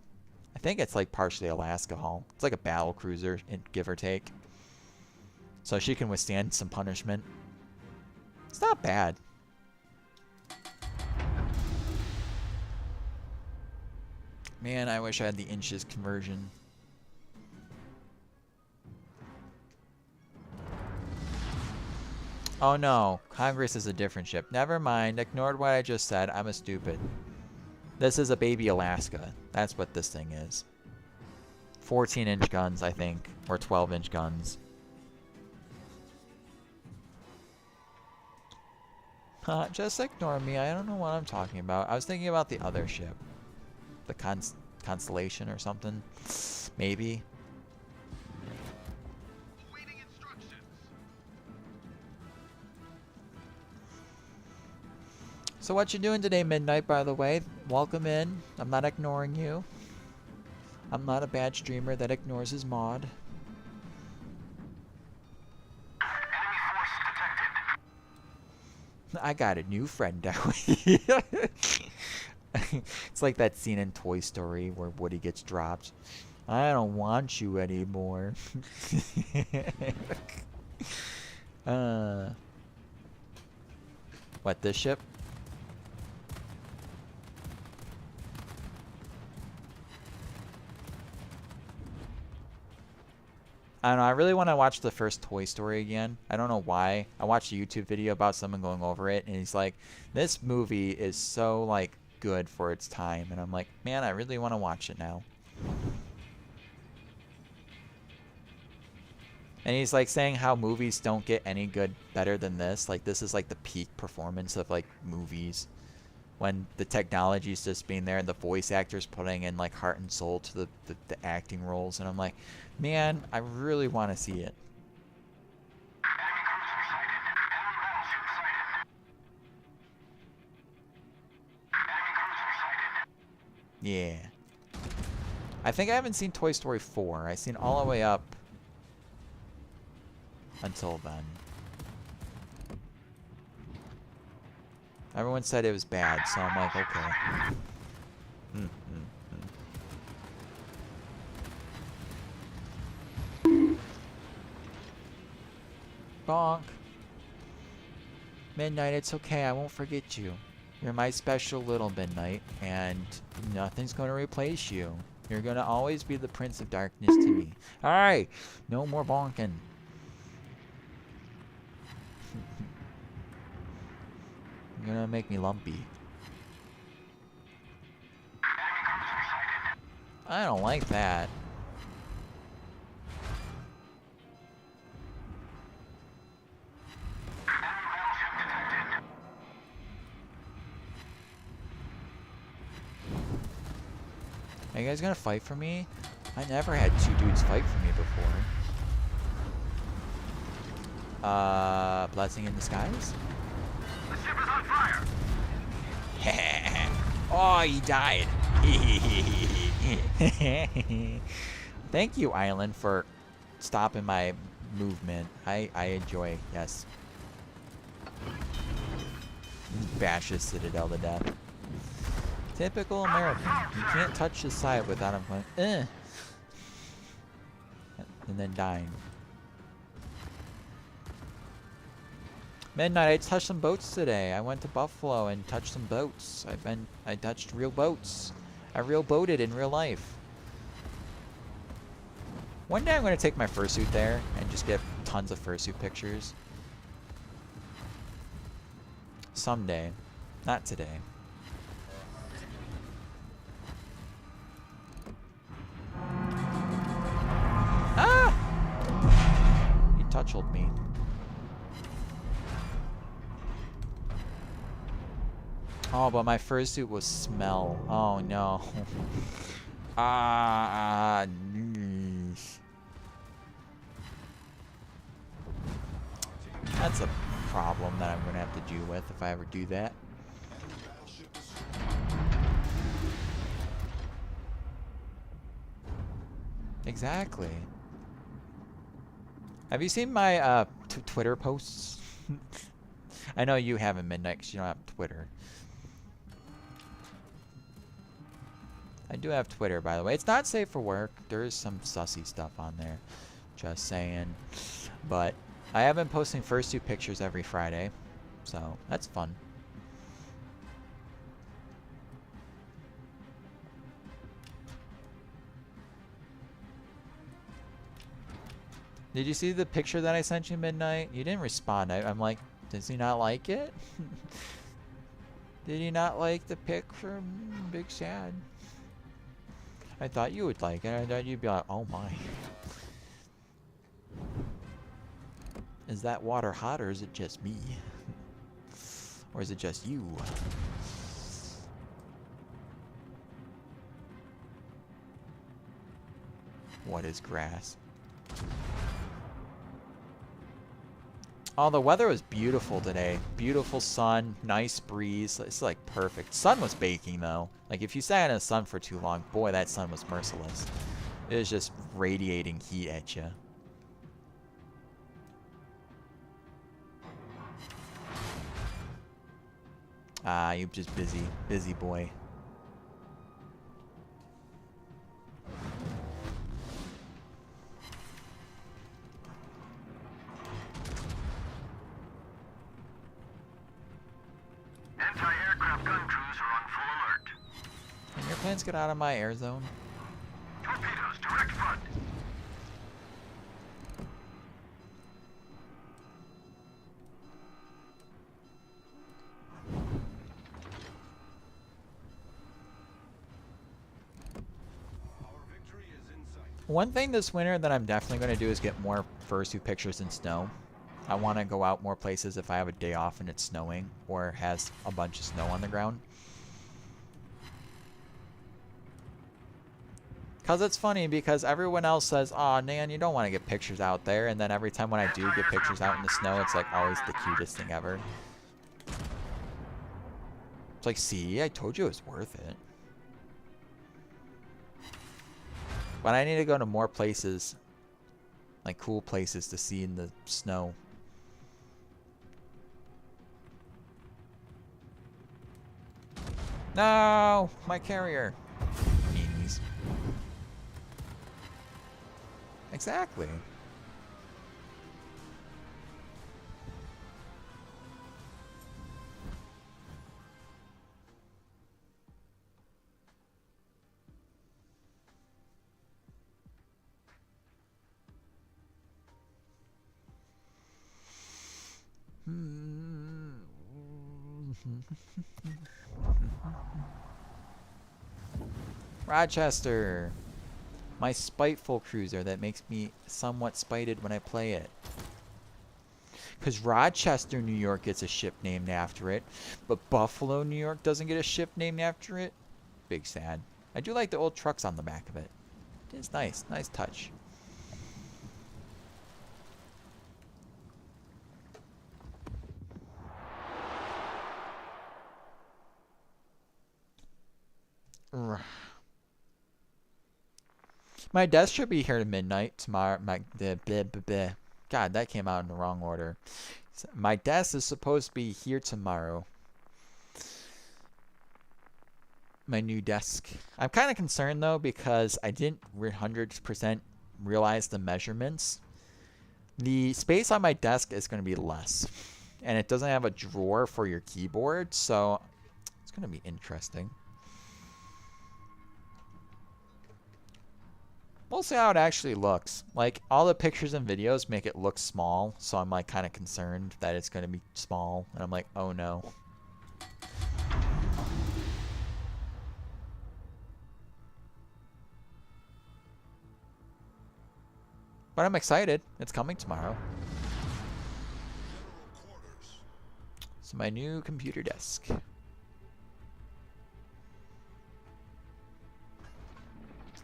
I think it's like partially Alaska hull. It's like a battle cruiser, give or take. So she can withstand some punishment. It's not bad. Man, I wish I had the inches conversion. Oh no, Congress is a different ship. Never mind, ignored what I just said. I'm a stupid. This is a baby Alaska. That's what this thing is. 14-inch guns, I think, or 12-inch guns. Just ignore me. I don't know what I'm talking about. I was thinking about the other ship. The Constellation or something. Maybe. Waiting instructions. So what you doing today, Midnight, by the way? Welcome in. I'm not ignoring you. I'm not a bad streamer that ignores his mod. Enemy force detected. I got a new friend now. It's like that scene in Toy Story where Woody gets dropped. I don't want you anymore. What, this ship? I don't know, I really want to watch the first Toy Story again. I don't know why. I watched a YouTube video about someone going over it, and he's like, this movie is so, like, good for its time. And I'm like, man, I really want to watch it now. And he's, like, saying how movies don't get any good better than this. Like, this is, like, the peak performance of, like, movies. When the technology's just being there and the voice actors putting in, like, heart and soul to the acting roles. And I'm like, man, I really want to see it. Enemy cruiser sighted. Enemy battleship sighted. Enemy cruiser sighted. Yeah. I think I haven't seen Toy Story 4. I've seen all the way up until then. Everyone said it was bad, so I'm like, okay. Bonk. Midnight, it's okay. I won't forget you. You're my special little Midnight, and nothing's going to replace you. You're going to always be the Prince of Darkness to me. Alright, no more bonking. You're going to make me lumpy. I don't like that. Are you guys gonna fight for me? I never had two dudes fight for me before. Blessing in disguise? The ship is on fire. Oh, he died. Thank you, Island, for stopping my movement. I enjoy, yes. Bashes Citadel to death. Typical American. You can't touch the side without him going, eh. And then dying. Midnight, I touched some boats today. I went to Buffalo and touched some boats. I touched real boats. I real boated in real life. One day I'm going to take my fursuit there and just get tons of fursuit pictures. Someday. Not today. Ah! He touched me. Oh, but my fursuit was smell. Oh no. That's a problem that I'm gonna have to deal with if I ever do that. Exactly. Have you seen my Twitter posts? I know you haven't, Midnight, because you don't have Twitter. I do have Twitter, by the way. It's not safe for work. There is some sussy stuff on there. Just saying. But I have been posting first 2 pictures every Friday. So that's fun. Did you see the picture that I sent you midnight? You didn't respond. I'm like, does he not like it? Did he not like the pic from Big Sad? I thought you would like it. I thought you'd be like, oh my. Is that water hot or is it just me? Or is it just you? What is grass? Oh, the weather was beautiful today. Beautiful sun, nice breeze. It's like perfect. Sun was baking though. Like if you sat in the sun for too long, boy, that sun was merciless. It was just radiating heat at you. Ah, you're just busy boy. Anti-aircraft gun crews are on full alert. Can your planes get out of my air zone? Torpedoes, direct front. Our victory is in sight. One thing this winter that I'm definitely going to do is get more fursuit pictures in snow. I want to go out more places if I have a day off and it's snowing or has a bunch of snow on the ground. Because it's funny because everyone else says, "Aw, Nan, you don't want to get pictures out there." And then every time when I do get pictures out in the snow, it's like always the cutest thing ever. It's like, see, I told you it was worth it. But I need to go to more places, like cool places to see in the snow. No, my carrier. Meanies. Exactly. Rochester. My spiteful cruiser that makes me somewhat spited when I play it. Because Rochester, New York gets a ship named after it, but Buffalo, New York doesn't get a ship named after it. Big sad. I do like the old trucks on the back of it. It's nice. Nice touch. My desk should be here at midnight tomorrow. God, that came out in the wrong order. My desk is supposed to be here tomorrow. My new desk. I'm kind of concerned though because I didn't 100% realize the measurements. The space on my desk is going to be less. And it doesn't have a drawer for your keyboard, so it's going to be interesting. We'll see how it actually looks. Like, all the pictures and videos make it look small, so I'm like kind of concerned that it's going to be small. And I'm like, oh no. But I'm excited. It's coming tomorrow. So my new computer desk.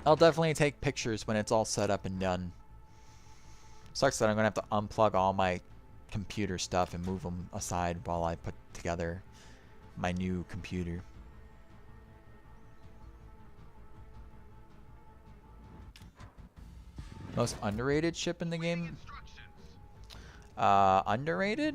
I'll definitely take pictures when it's all set up and done. Sucks that I'm going to have to unplug all my computer stuff and move them aside while I put together my new computer. Most underrated ship in the game? Underrated?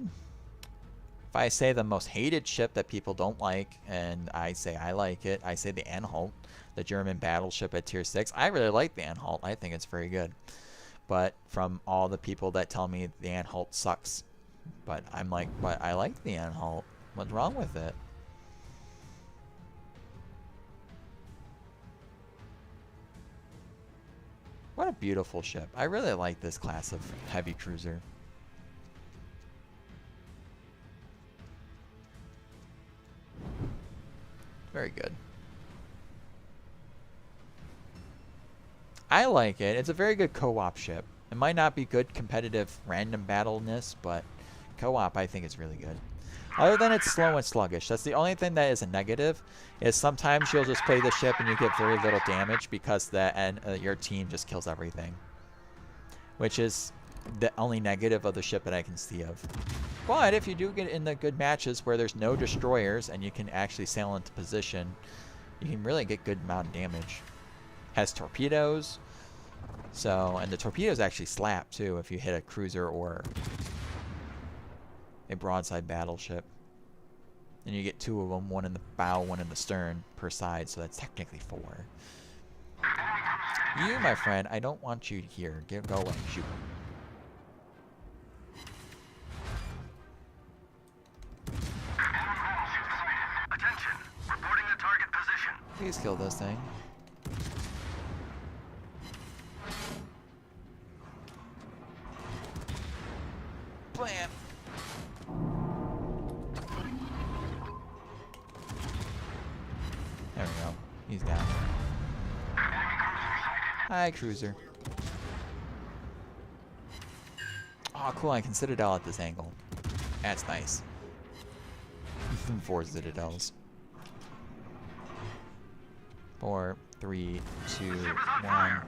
If I say the most hated ship that people don't like, and I say I like it, I say the Anhalt. the German battleship at tier 6. I really like the Anhalt. I think it's very good. But from all the people that tell me the Anhalt sucks. But I'm like, but I like the Anhalt. What's wrong with it? What a beautiful ship. I really like this class of heavy cruiser. Very good. I like it. It's a very good co-op ship. It might not be good competitive random battleness, but co-op I think is really good. Other than it's slow and sluggish. That's the only thing that is a negative. Is sometimes you'll just play the ship and you get very little damage because your team just kills everything. Which is the only negative of the ship that I can see of. But if you do get in the good matches where there's no destroyers and you can actually sail into position, you can really get good amount of damage. Has torpedoes. So, and the torpedoes actually slap too if you hit a cruiser or a broadside battleship. And you get 2 of them, 1 in the bow, 1 in the stern per side, so that's technically 4. You, my friend, I don't want you here. Go away. Shoot. Attention, reporting the target position. Please kill this thing. Blam! There we go. He's down. Hi, cruiser. Oh, cool. I can Citadel at this angle. That's nice. 4 Citadels. 4, 3, 2, 1. God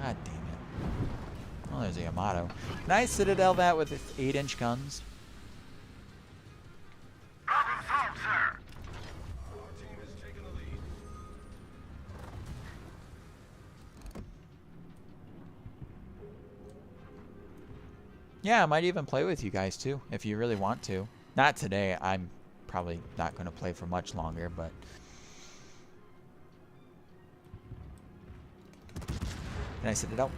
damn it. Oh, there's a Yamato. Nice Citadel that with its 8-inch guns. Problem solved, sir. Our team has taken the lead. Yeah, I might even play with you guys too, if you really want to. Not today. I'm probably not going to play for much longer, but... Can I Citadel?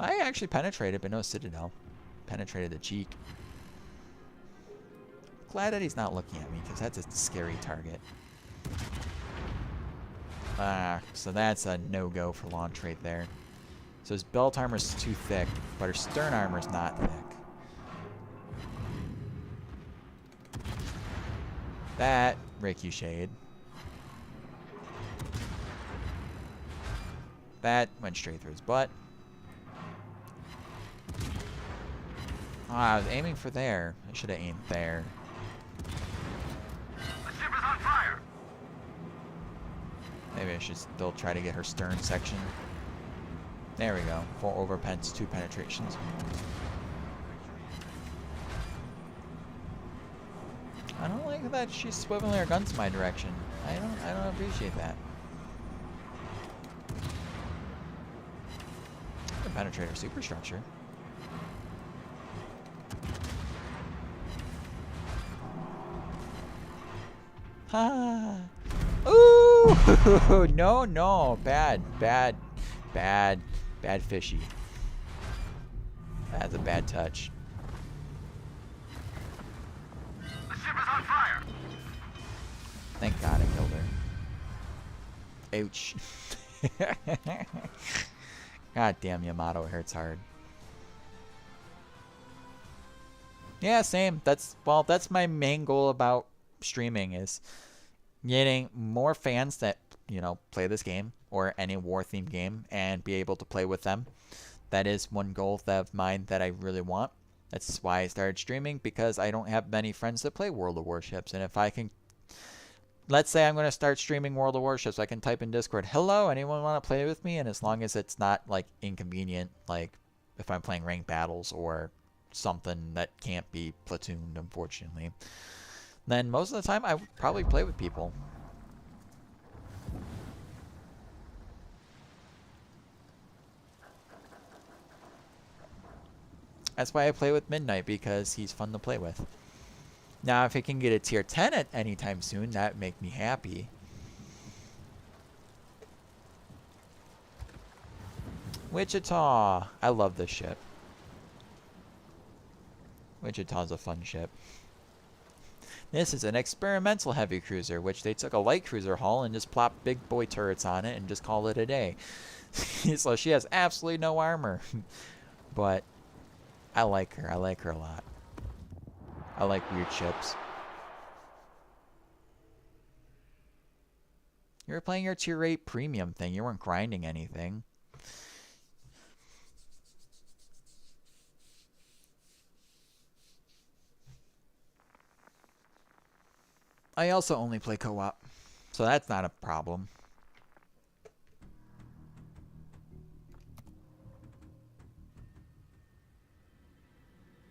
I actually penetrated, but no Citadel. Penetrated the cheek. Glad that he's not looking at me, because that's a scary target. So that's a no-go for launch right there. So his belt armor's too thick, but her stern armor's not thick. That ricocheted. That went straight through his butt. Oh, I was aiming for there. I should have aimed there. The ship is on fire. Maybe I should still try to get her stern section. There we go. 4 overpens, 2 penetrations. I don't like that she's swiveling her guns my direction. I don't appreciate that. I can penetrate her superstructure. Ha! Ooh! No. Bad fishy. That's a bad touch. The ship is on fire. Thank God I killed her. Ouch. God damn, Yamato hurts hard. Yeah, same. That's my main goal about streaming is getting more fans that, play this game or any war-themed game and be able to play with them. That is one goal of mine that I really want. That's why I started streaming, because I don't have many friends that play World of Warships. And if I can, let's say I'm going to start streaming World of Warships, I can type in Discord, hello, anyone want to play with me? And as long as it's not like inconvenient, like if I'm playing ranked battles or something that can't be platooned, unfortunately, then most of the time I would probably play with people. That's why I play with Midnight, because he's fun to play with. Now, if it can get a tier 10 at any time soon, that'd make me happy. Wichita. I love this ship. Wichita's a fun ship. This is an experimental heavy cruiser, which they took a light cruiser hull and just plopped big boy turrets on it and just called it a day. So she has absolutely no armor. But I like her. I like her a lot. I like weird ships. You were playing your tier 8 premium thing. You weren't grinding anything. I also only play co-op, so that's not a problem.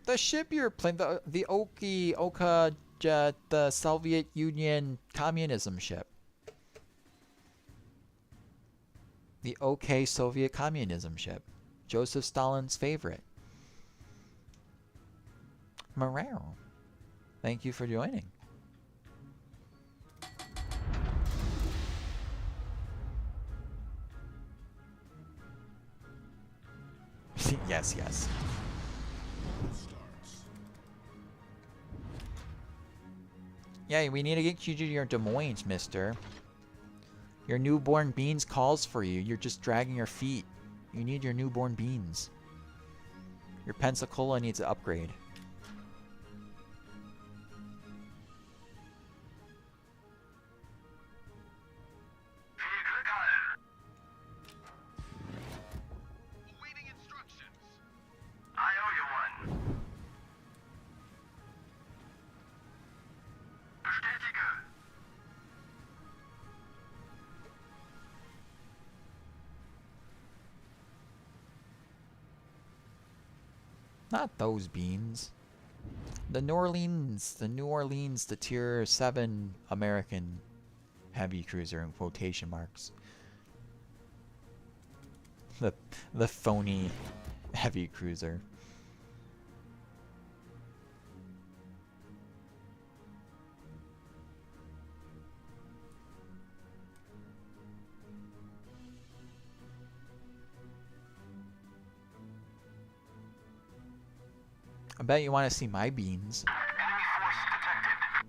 The ship you're playing, the Oka, the Soviet Union communism ship. The OK Soviet communism ship. Joseph Stalin's favorite. Rawr. Thank you for joining. Yes, yes. Yeah, we need to get you to your Des Moines, mister. Your newborn beans calls for you. You're just dragging your feet. You need your newborn beans. Your Pensacola needs an upgrade. Awaiting instructions. I owe you one. Bestätige. Not those beans. The New Orleans, the tier 7 American heavy cruiser in quotation marks. The phony heavy cruiser. I bet you want to see my beans. Enemy force detected.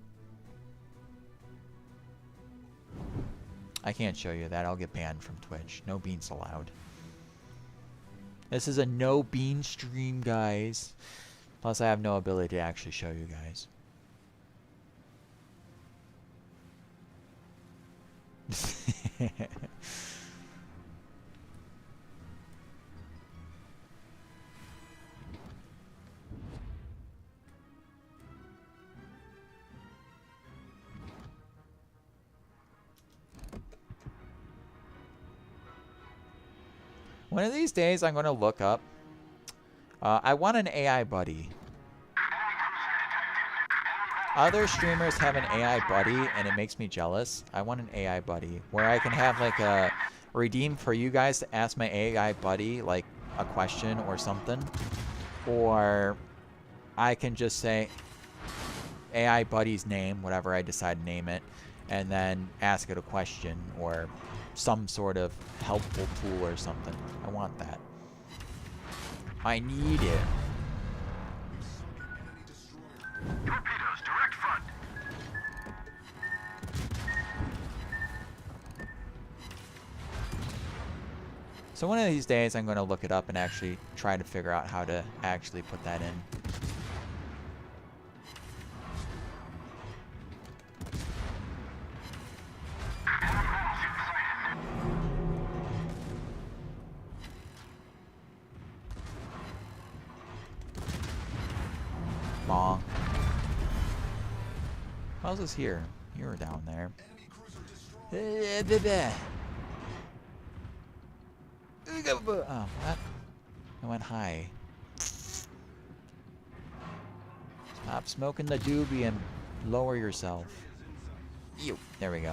I can't show you that. I'll get banned from Twitch. No beans allowed. This is a no bean stream, guys. Plus, I have no ability to actually show you guys. One of these days, I'm going to look up. I want an AI buddy. Other streamers have an AI buddy, and it makes me jealous. I want an AI buddy where I can have like a redeem for you guys to ask my AI buddy like a question or something, or I can just say AI buddy's name, whatever I decide to name it, and then ask it a question or some sort of helpful tool or something. I want that. I need it. Torpedoes, direct front. So one of these days I'm going to look it up and actually try to figure out how to actually put that in. Bonk. How's this here? You were down there. Oh, what? I went high. Stop smoking the doobie and lower yourself. Ew. There we go.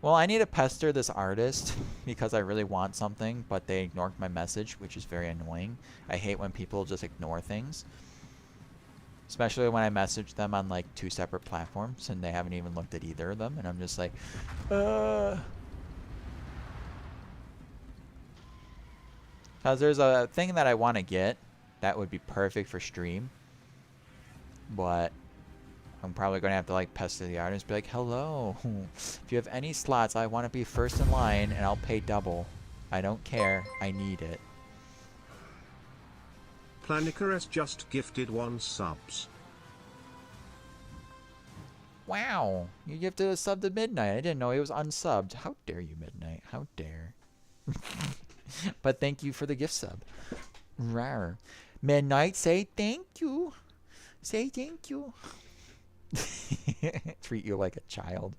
Well, I need to pester this artist because I really want something, but they ignored my message, which is very annoying. I hate when people just ignore things. Especially when I message them on like 2 separate platforms and they haven't even looked at either of them. And I'm just like, Because there's a thing that I want to get that would be perfect for stream. But I'm probably going to have to like pester the artist and be like, hello, if you have any slots, I want to be first in line and I'll pay double. I don't care. I need it. Planica has just gifted 1 subs. Wow, you gifted a sub to Midnight. I didn't know he was unsubbed. How dare you, Midnight? How dare. But thank you for the gift sub. Rawr. Midnight, say thank you. Say thank you. Treat you like a child.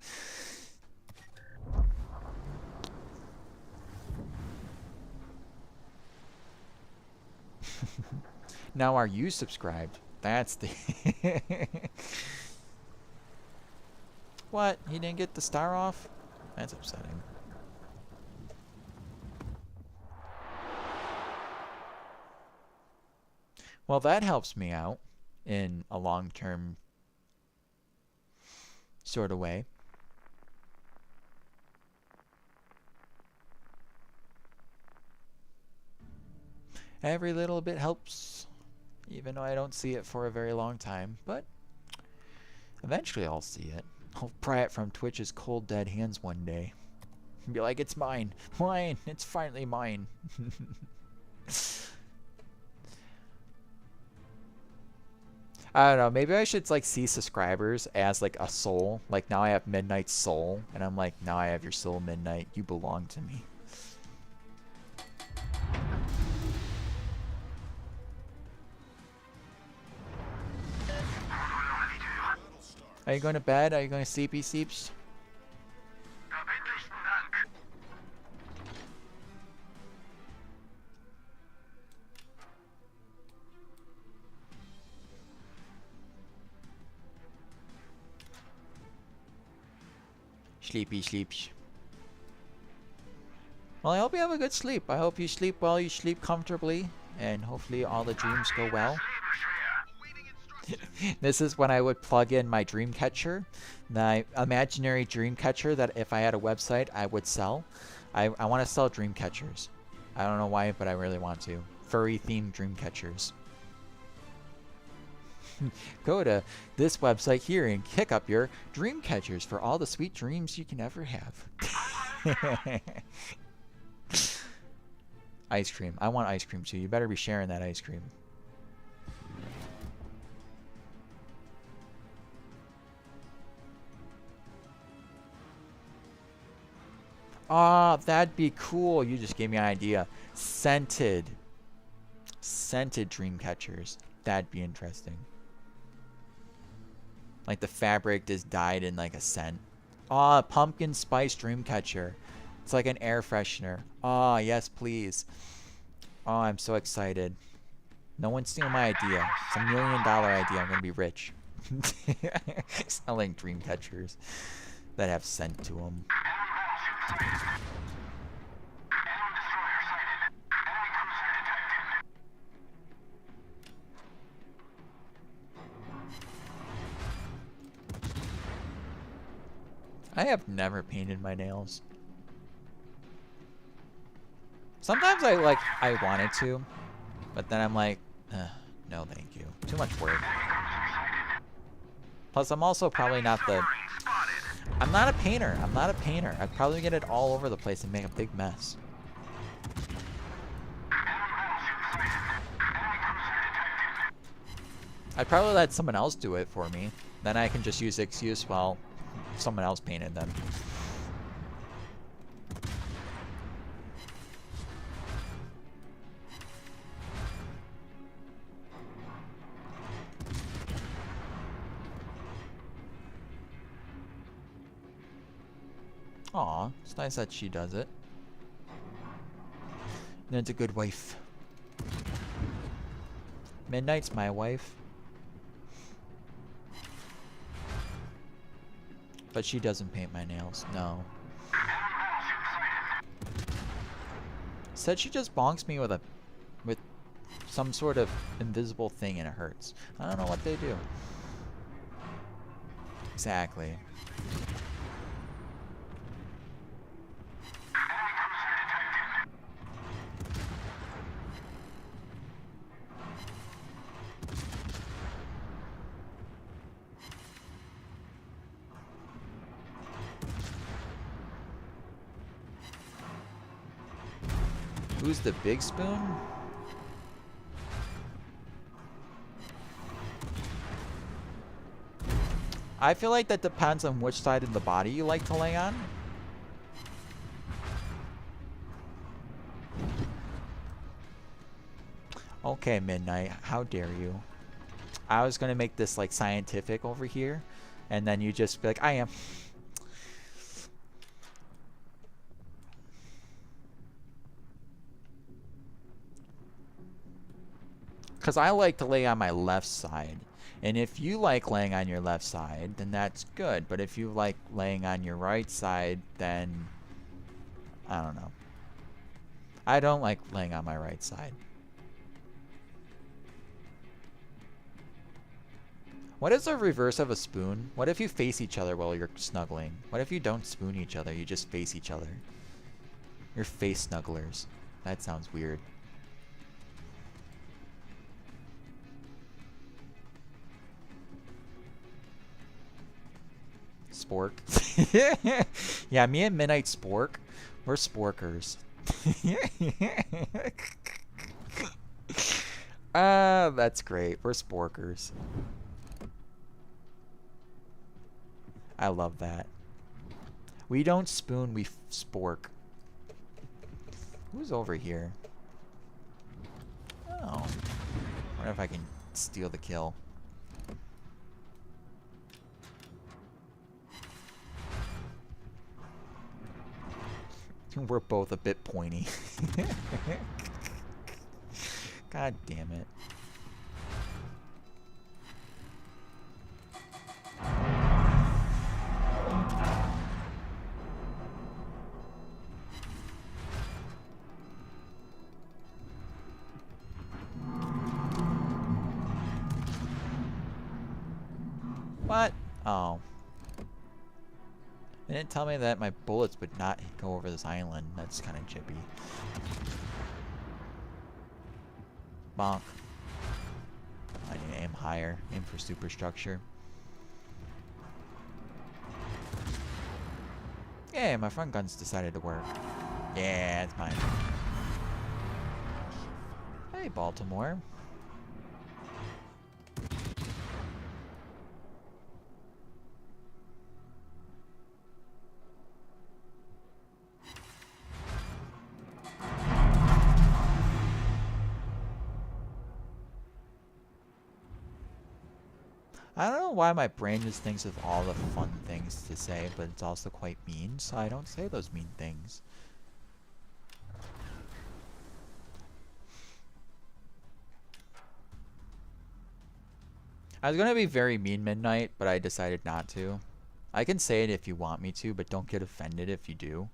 Now are you subscribed? That's the... What? He didn't get the star off? That's upsetting. Well, that helps me out in a long-term sort of way. Every little bit helps, even though I don't see it for a very long time, but eventually I'll see it. I'll pry it from Twitch's cold dead hands one day. And be like, it's mine. Mine. It's finally mine. I don't know. Maybe I should like see subscribers as like a soul. Like now I have Midnight's soul. And I'm like, now I have your soul, Midnight. You belong to me. Are you going to bed? Are you going to sleepy sleeps? Verbindlichsten Dank. Sleepy sleeps. Well, I hope you have a good sleep. I hope you sleep well, you sleep comfortably, and hopefully all the dreams go well. This is when I would plug in my dream catcher, my imaginary dream catcher that if I had a website I would sell. I want to sell dream catchers. I don't know why, but I really want to. Furry themed dream catchers. Go to this website here and pick up your dream catchers for all the sweet dreams you can ever have. Ice cream. I want ice cream too. You better be sharing that ice cream. Ah, that'd be cool. You just gave me an idea. Scented dream catchers. That'd be interesting. Like the fabric is dyed in like a scent. Ah, pumpkin spice dream catcher. It's like an air freshener. Ah, yes, please. Oh, I'm so excited. No one's stealing my idea. It's $1 million idea. I'm gonna be rich. Selling dream catchers that have scent to them. I have never painted my nails. Sometimes I wanted to, but then I'm like, no thank you. Too much work. Plus I'm also probably not the... I'm not a painter. I'm not a painter. I'd probably get it all over the place and make a big mess. I'd probably let someone else do it for me. Then I can just use the excuse, well, someone else painted them. Aw, it's nice that she does it. Ned's a good wife. Midnight's my wife. But she doesn't paint my nails, no. Instead, she just bonks me with some sort of invisible thing and it hurts. I don't know what they do. Exactly. Who's the big spoon? I feel like that depends on which side of the body you like to lay on. Okay, Midnight, how dare you? I was gonna make this like scientific over here, and then you just be like, I am. Because I like to lay on my left side. And if you like laying on your left side, then that's good. But if you like laying on your right side, then I don't know. I don't like laying on my right side. What is the reverse of a spoon? What if you face each other while you're snuggling? What if you don't spoon each other, you just face each other? You're face snugglers. That sounds weird. Spork. Yeah, me and Midnight Spork. We're sporkers. That's great. We're sporkers. I love that. We don't spoon, we spork. Who's over here? Oh. I wonder if I can steal the kill. We're both a bit pointy. God damn it. What? Oh. They didn't tell me that my bullets would not go over this island. That's kind of chippy. Bonk. I need to aim higher. Aim for superstructure. Yeah, my front guns decided to work. Yeah, it's mine. Hey, Baltimore. I don't know why my brain just thinks of all the fun things to say, but it's also quite mean, so I don't say those mean things. I was gonna be very mean, Midnight, but I decided not to. I can say it if you want me to, but don't get offended if you do.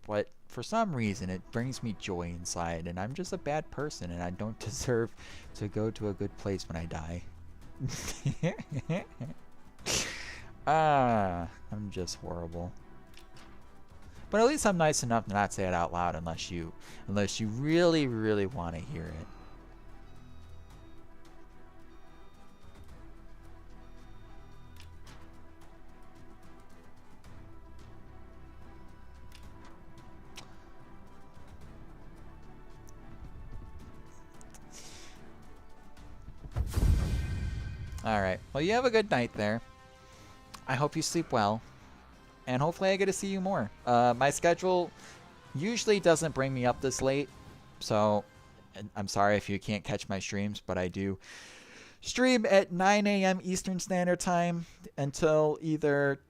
But for some reason, it brings me joy inside, and I'm just a bad person, and I don't deserve to go to a good place when I die. I'm just horrible. But at least I'm nice enough to not say it out loud unless you really, really want to hear it. Alright, well you have a good night there. I hope you sleep well. And hopefully I get to see you more. My schedule usually doesn't bring me up this late. So, I'm sorry if you can't catch my streams, but I do stream at 9 a.m. Eastern Standard Time until either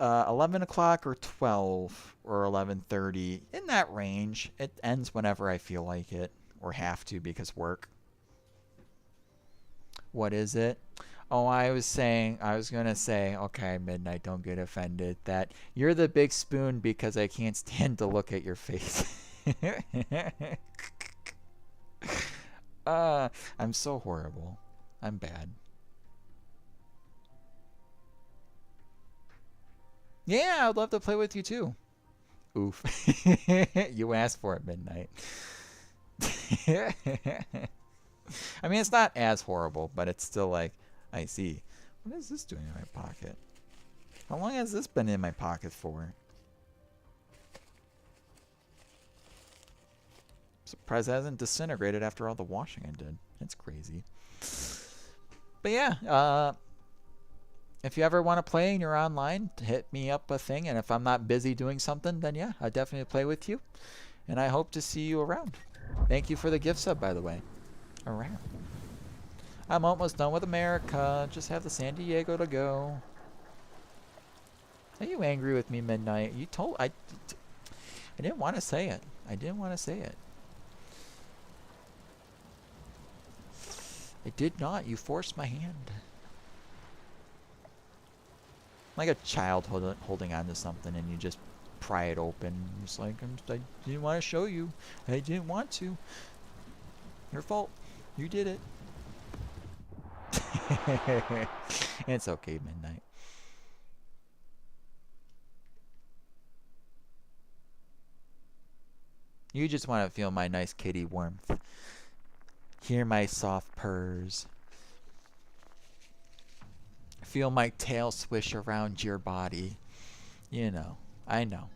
11 o'clock or 12 or 11:30. In that range. It ends whenever I feel like it. Or have to because work. What is it? Oh, I was gonna say, okay, Midnight, don't get offended, that you're the big spoon because I can't stand to look at your face. uh, I'm so horrible. I'm bad. Yeah, I'd love to play with you too. Oof. You asked for it, Midnight. I mean, it's not as horrible, but it's still like, I see. What is this doing in my pocket? How long has this been in my pocket for? Surprised it hasn't disintegrated after all the washing I did. It's crazy. But yeah, if you ever want to play and you're online, hit me up a thing. And if I'm not busy doing something, then yeah, I'll definitely play with you. And I hope to see you around. Thank you for the gift sub, by the way. Around. I'm almost done with America. Just have the San Diego to go. Are you angry with me, Midnight? You told I didn't want to say it. I didn't want to say it. I did not. You forced my hand. Like a child holding on to something and you just pry it open. It's like, I didn't want to show you. I didn't want to. Your fault. You did it. It's okay, Midnight. You just want to feel my nice kitty warmth. Hear my soft purrs. Feel my tail swish around your body. You know, I know.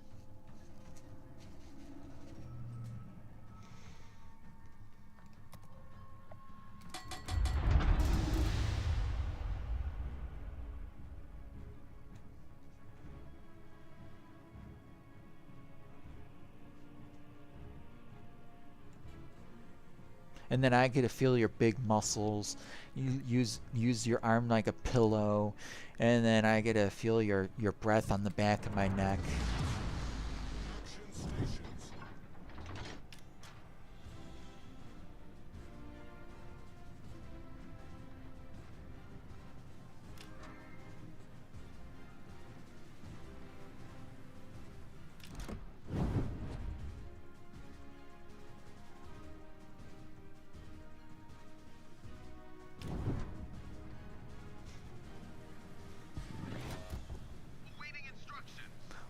And then I get to feel your big muscles. You use your arm like a pillow, and then I get to feel your breath on the back of my neck.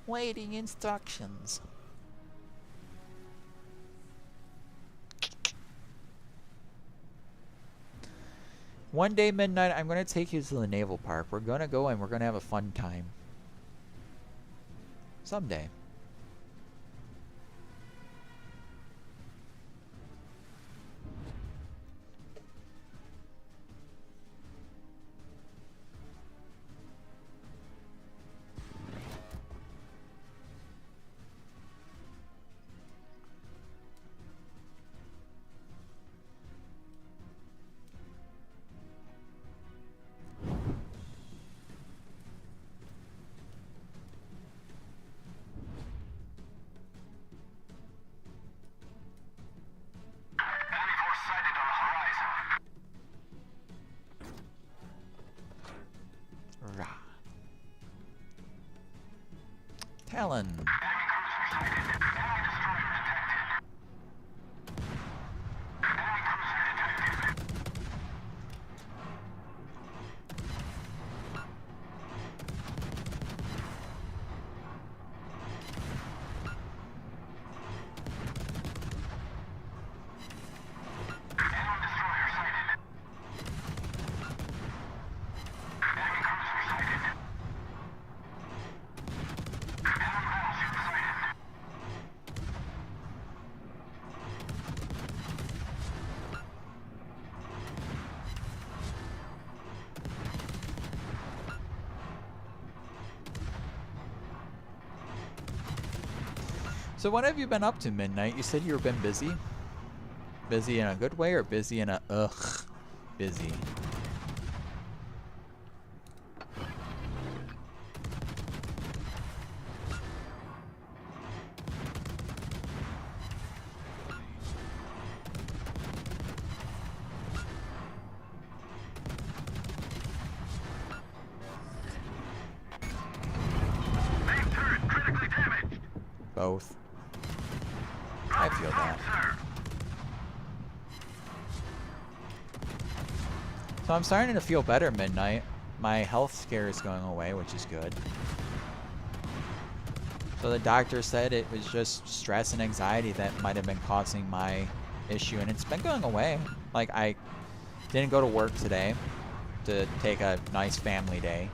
Waiting instructions. One day, Midnight, I'm going to take you to the naval park. We're going to go and we're going to have a fun time. Someday. Enemy force sighted on the horizon. Rah. Talon. Enemy cruiser sighted. Enemy destroyer detected. Enemy cruiser detected. Enemy destroyer sighted. Enemy cruiser sighted. Enemy battleship sighted. So what have you been up to, Midnight? You said you've been busy? Busy in a good way or busy in a ugh busy? oath. I feel that. So I'm starting to feel better, Midnight. My health scare is going away, which is good. So the doctor said it was just stress and anxiety that might have been causing my issue, and it's been going away. Like, I didn't go to work today to take a nice family day.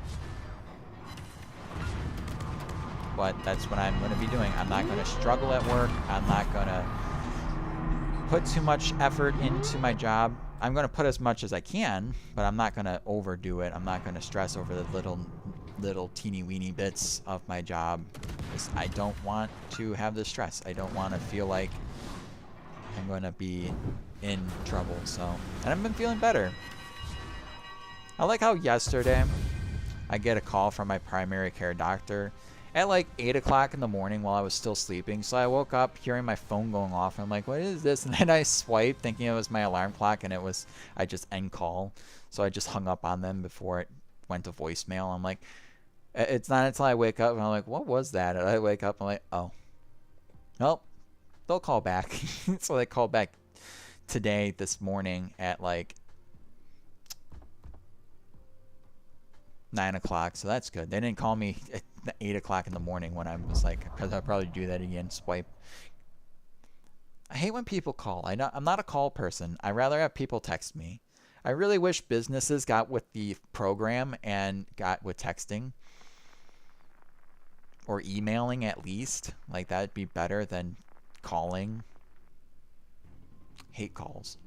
But that's what I'm going to be doing. I'm not going to struggle at work. I'm not going to put too much effort into my job. I'm going to put as much as I can, but I'm not going to overdo it. I'm not going to stress over the little teeny weeny bits of my job. I don't want to have the stress. I don't want to feel like I'm going to be in trouble. So, and I've been feeling better. I like how yesterday I get a call from my primary care doctor at like 8 o'clock in the morning while I was still sleeping. So I woke up hearing my phone going off. And I'm like, what is this? And then I swiped thinking it was my alarm clock, and it was, I just end call. So I just hung up on them before it went to voicemail. I'm like, it's not until I wake up and I'm like, what was that? And I wake up and I'm like, oh, nope, they'll call back. So they called back today, this morning at like 9 o'clock. So that's good. They didn't call me at 8 o'clock in the morning when I was like, because I'll probably do that again, swipe. I hate when people call. I'm not a call person. I rather have people text me. I really wish businesses got with the program and got with texting. Or emailing at least. Like, that'd be better than calling. Hate calls.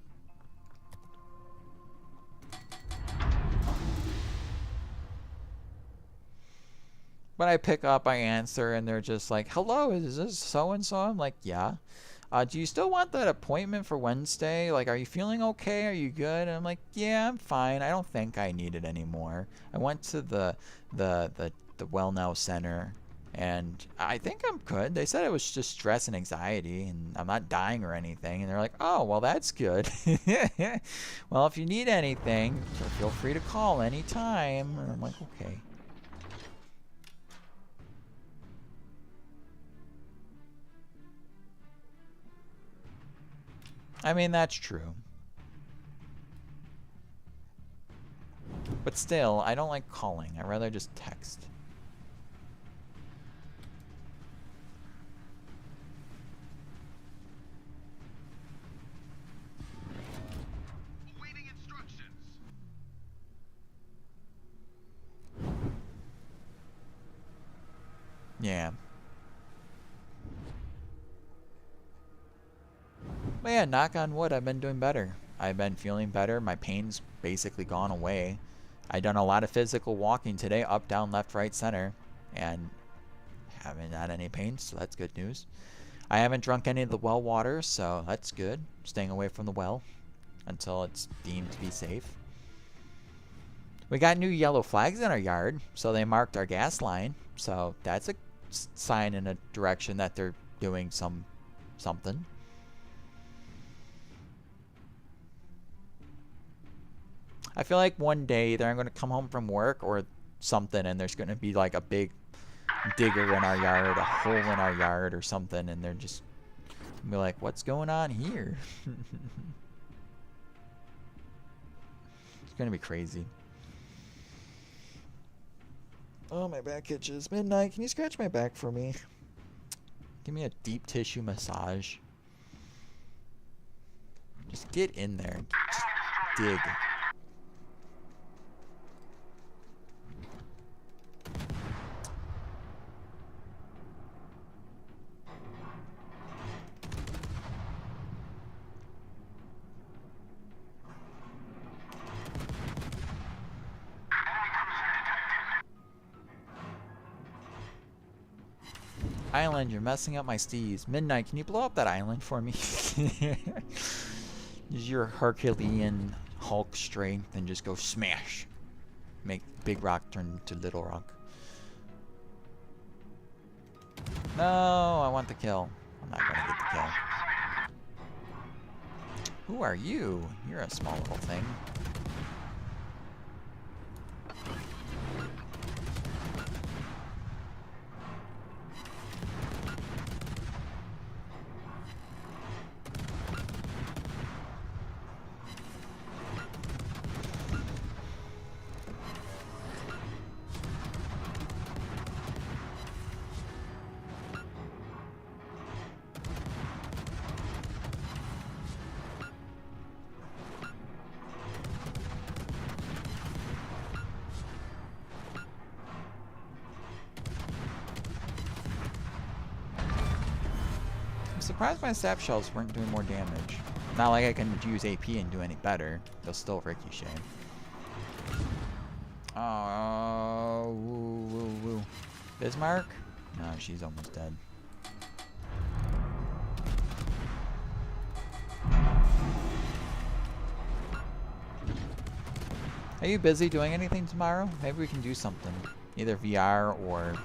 When I pick up, I answer, and they're just like, hello, is this so-and-so? I'm like, yeah. Do you still want that appointment for Wednesday? Like, are you feeling okay? Are you good? And I'm like, yeah, I'm fine. I don't think I need it anymore. I went to the Well Now Center, and I think I'm good. They said it was just stress and anxiety, and I'm not dying or anything. And they're like, oh, well, that's good. Well, if you need anything, feel free to call anytime. And I'm like, okay. I mean, that's true. But still, I don't like calling. I'd rather just text. Awaiting instructions. Yeah. But yeah, knock on wood, I've been doing better. I've been feeling better. My pain's basically gone away. I've done a lot of physical walking today, up, down, left, right, center, and haven't had any pain, so that's good news. I haven't drunk any of the well water, so that's good. Staying away from the well until it's deemed to be safe. We got new yellow flags in our yard, so they marked our gas line. So that's a sign in a direction that they're doing something. I feel like one day either I'm going to come home from work or something, and there's going to be like a big digger in our yard, a hole in our yard or something, and they're just gonna be like, what's going on here? It's going to be crazy. Oh, my back itches. Midnight, can you scratch my back for me? Give me a deep tissue massage. Just get in there. Just dig. Island, you're messing up my steez. Midnight, can you blow up that island for me? Use your Herculean Hulk strength and just go smash. Make Big Rock turn to Little Rock. No, I want the kill. I'm not gonna get the kill. Who are you? You're a small little thing. surprised my sap shells weren't doing more damage. Not like I can use AP and do any better. They'll still ricochet. Oh, woo, woo, woo. Bismarck? No, she's almost dead. Are you busy doing anything tomorrow? Maybe we can do something. Either VR or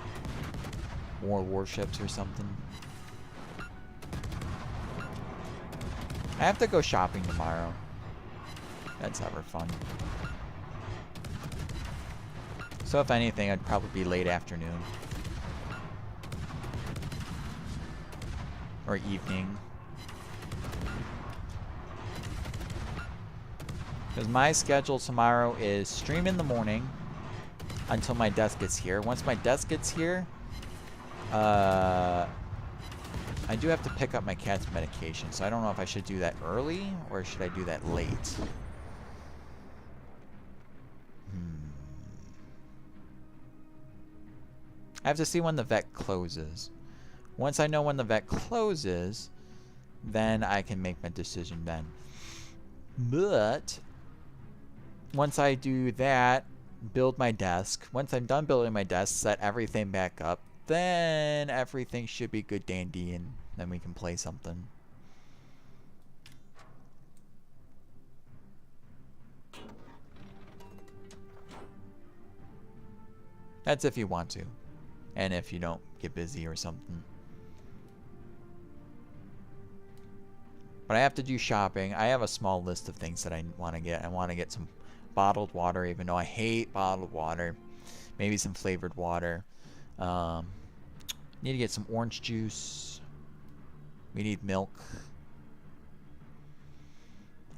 more warships or something. I have to go shopping tomorrow. That's ever fun. So if anything, I'd probably be late afternoon. Or evening. Because my schedule tomorrow is stream in the morning until my desk gets here. Once my desk gets here, I do have to pick up my cat's medication. So I don't know if I should do that early or should I do that late. I have to see when the vet closes. Once I know when the vet closes, then I can make my decision then. But once I do that, build my desk. Once I'm done building my desk, set everything back up, then everything should be good dandy and then we can play something. That's if you want to. And if you don't get busy or something. But I have to do shopping. I have a small list of things that I want to get. I want to get some bottled water, even though I hate bottled water. Maybe some flavored water. Need to get some orange juice. We need milk.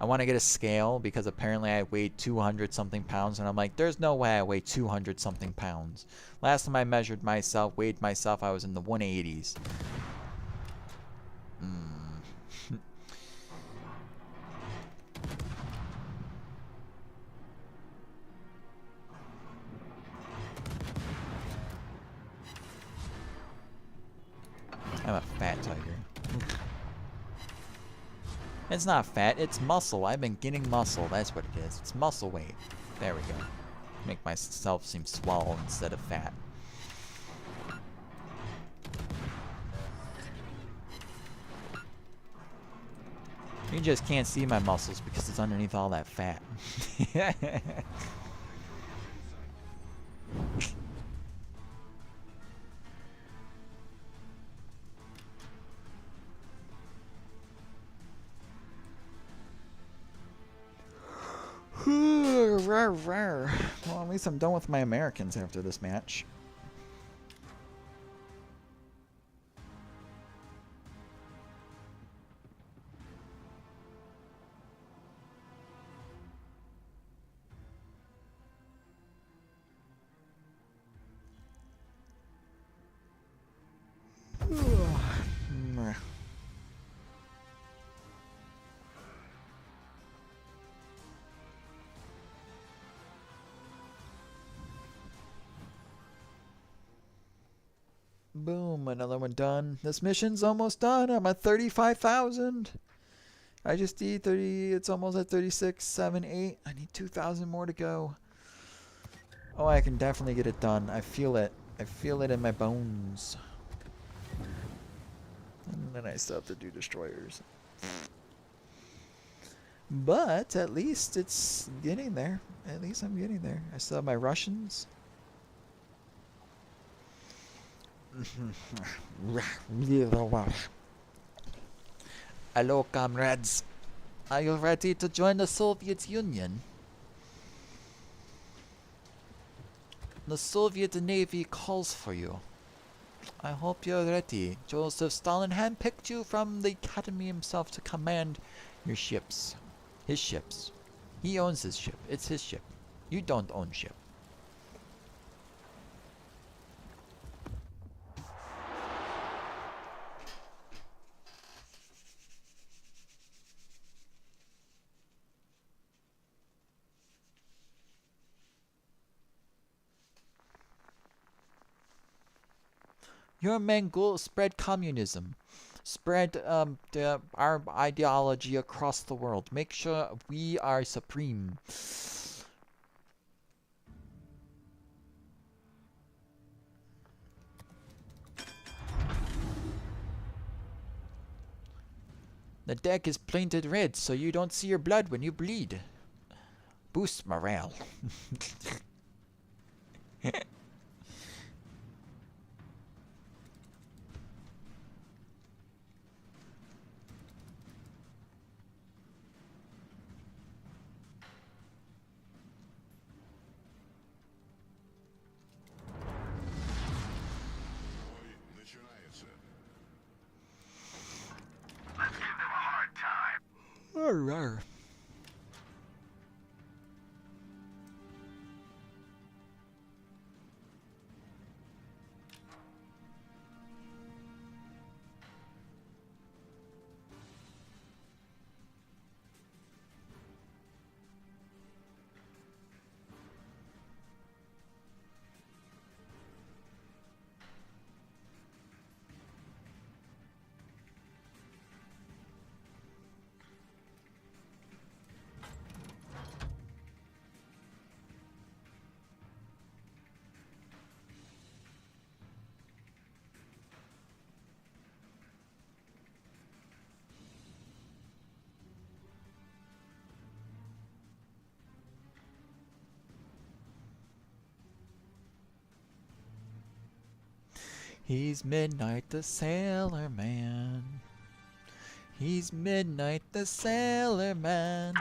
I want to get a scale because apparently I weighed 200 something pounds and I'm like, there's no way I weigh 200 something pounds. Last time I measured myself, weighed myself, I was in the 180s. I'm a fat tiger. It's not fat, it's muscle. I've been getting muscle. That's what it is. It's muscle weight. There we go. Make myself seem swole instead of fat. You just can't see my muscles because it's underneath all that fat. Well, at least I'm done with my Americans after this match. Boom, another one done. This mission's almost done. I'm at 35,000. I just need 30. It's almost at 36, 7, 8. I need 2,000 more to go. Oh, I can definitely get it done. I feel it. I feel it in my bones. And then I still have to do destroyers. But at least it's getting there. At least I'm getting there. I still have my Russians. Hello, comrades. Are you ready to join the Soviet Union? The Soviet Navy calls for you. I hope you're ready. Joseph Stalin handpicked you from the academy himself to command your ships. His ships. He owns his ship. It's his ship. You don't own ship. Your men go spread communism. Spread our ideology across the world. Make sure we are supreme. The deck is painted red so you don't see your blood when you bleed. Boost morale. Let's give them a hard time. Rawr. He's Midnight the Sailor Man. He's Midnight the Sailor Man.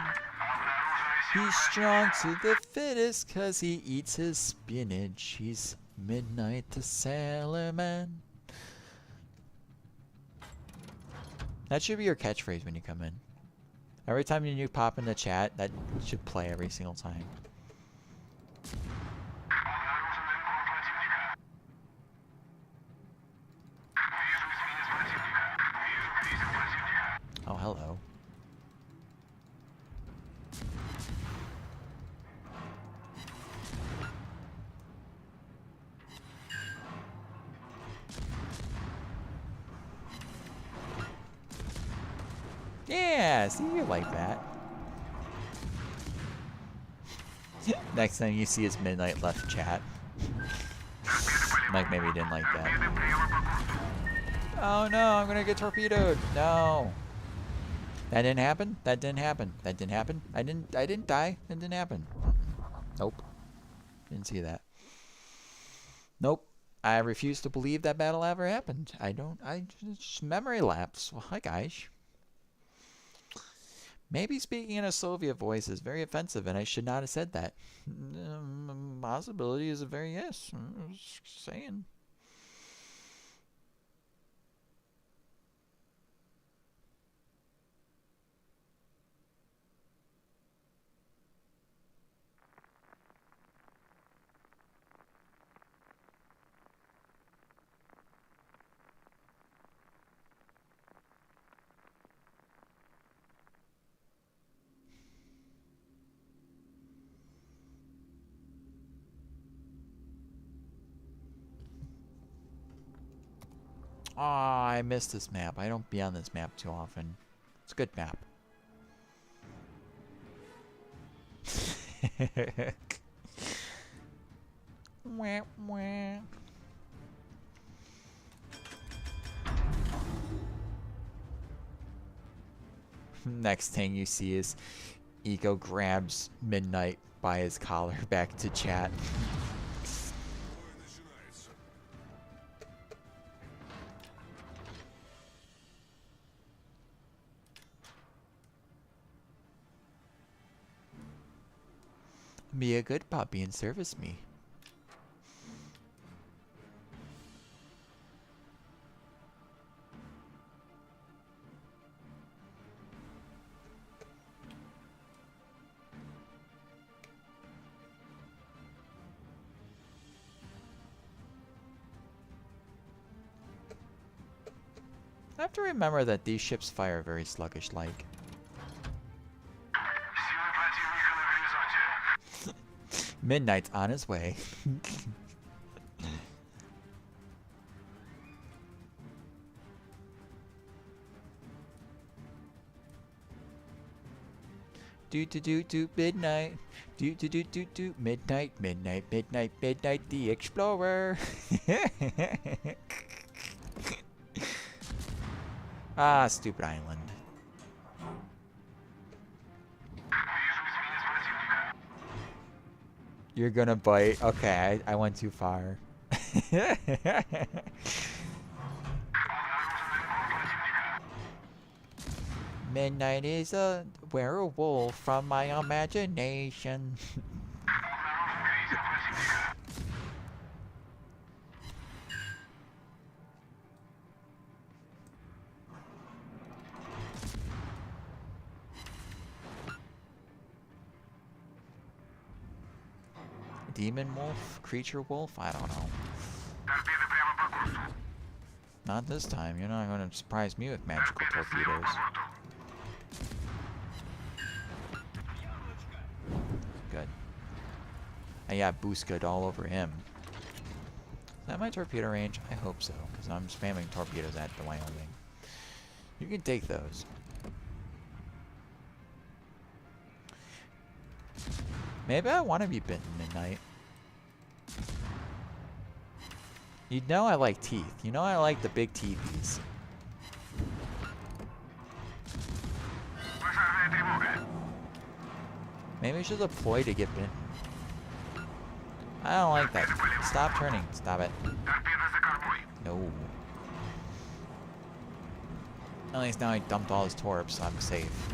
He's strong to the fittest 'cause he eats his spinach. He's Midnight the Sailor Man. That should be your catchphrase when you come in. Every time you pop in the chat, that should play every single time. Oh, hello. Yeah, see, you like that. Next thing you see is Midnight left chat. Mike maybe didn't like that. Oh no, I'm gonna get torpedoed. No. That didn't happen? That didn't happen. That didn't happen. I didn't die. That didn't happen. Nope. Didn't see that. Nope. I refuse to believe that battle ever happened. I just memory lapse. Well, hi guys. Maybe speaking in a Soviet voice is very offensive and I should not have said that. Possibility is a very yes. Just saying. Aw, I missed this map. I don't be on this map too often. It's a good map. Wah, wah. Next thing you see is Eco grabs Midnight by his collar back to chat. Be a good puppy and service me. I have to remember that these ships fire very sluggish-like. Midnight's on his way. Do do do do midnight. Do do do do do midnight, midnight, midnight, midnight. The Explorer. Ah, stupid island. You're gonna bite. Okay, I went too far. Midnight is a werewolf from my imagination. Demon wolf? Creature wolf? I don't know. Not this time. You're not going to surprise me with magical torpedoes. Good. I got boosted all over him. Is that my torpedo range? I hope so, because I'm spamming torpedoes at the Wyoming. You can take those. Maybe I want to be bitten midnight. You know I like teeth. You know I like the big teethies. Maybe I should deploy to get bitten. I don't like that. Stop turning. Stop it. No. At least now I dumped all his torps, so I'm safe.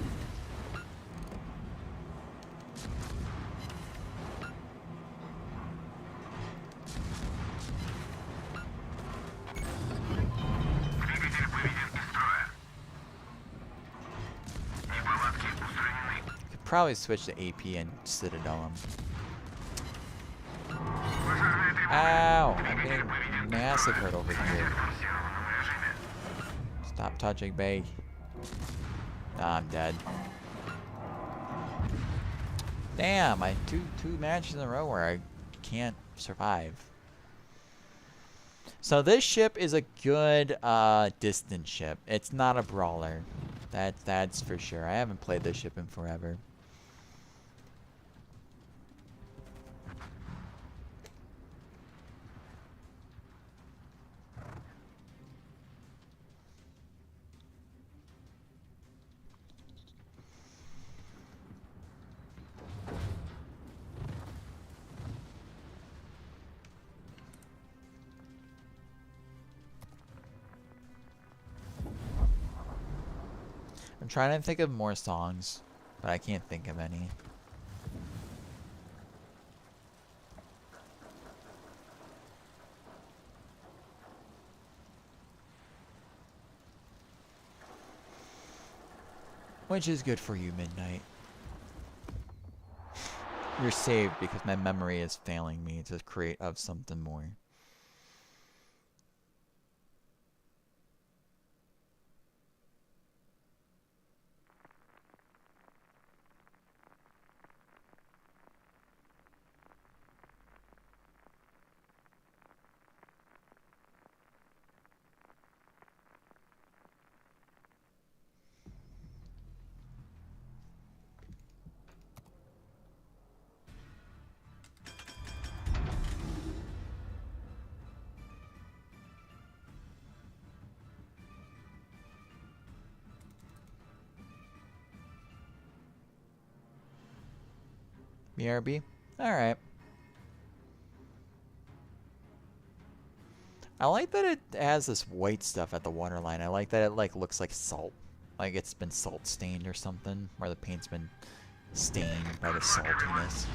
Probably switch to AP and Citadel him. Ow! I'm getting massive hurt over here. Stop touching me. Nah, I'm dead. Damn! I two matches in a row where I can't survive. So this ship is a good distance ship. It's not a brawler. That's for sure. I haven't played this ship in forever. I'm trying to think of more songs, but I can't think of any. Which is good for you, Midnight. You're saved because my memory is failing me to create of something more. BRB? Alright. I like that it has this white stuff at the waterline. I like that it like looks like salt. Like it's been salt stained or something. Or the paint's been stained by the saltiness.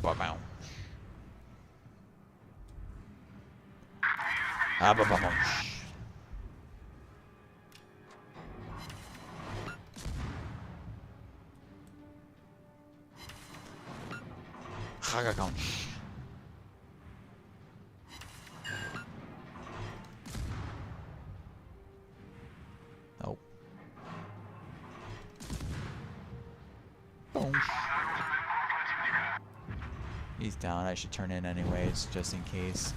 Ba-bow. Ah-ba-ba-bow. Ha-ga-gong. Nope. Boom. He's down. I should turn in anyways, just in case.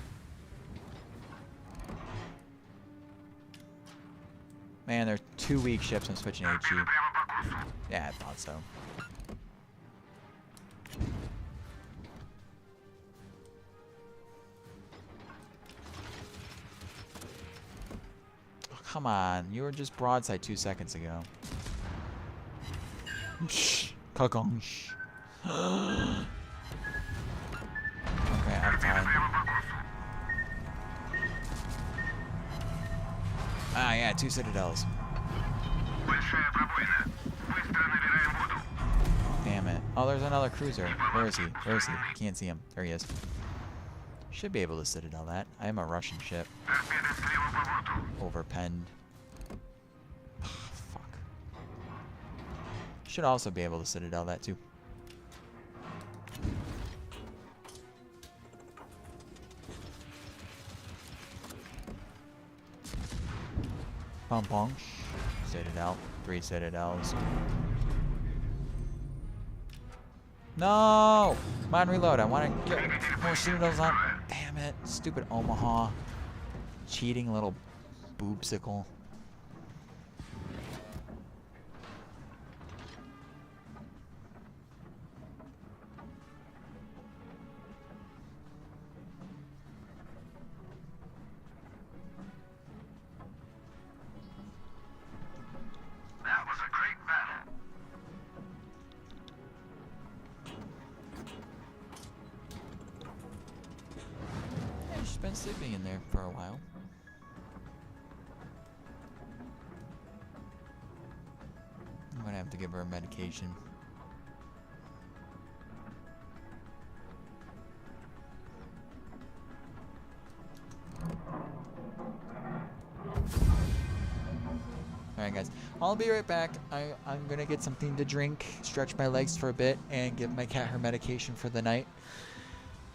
Man, they're 2 weak ships. I'm switching HE. Yeah, I thought so. Oh, come on. You were just broadside 2 seconds ago. Kakong. Okay, I'm fine. Ah, yeah, 2 citadels. Damn it. Oh, there's another cruiser. Where is he? Where is he? Can't see him. There he is. Should be able to citadel that. I am a Russian ship. Overpenned. Fuck. Should also be able to citadel that too. Pong pong. Citadel. 3 citadels. No! Come on, reload. I want to get more citadels on. Damn it. Stupid Omaha. Cheating little boobsicle. That was a great battle. Yeah, she's been sleeping in there for a while. I'm gonna have to give her a medication. Alright guys, I'll be right back. I'm gonna get something to drink, stretch my legs for a bit, and give my cat her medication for the night.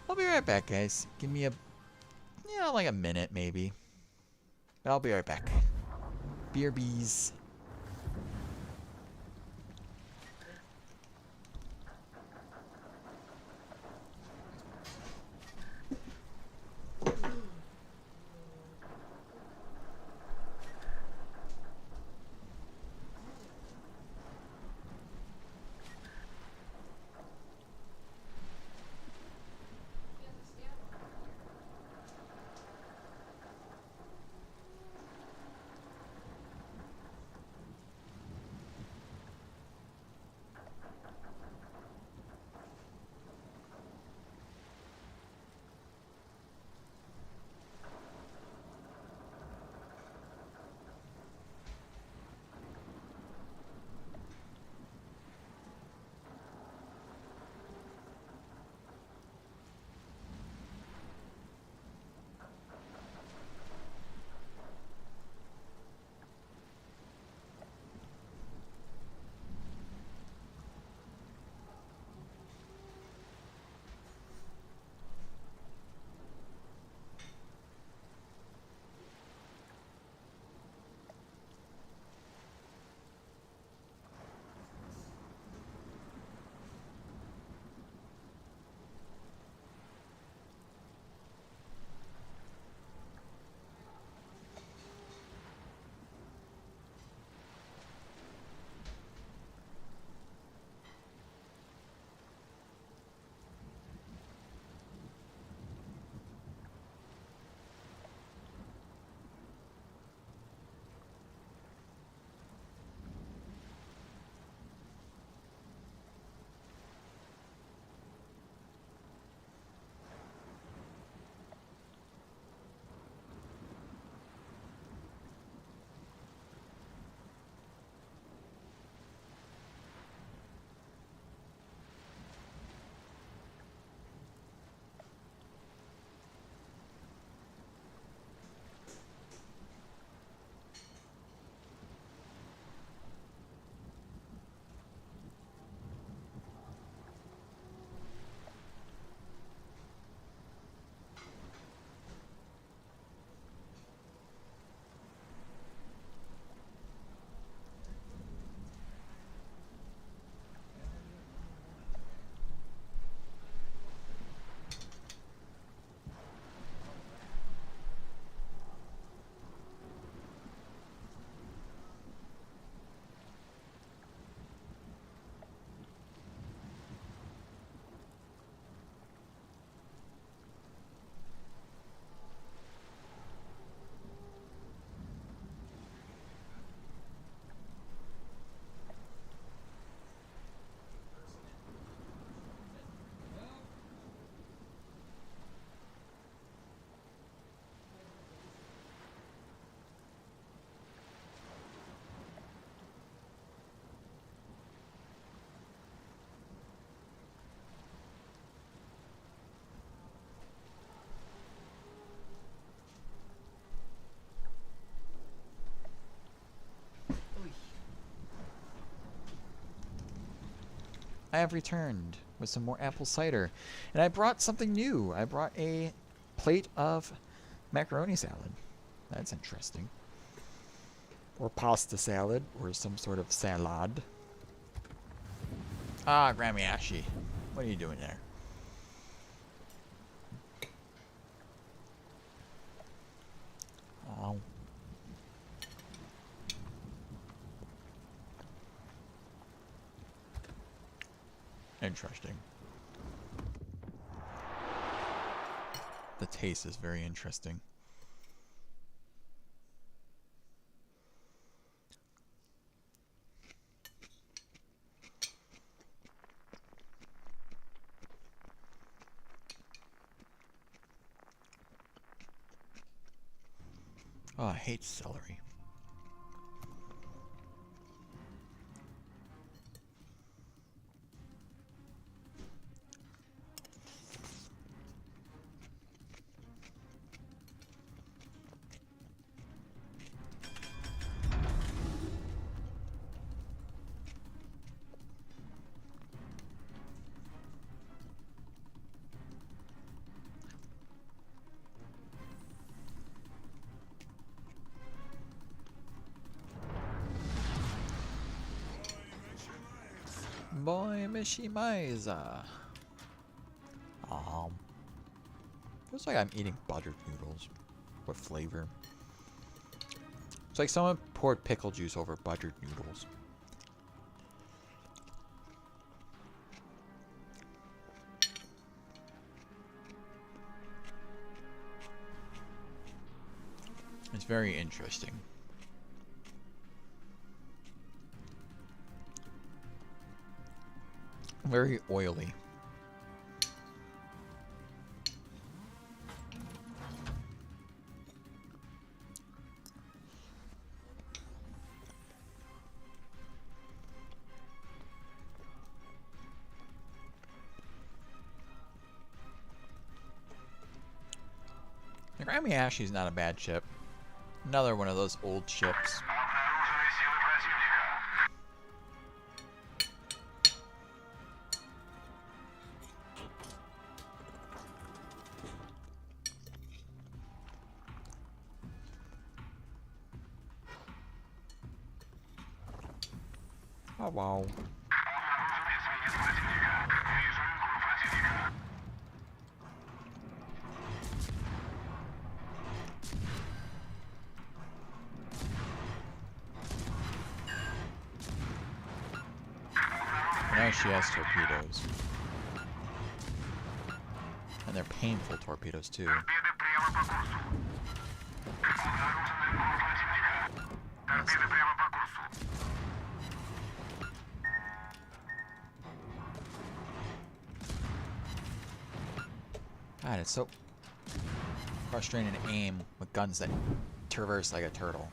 I'll be right back, guys. Give me like a minute maybe. But I'll be right back. Beer bees. I have returned with some more apple cider. And I brought something new. I brought a plate of macaroni salad. That's interesting. Or pasta salad, or some sort of salad. Ah, Grammy Ashy. What are you doing there? Oh. Interesting. The taste is very interesting. Oh, I hate celery. Boy, Mishimaiza. Feels like I'm eating buttered noodles with flavor. It's like someone poured pickle juice over buttered noodles. It's very interesting. Very oily. The Grammy Ashy's not a bad ship. Another one of those old ships. Обнаружены силы противника. Oh wow. Обнаружен эсминец противника. Вижу линкор противника. Now she has torpedoes. And they're painful torpedoes too. Торпеды прямо по курсу. Обнаружен линкор противника. Торпеды прямо по курсу. God, it's so frustrating to aim with guns that traverse like a turtle.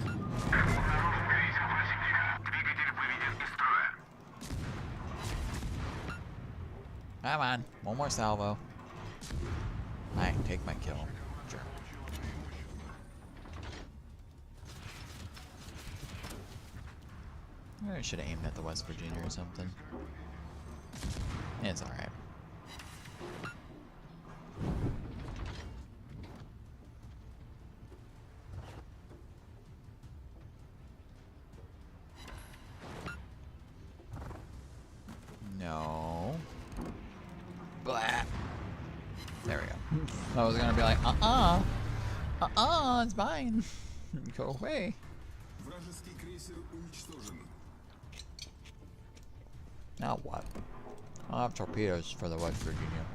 Обнаружен крейсер противника. Двигатель выведен из строя. Come on, one more salvo. Alright, take my kill. Sure. I should have aimed at the West Virginia or something. It's alright. No. Blah. There we go. I was gonna be like, it's mine. Go away. Вражеский крейсер уничтожен. Now what? I'll have torpedoes for the West Virginia.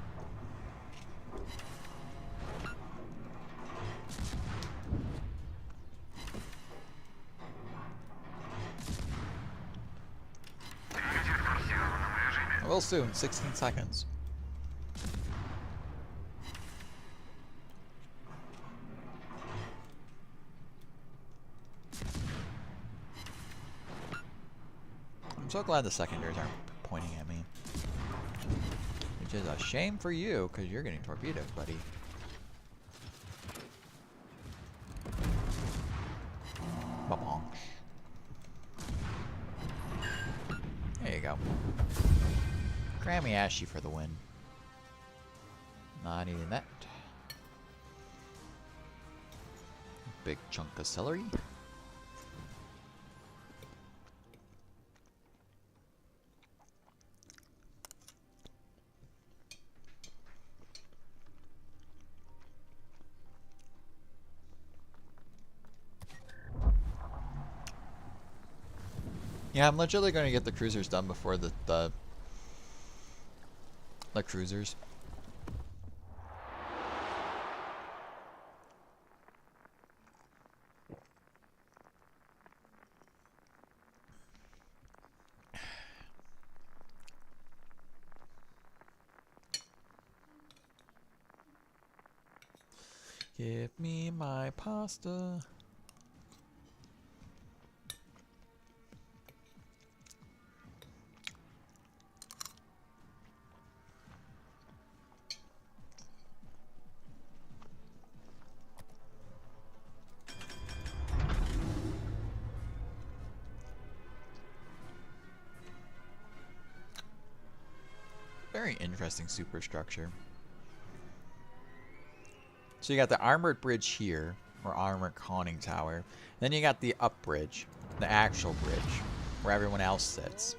Двигатель в форсированном режиме. I will soon, 16 seconds. I'm so glad the secondaries aren't pointing at me. Which is a shame for you, because you're getting torpedoed, buddy. Ba-bonk. Grammy Ashy for the win. Not needing that. Big chunk of celery. Yeah, I'm literally going to get the cruisers done before the cruisers. Give me my pasta. Very interesting superstructure. So you got the armored bridge here, or armored conning tower. Then you got the up bridge, the actual bridge, where everyone else sits.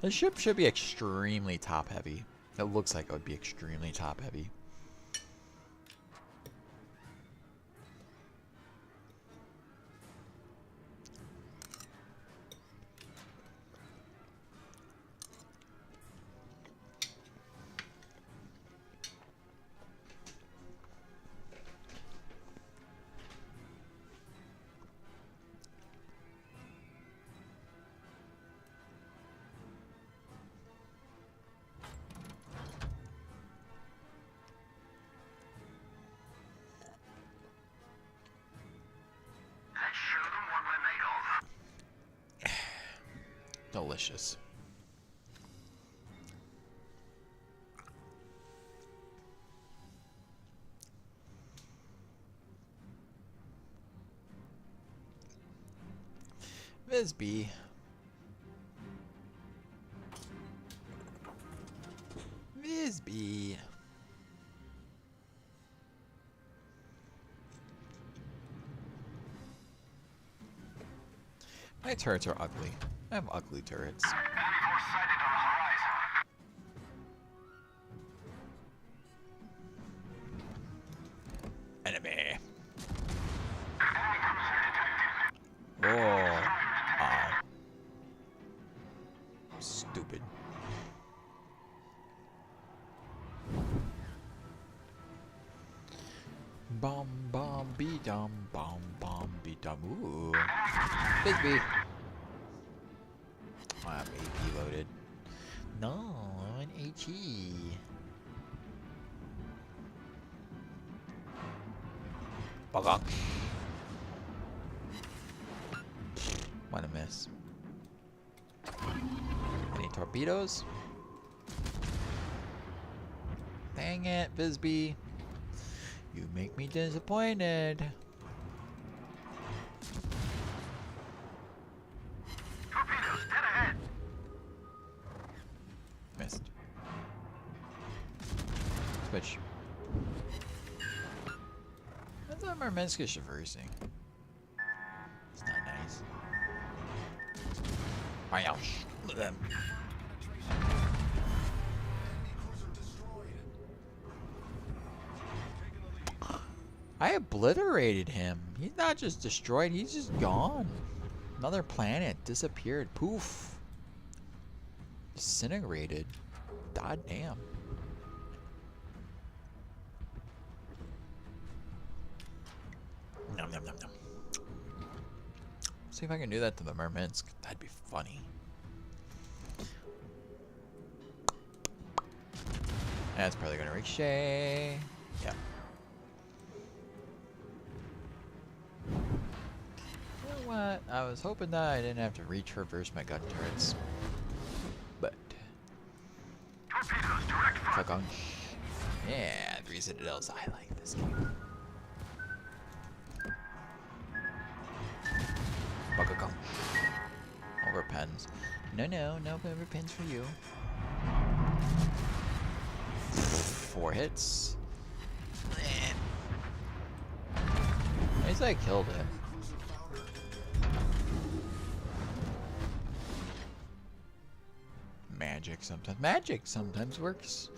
The ship should be extremely top heavy. It looks like it would be extremely top heavy. Let's show them what we're made of. Delicious. Visby. Visby. My turrets are ugly. I have ugly turrets. Enemy force sighted on the horizon. Enemy. Enemy cruiser detected. Oh. Oh. Stupid. Bum bum be dum be dum. Ooh. Bisbee. I'm AP loaded. No, I'm an HE. Bugger. What a miss. Any torpedoes? Dang it, Bisbee. You make me disappointed. Torpedoes, dead ahead. Missed. Switch. I thought Murmansk is reversing. It's not nice. Wow. Look at them. I obliterated him. He's not just destroyed, he's just gone. Another planet disappeared. Poof. Disintegrated. God damn. Nom nom nom nom. See if I can do that to the Murmansk. That'd be funny. That's probably gonna ricochet. Yeah. You know what? I was hoping that I didn't have to retraverse my gun turrets. But Torpedoes, direct front. click on. Yeah, 3 Citadels. I like this game. Bugger. pens. No, no, no boomer pens for you. 4 hits. At least I killed it. Magic sometimes works.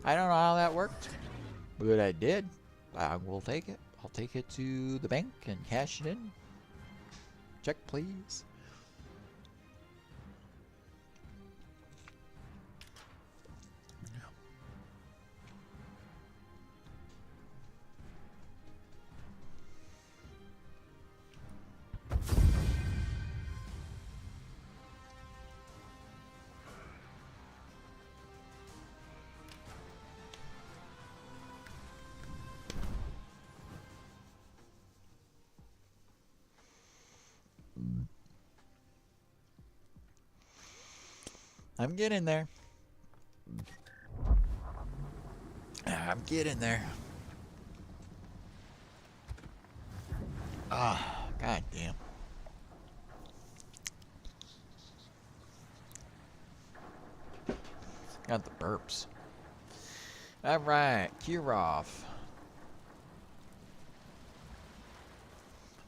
I don't know how that worked, but I did. I will take it. I'll take it to the bank and cash it in. Check, please. I'm getting there. I'm getting there. Ah, god damn. Got the burps. Alright, Kirov.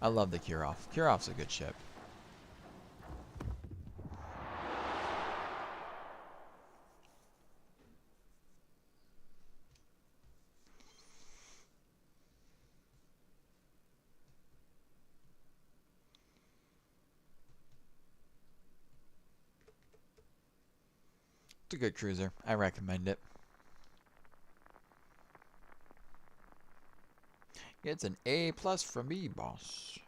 I love the Kirov. Kirov's a good ship. It's a good cruiser. I recommend it. It's an A+ from me, boss.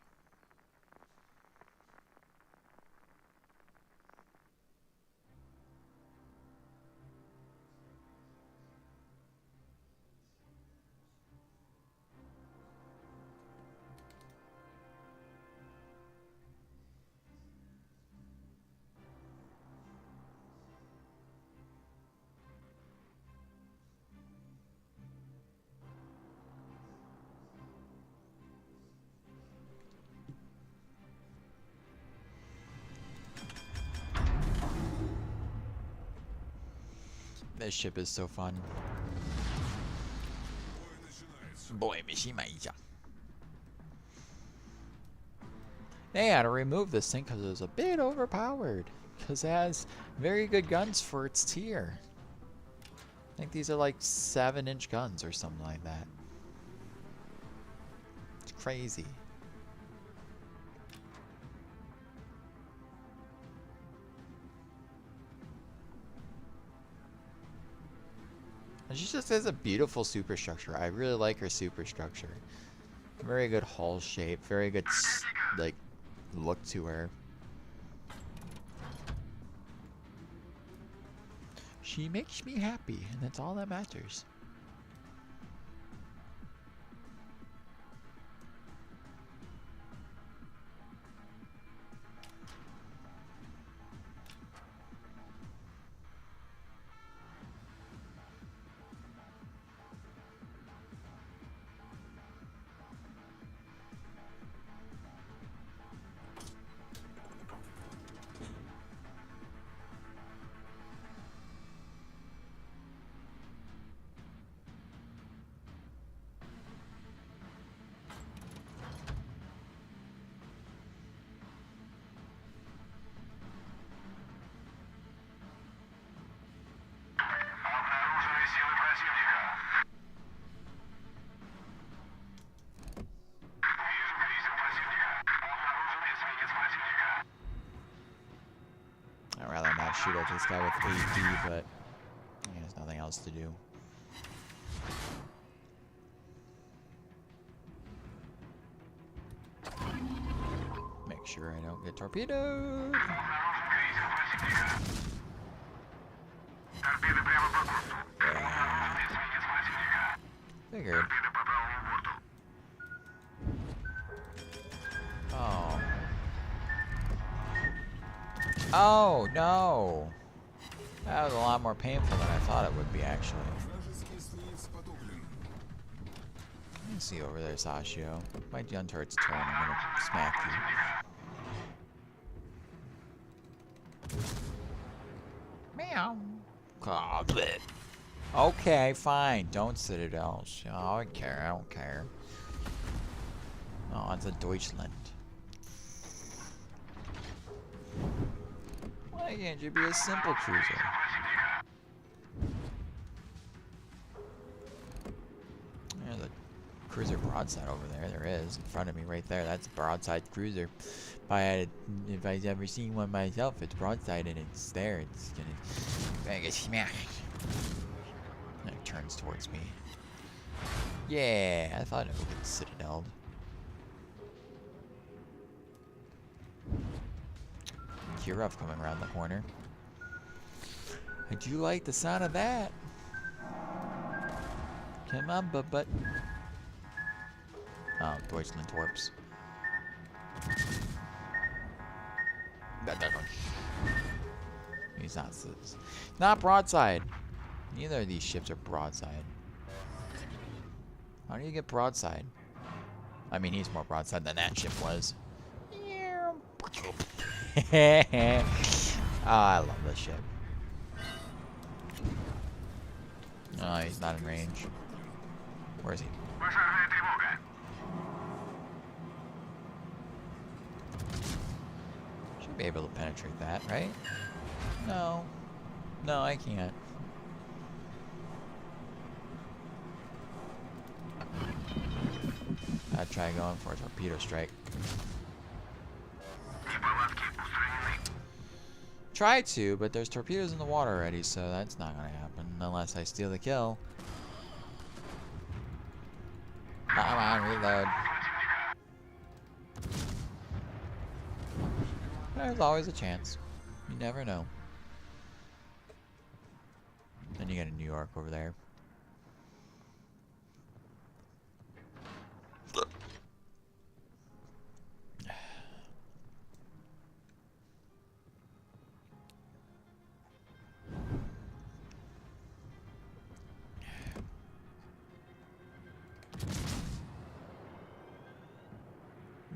This ship is so fun. Boy, Mishima-icha. They had to remove this thing because it was a bit overpowered. Because it has very good guns for its tier. I think these are like 7-inch guns or something like that. It's crazy. And she just has a beautiful superstructure. I really like her superstructure. Very good hull shape. Very good, like, look to her. She makes me happy, and that's all that matters. Обнаружены силы противника. Вижу крейсер противника. Обнаружен эсминец противника. I'd rather not shoot at this guy with AD, but there's nothing else to do. Make sure I don't get torpedoed. Обнаружен крейсер противника. Торпеды прямо по курсу. Обнаружен эсминец противника. Figured. Торпеды по правому борту. Oh. Oh, no. That was a lot more painful than I thought it would be, actually. Let me see over there, Sashio. My gun turret's turn. I'm gonna smack you. Meow. Oh, bleh. Okay, fine. Don't Citadels. Oh, I don't care. I don't care. Oh, it's a Deutschland. Why can't you be a simple cruiser? There's a cruiser broadside over there. There is in front of me, right there. That's a broadside cruiser. If I've ever seen one myself, it's broadside and it's there. It's gonna get smashed. And it turns towards me. Yeah, I thought it would get citadeled. Kirov coming around the corner. I do like the sound of that. Come on, but. Oh, Deutschland Torps. He's not broadside. Neither of these ships are broadside. How do you get broadside? I mean, he's more broadside than that ship was. Oh, I love this ship. Oh, he's not in range. Where is he? Should be able to penetrate that, right? No. No, I can't. I'd try going for a torpedo strike. Try to, but there's torpedoes in the water already, so that's not gonna happen unless I steal the kill. Come on, reload. There's always a chance. You never know. Then you get a New York over there.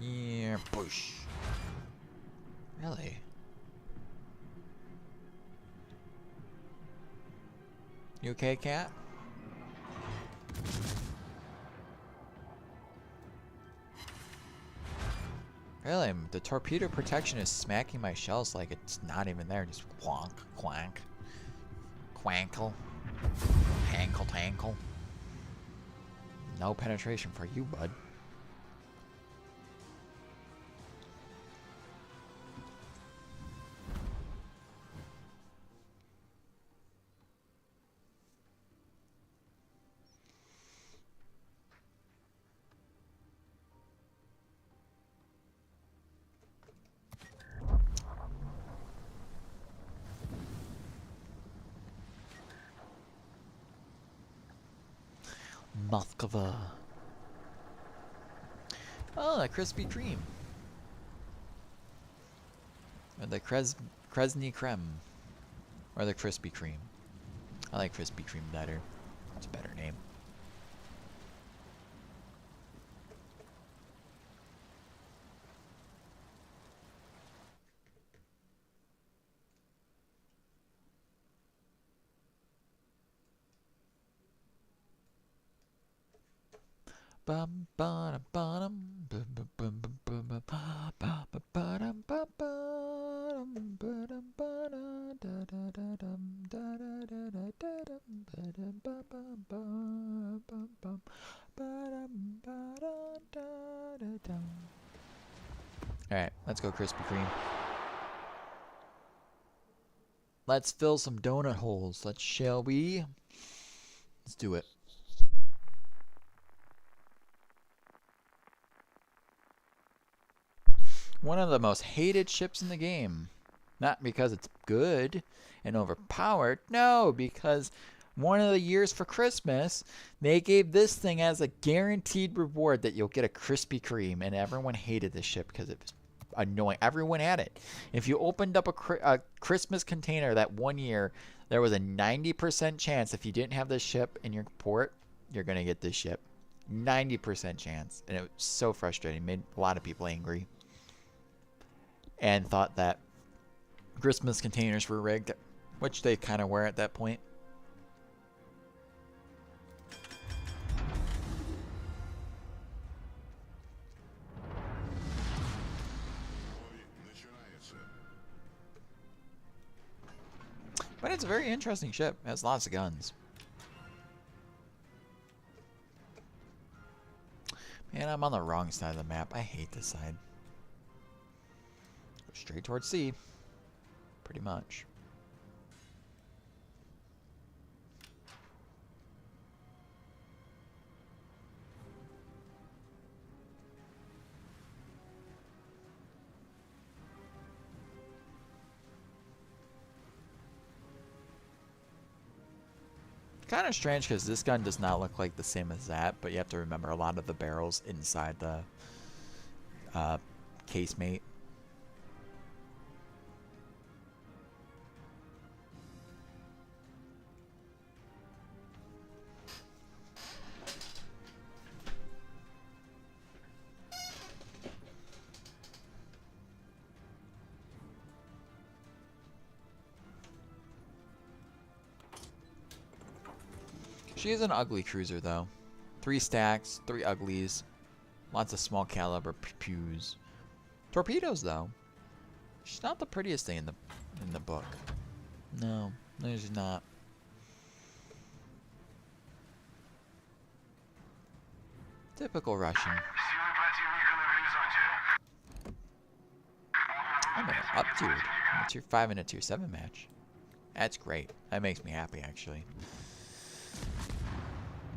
Yeah, push. Really? You okay, cat? Really? The torpedo protection is smacking my shells like it's not even there. Just clonk, clank, quankle, hankle, tankle. No penetration for you, bud. Moskva. Oh, a Krispy Kreme. Or the Kresny Kreme. Or the Krispy Kreme. I like Krispy Kreme better. It's a better name. Bum ba bum bum bum bum bum bum ba ba ba dum ba ba dum ba dum ba da da da dum da da da da da dum ba dum ba bum bum bum bum ba dum ba da da da dum. All right, let's go Krispy Kreme. Let's fill some donut holes. Shall we? Let's do it. One of the most hated ships in the game. Not because it's good and overpowered. No, because one of the years for Christmas, they gave this thing as a guaranteed reward that you'll get a Krispy Kreme. And everyone hated this ship because it was annoying. Everyone had it. If you opened up a Christmas container that one year, there was a 90% chance if you didn't have this ship in your port, you're going to get this ship. 90% chance. And it was so frustrating. It made a lot of people angry. And thought that Christmas containers were rigged. which they kind of were at that point. But it's a very interesting ship. It has lots of guns. Man, I'm on the wrong side of the map. I hate this side. Go straight towards sea. Pretty much. Kind of strange because this gun does not look like the same as that, but you have to remember a lot of the barrels inside the casemate. She is an ugly cruiser, though. 3 stacks, 3 uglies, lots of small caliber pews. Torpedoes, though. She's not the prettiest thing in the book. No, she's not. Typical Russian. I'm in an up tier. A tier 5 and a tier 7 match. That's great. That makes me happy, actually.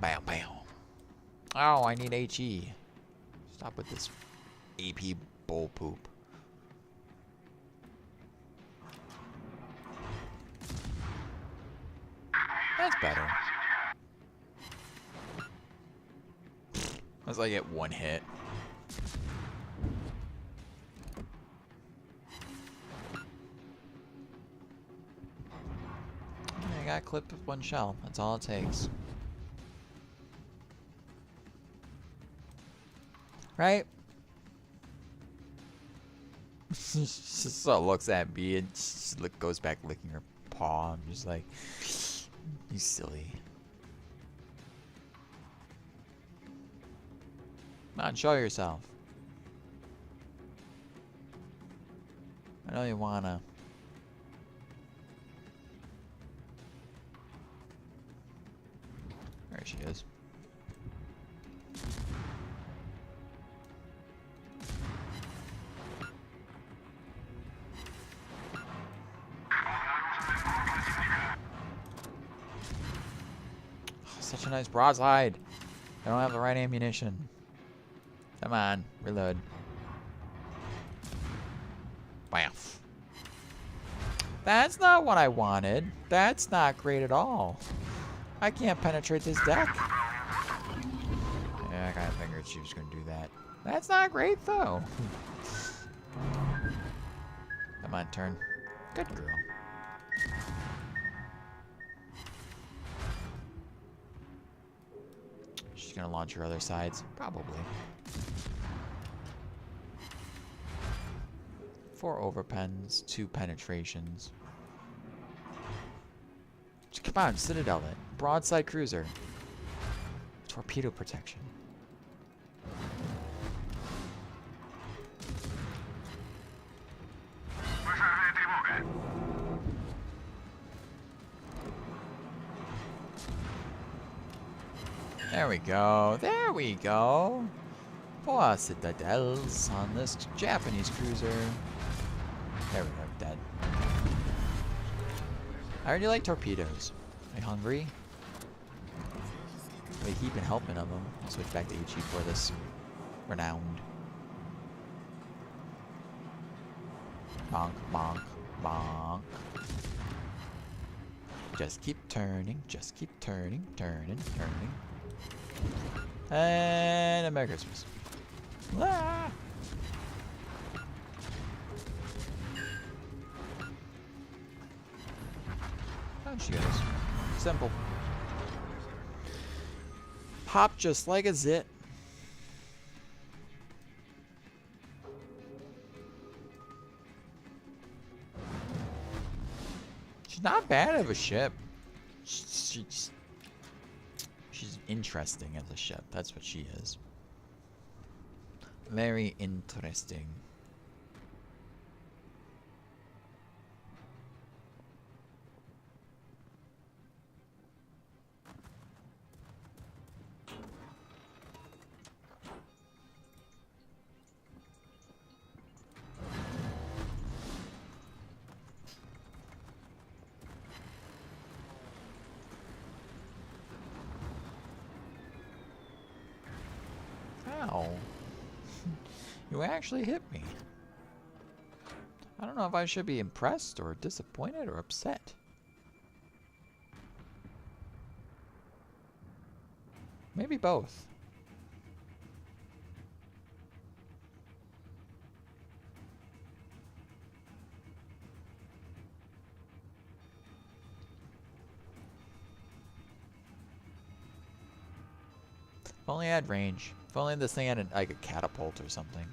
Bam, bam. Oh, I need HE. Stop with this AP bull poop. That's better. Unless I get 1 hit. I got clipped with 1 shell. That's all it takes. Right? She just sort of looks at me and just goes back licking her paw. I'm just like, you silly. Come on, show yourself. I know you wanna. There she is. Such a nice broadside. I don't have the right ammunition. Come on, reload. Bam. That's not what I wanted. That's not great at all. I can't penetrate this deck. Yeah, I kind of figured she was going to do that. That's not great, though. Come on, turn. Good girl. She's gonna launch her other sides, probably. 4 overpens, 2 penetrations. Come on, Citadel it. Broadside cruiser. Torpedo protection. There we go. There we go. 4 citadels on this Japanese cruiser. There we go. Dead. I already like torpedoes. Are you hungry? They keep on helping of them. I'll switch back to HE for this renowned. Bonk, bonk, bonk. Just keep turning. Just keep turning, turning, turning. And Merry Christmas. Ah! Down she goes. Simple. Pop just like a zit. She's not bad of a ship. She's interesting as a ship. That's what she is. Very interesting. Ow. You actually hit me. I don't know if I should be impressed or disappointed or upset. Maybe both. If only I had range. If only this thing had like a catapult or something.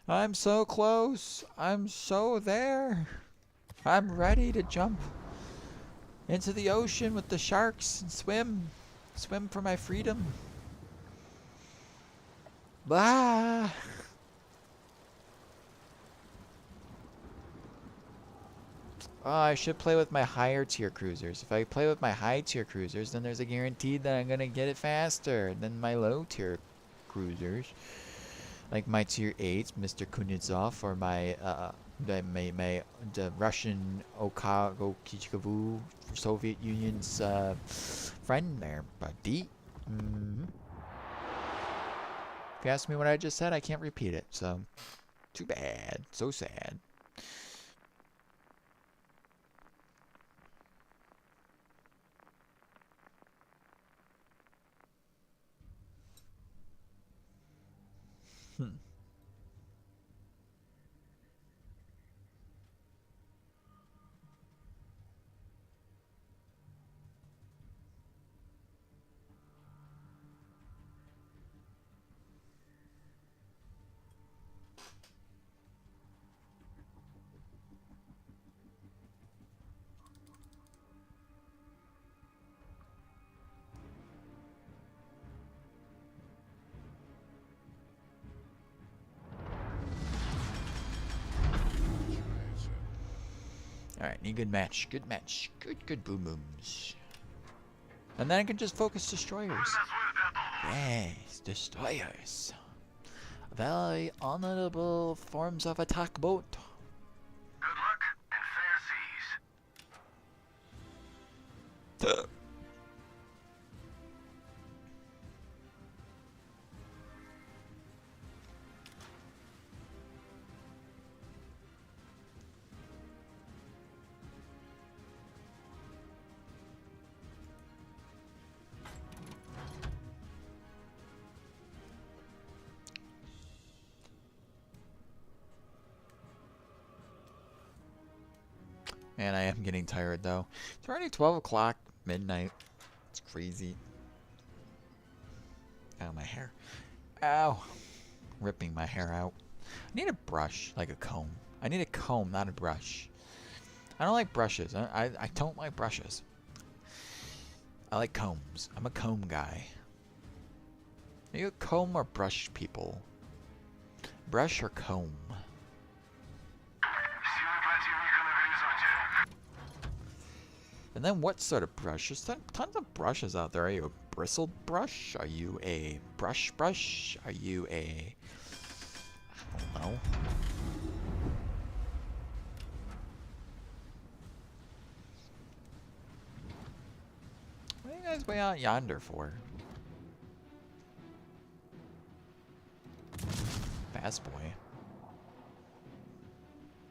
I'm so close. I'm so there. I'm ready to jump into the ocean with the sharks and swim. Swim for my freedom. Blah. Oh, I should play with my higher tier cruisers. If I play with my high tier cruisers, then there's a guarantee that I'm gonna get it faster than my low tier cruisers. Like my tier 8s, Mr. Kuznetsov, or my the Russian Okichkavu, Soviet Union's friend there, buddy. If you ask me what I just said, I can't repeat it. So, too bad. So sad. Alright, need a good match. Good match. Good boom booms. And then I can just focus destroyers. Yes, destroyers. Very honorable forms of attack boat. Good luck and fair seas. Man, I am getting tired though. It's already 12 o'clock, midnight. It's crazy. Ow, my hair. Ow. Ripping my hair out. I need a brush, like a comb. I need a comb, not a brush. I don't like brushes. I don't like brushes. I like combs. I'm a comb guy. Are you a comb or brush people? Brush or comb? And then what sort of brush? There's tons of brushes out there. Are you a bristled brush? Are you a brush? Are you a... I don't know. What are you guys way out yonder for? Yes, boy.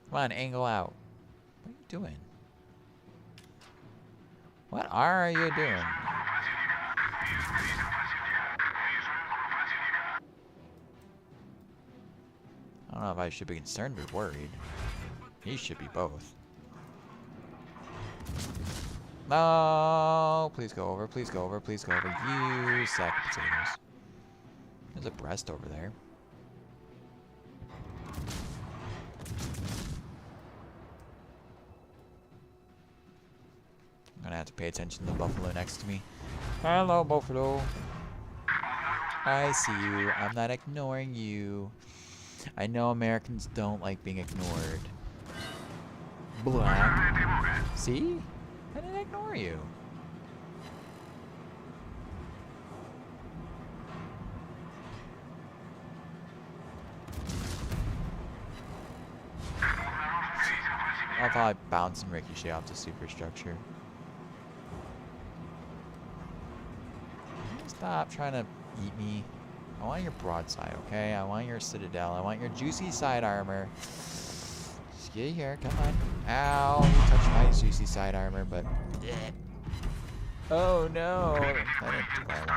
Come on, angle out. What are you doing? What are you doing? I don't know if I should be concerned or worried. He should be both. No, please go over, please go over, please go over. You sack of potatoes. There's a breast over there. I'm gonna have to pay attention to the buffalo next to me. Hello, buffalo. I see you. I'm not ignoring you. I know Americans don't like being ignored. Blah. See? I didn't ignore you. I'll probably bounce and ricochet off the superstructure. Stop trying to eat me. I want your broadside, okay? I want your citadel. I want your juicy side armor. Just get here, come on. Ow, you touched my juicy side armor, but... Oh no! I didn't do what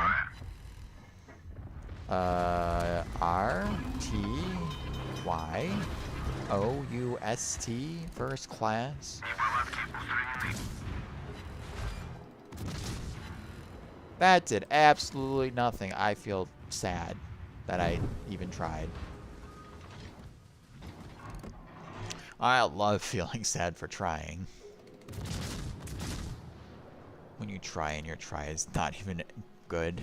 I want. R, T, Y, O, U, S, T, first class. That did absolutely nothing. I feel sad that I even tried. I love feeling sad for trying. When you try and your try is not even good.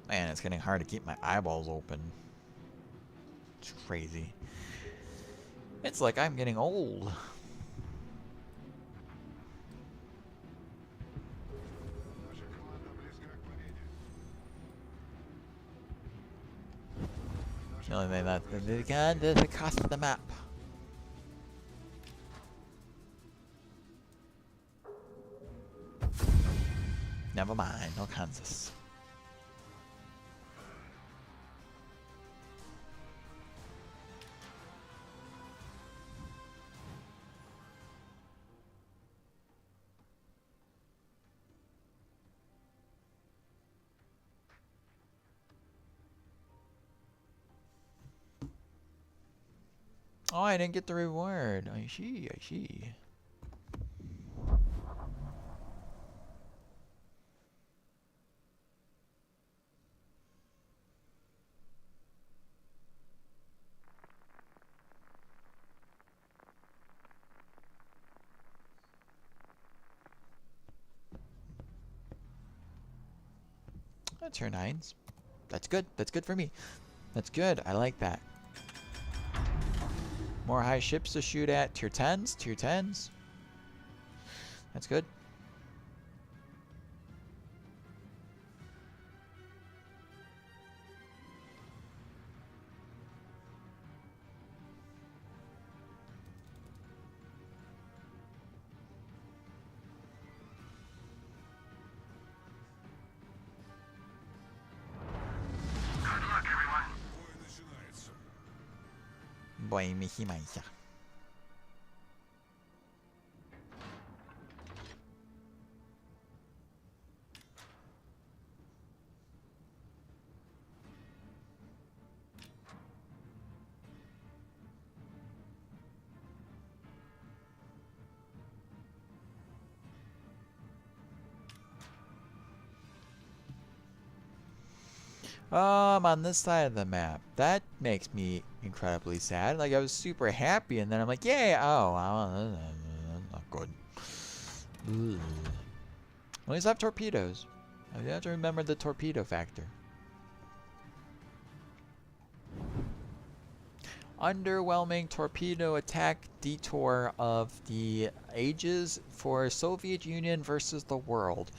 Man, it's getting hard to keep my eyeballs open. It's crazy. It's like I'm getting old. The only thing that the cost of the map. Never mind, no Kansas. Oh, I didn't get the reward. I see, I see. That's her nines. That's good. That's good for me. That's good. I like that. More high ships to shoot at. Tier 10s. Tier 10s. That's good. Бой михимайся. I'm on this side of the map. That makes me incredibly sad. Like, I was super happy, and then I'm like, yay! Oh, not good. Ugh. At least I have torpedoes. I have to remember the torpedo factor. Underwhelming torpedo attack detour of the ages for Soviet Union versus the world.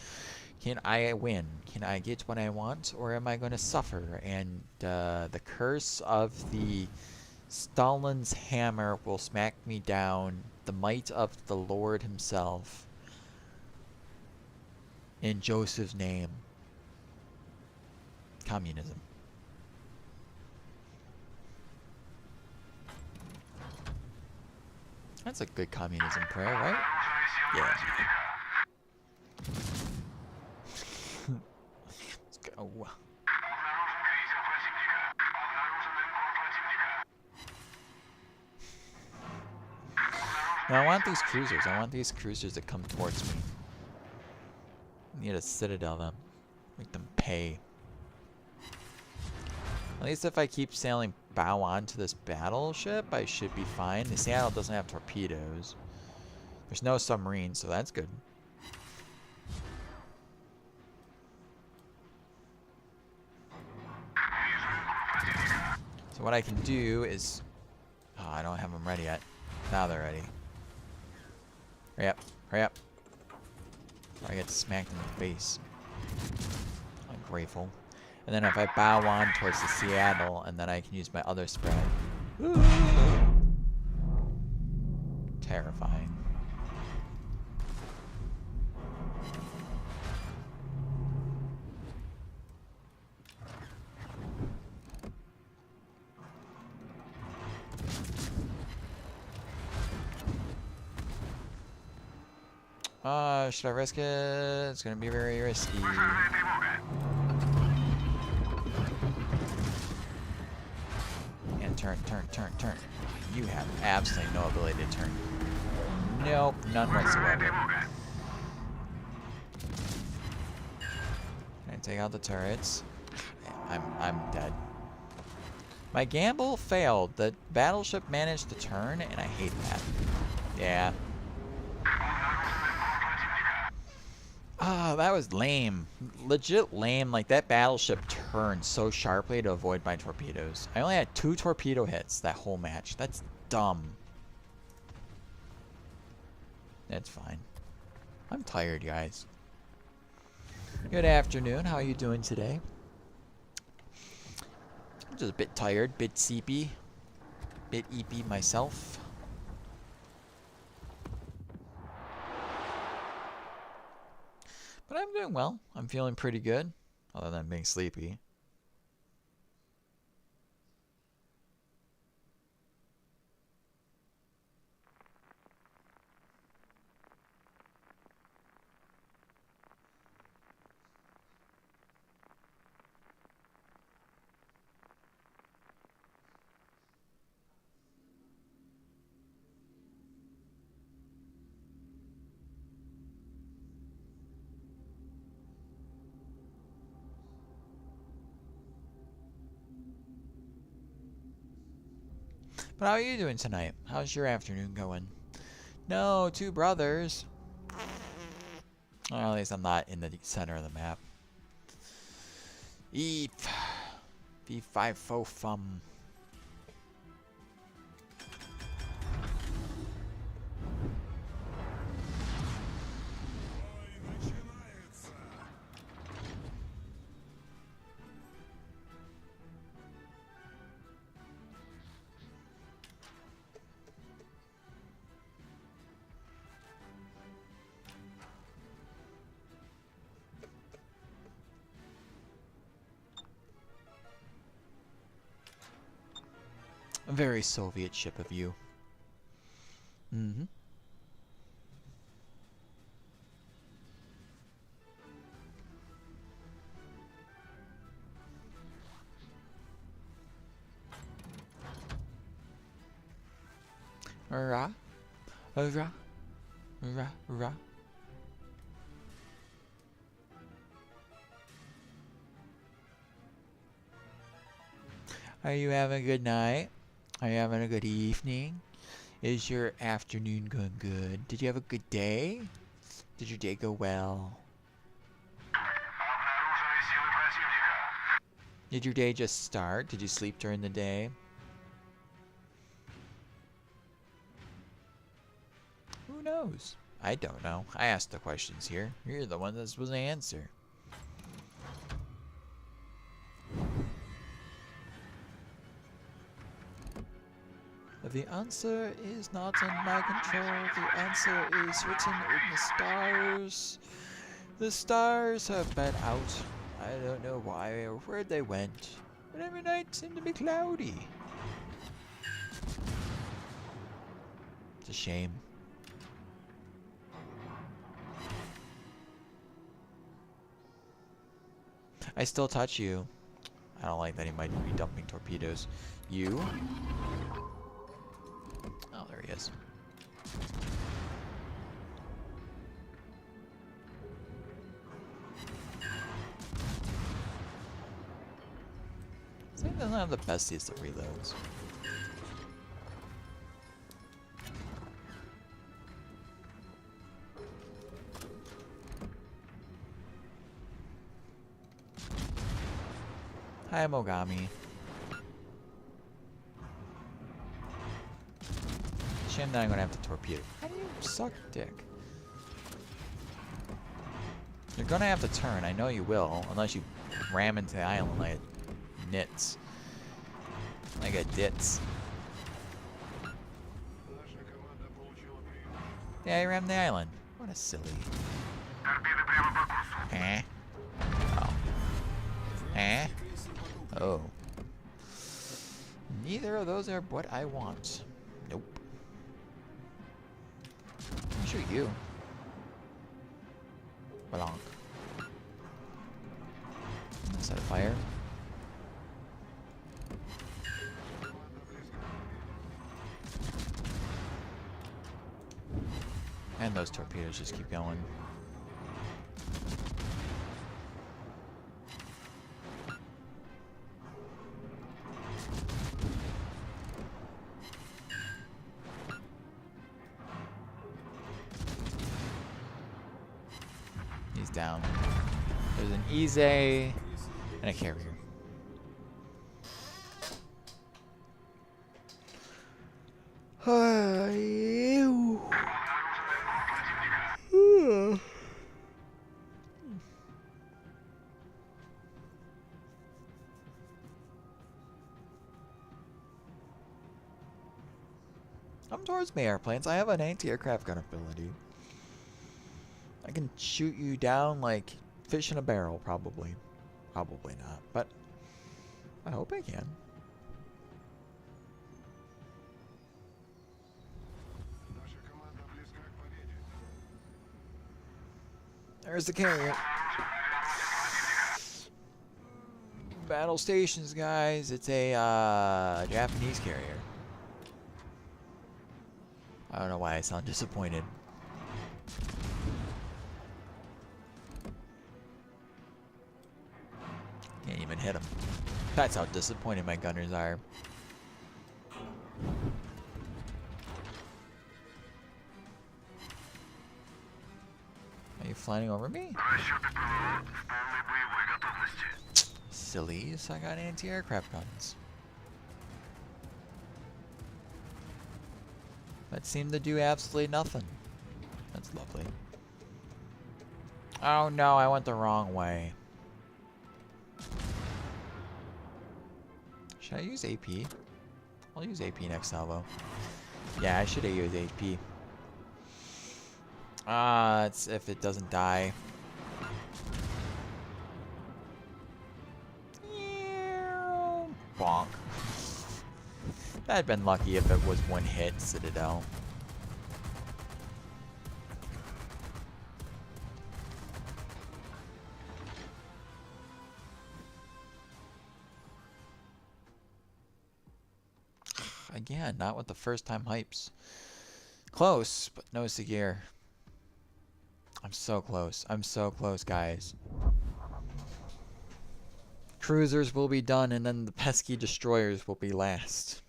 Can I win? Can I get what I want, or am I going to suffer? And the curse of the Stalin's hammer will smack me down. The might of the Lord himself In Joseph's name. Communism. That's a good communism prayer, right? Yeah. Let's go. Now I want these cruisers. I want these cruisers to come towards me. I need to citadel them. Make them pay. At least if I keep sailing bow on to this battleship, I should be fine. The Seattle doesn't have torpedoes. There's no submarine, so that's good. So what I can do is... Oh, I don't have them ready yet. Now they're ready. Hurry up. Hurry up. Or I get smacked in the face. Ungrateful. And then if I bow on towards the Seattle, and then I can use my other spread. Ooh. Terrifying. Should I risk it? It's gonna be very risky. And turn. You have absolutely no ability to turn. Nope, none whatsoever. Can I take out the turrets? I'm dead. My gamble failed. The battleship managed to turn, and I hate that. Yeah. Ah, that was lame. Legit lame. Like, that battleship turned so sharply to avoid my torpedoes. I only had 2 torpedo hits that whole match. That's dumb. That's fine. I'm tired, guys. Good afternoon. How are you doing today? I'm just a bit tired, bit sleepy, bit eepy myself. But I'm doing well. I'm feeling pretty good, other than being sleepy. But how are you doing tonight? How's your afternoon going? No, 2 brothers. Well, at least I'm not in the center of the map. Eep. V5 fo fum. A very Soviet ship of you. Mm-hmm. Hurrah. Hurrah. Hurrah. Hurrah. Are you having a good night? Are you having a good evening? Is your afternoon going good? Did you have a good day? Did your day go well? Did your day just start? Did you sleep during the day? Who knows? I don't know. I asked the questions here. You're the one that's supposed to answer. The answer is not in my control. The answer is written in the stars. The stars have been out. I don't know why or where they went, but every night seemed to be cloudy. It's a shame. I still touch you. I don't like that he might be dumping torpedoes. You? Oh, there he is. This thing doesn't have the best use of reloads. Hi, Mogami. Shame that I'm gonna have to torpedo. How do you suck dick? You're gonna have to turn. I know you will, unless you ram into the island like nits. Like a ditz. Yeah, you rammed the island. What a silly. Торпеды прямо по курсу. Eh? Oh. Eh? Oh. Neither of those are what I want. Nope. I'll shoot you. Belong. Set a fire. And those torpedoes just keep going. He's down. There's an Ize and a carrier. I'm towards my airplanes. I have an anti-aircraft gun ability. I can shoot you down like fish in a barrel, probably. Probably not, but I hope I can. There's the carrier. Battle stations, guys. It's a Japanese carrier. I don't know why I sound disappointed. Can't even hit him. That's how disappointed my gunners are. Are you flying over me? Расчеты ПВО в полной боевой готовности. Sillies, I got anti-aircraft guns. That seemed to do absolutely nothing. That's lovely. Oh no, I went the wrong way. Should I use AP? I'll use AP next salvo. Yeah, I should have used AP. It's if it doesn't die. Bonk. That'd been lucky if it was one hit, Citadel. Again, not with the first time hypes. Close, but no Segir. I'm so close. I'm so close, guys. Cruisers will be done, and then the pesky destroyers will be last.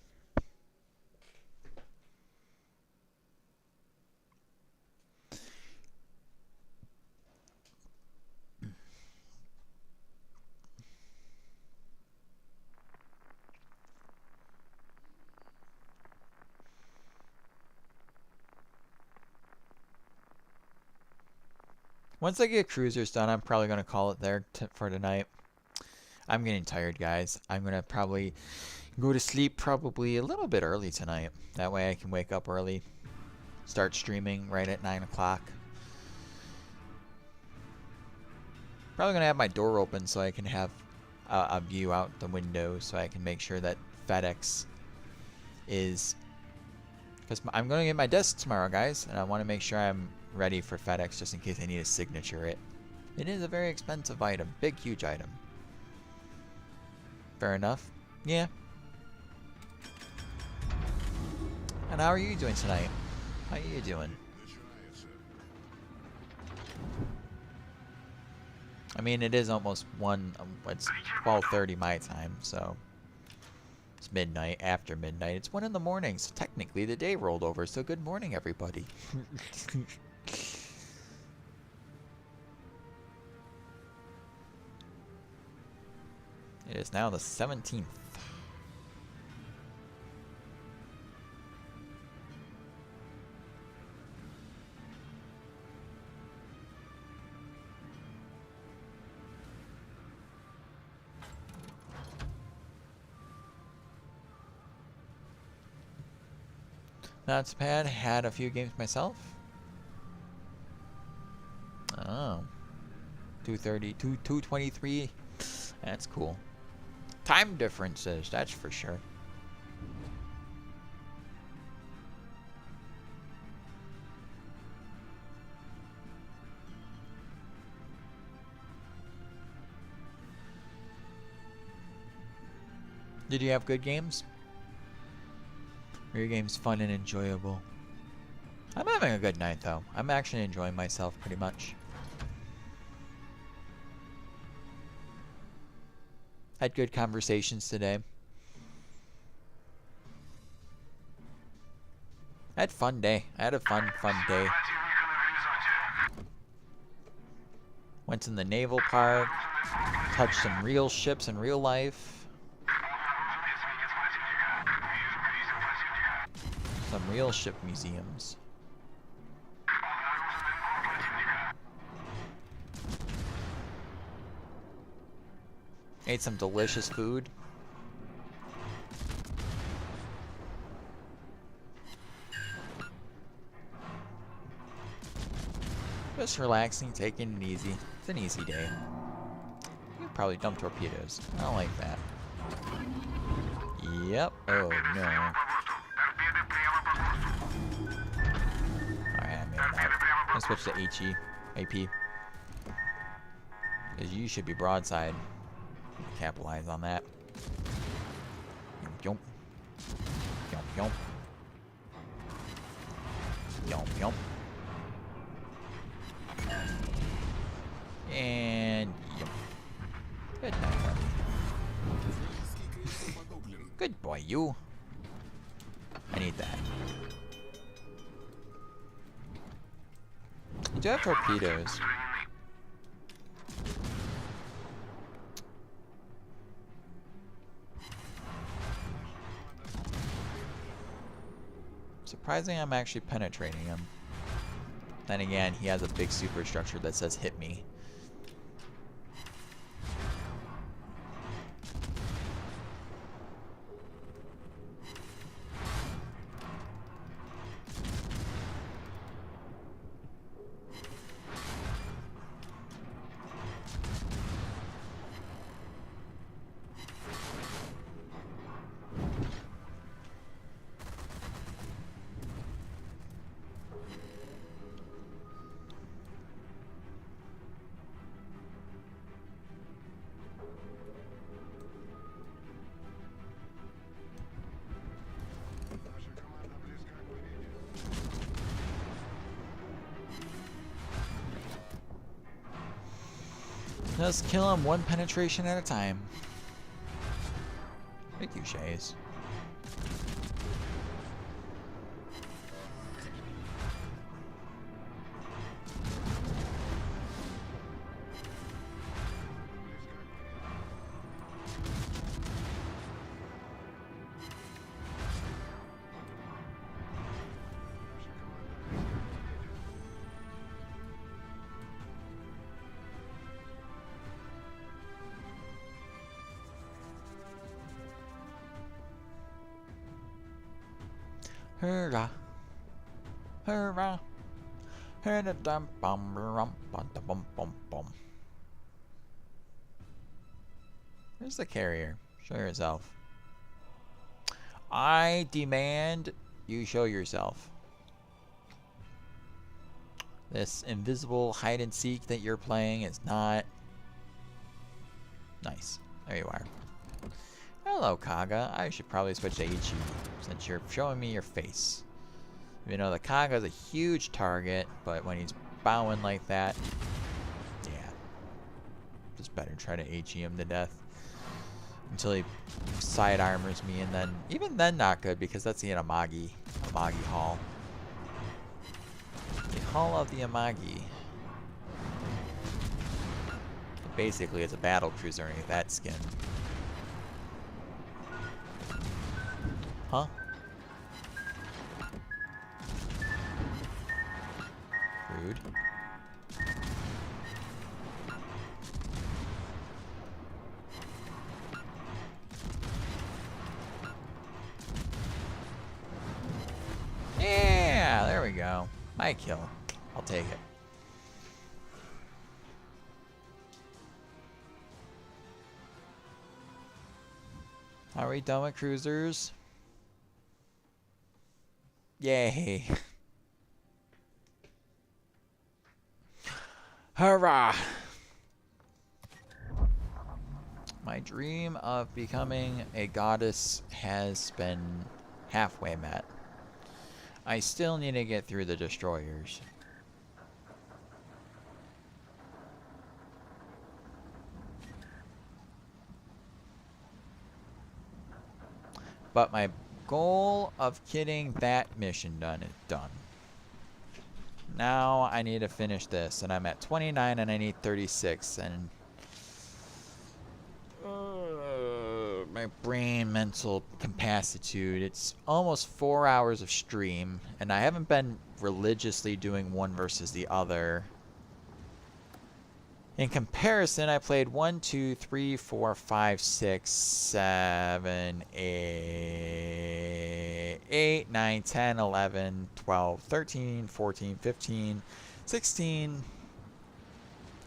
Once I get cruisers done, I'm probably going to call it there for tonight. I'm getting tired, guys. I'm going to probably go to sleep probably a little bit early tonight. That way I can wake up early, start streaming right at 9 o'clock. Probably gonna have my door open so I can have a view out the window, so I can make sure that FedEx is, because I'm gonna get my desk tomorrow, guys, and I want to make sure I'm ready for FedEx just in case I need to signature it. It is a very expensive item, big, huge item. Fair enough. Yeah. And how are you doing tonight? How are you doing? I mean, it is almost it's 12:30 my time, so it's midnight, after midnight. It's 1 in the morning, so technically the day rolled over, so good morning, everybody. It is now the 17th. Not so bad. Had a few games myself. Oh. 230, 223. That's cool. Time differences, that's for sure. Did you have good games? Were your games fun and enjoyable? I'm having a good night though. I'm actually enjoying myself pretty much. Had good conversations today. I had a fun day. I had a fun day. Went to the naval park. Touched some real ships in real life. Some real ship museums. Ate some delicious food. Just relaxing, taking it easy. It's an easy day. You probably dump torpedoes. I don't like that. Yep. Oh no. Alright, I made it out. Let's switch to HE. AP. Because you should be broadside. Capitalize on that. Yomp, yomp, yomp, yomp, yomp, and yomp. Good night, buddy. Good boy, you. I need that. You do have torpedoes. Surprising I'm actually penetrating him. Then again, he has a big superstructure that says hit me. Just kill him one penetration at a time. Thank you, Shays. Hurrah! Hurrah! Hurrah! Dum bum bum bum bum bum bum. Where's the carrier? Show yourself. I demand you show yourself. This invisible hide and seek that you're playing is not nice. There you are. Hello, Kaga. I should probably switch to HE since you're showing me your face. You know, the Kaga's a huge target, but when he's bowing like that, yeah. Just better try to HE him to death. Until he side armors me, and then, even then not good, because that's the Amagi Hall. The Hall of the Amagi. Basically, it's a battle cruiser underneath that skin. Huh? Rude. Yeah, there we go. My kill. I'll take it. Are we done with cruisers? Yay. Hurrah! My dream of becoming a goddess has been halfway met. I still need to get through the destroyers. But my goal of getting that mission done is done. Now I need to finish this, and I'm at 29 and I need 36, and my brain mental capacitude, it's almost 4 hours of stream, and I haven't been religiously doing one versus the other. In comparison, I played 1, 2, 3, 4, 5, 6, 7, 8, 9, 10, 11, 12, 13, 14, 15, 16,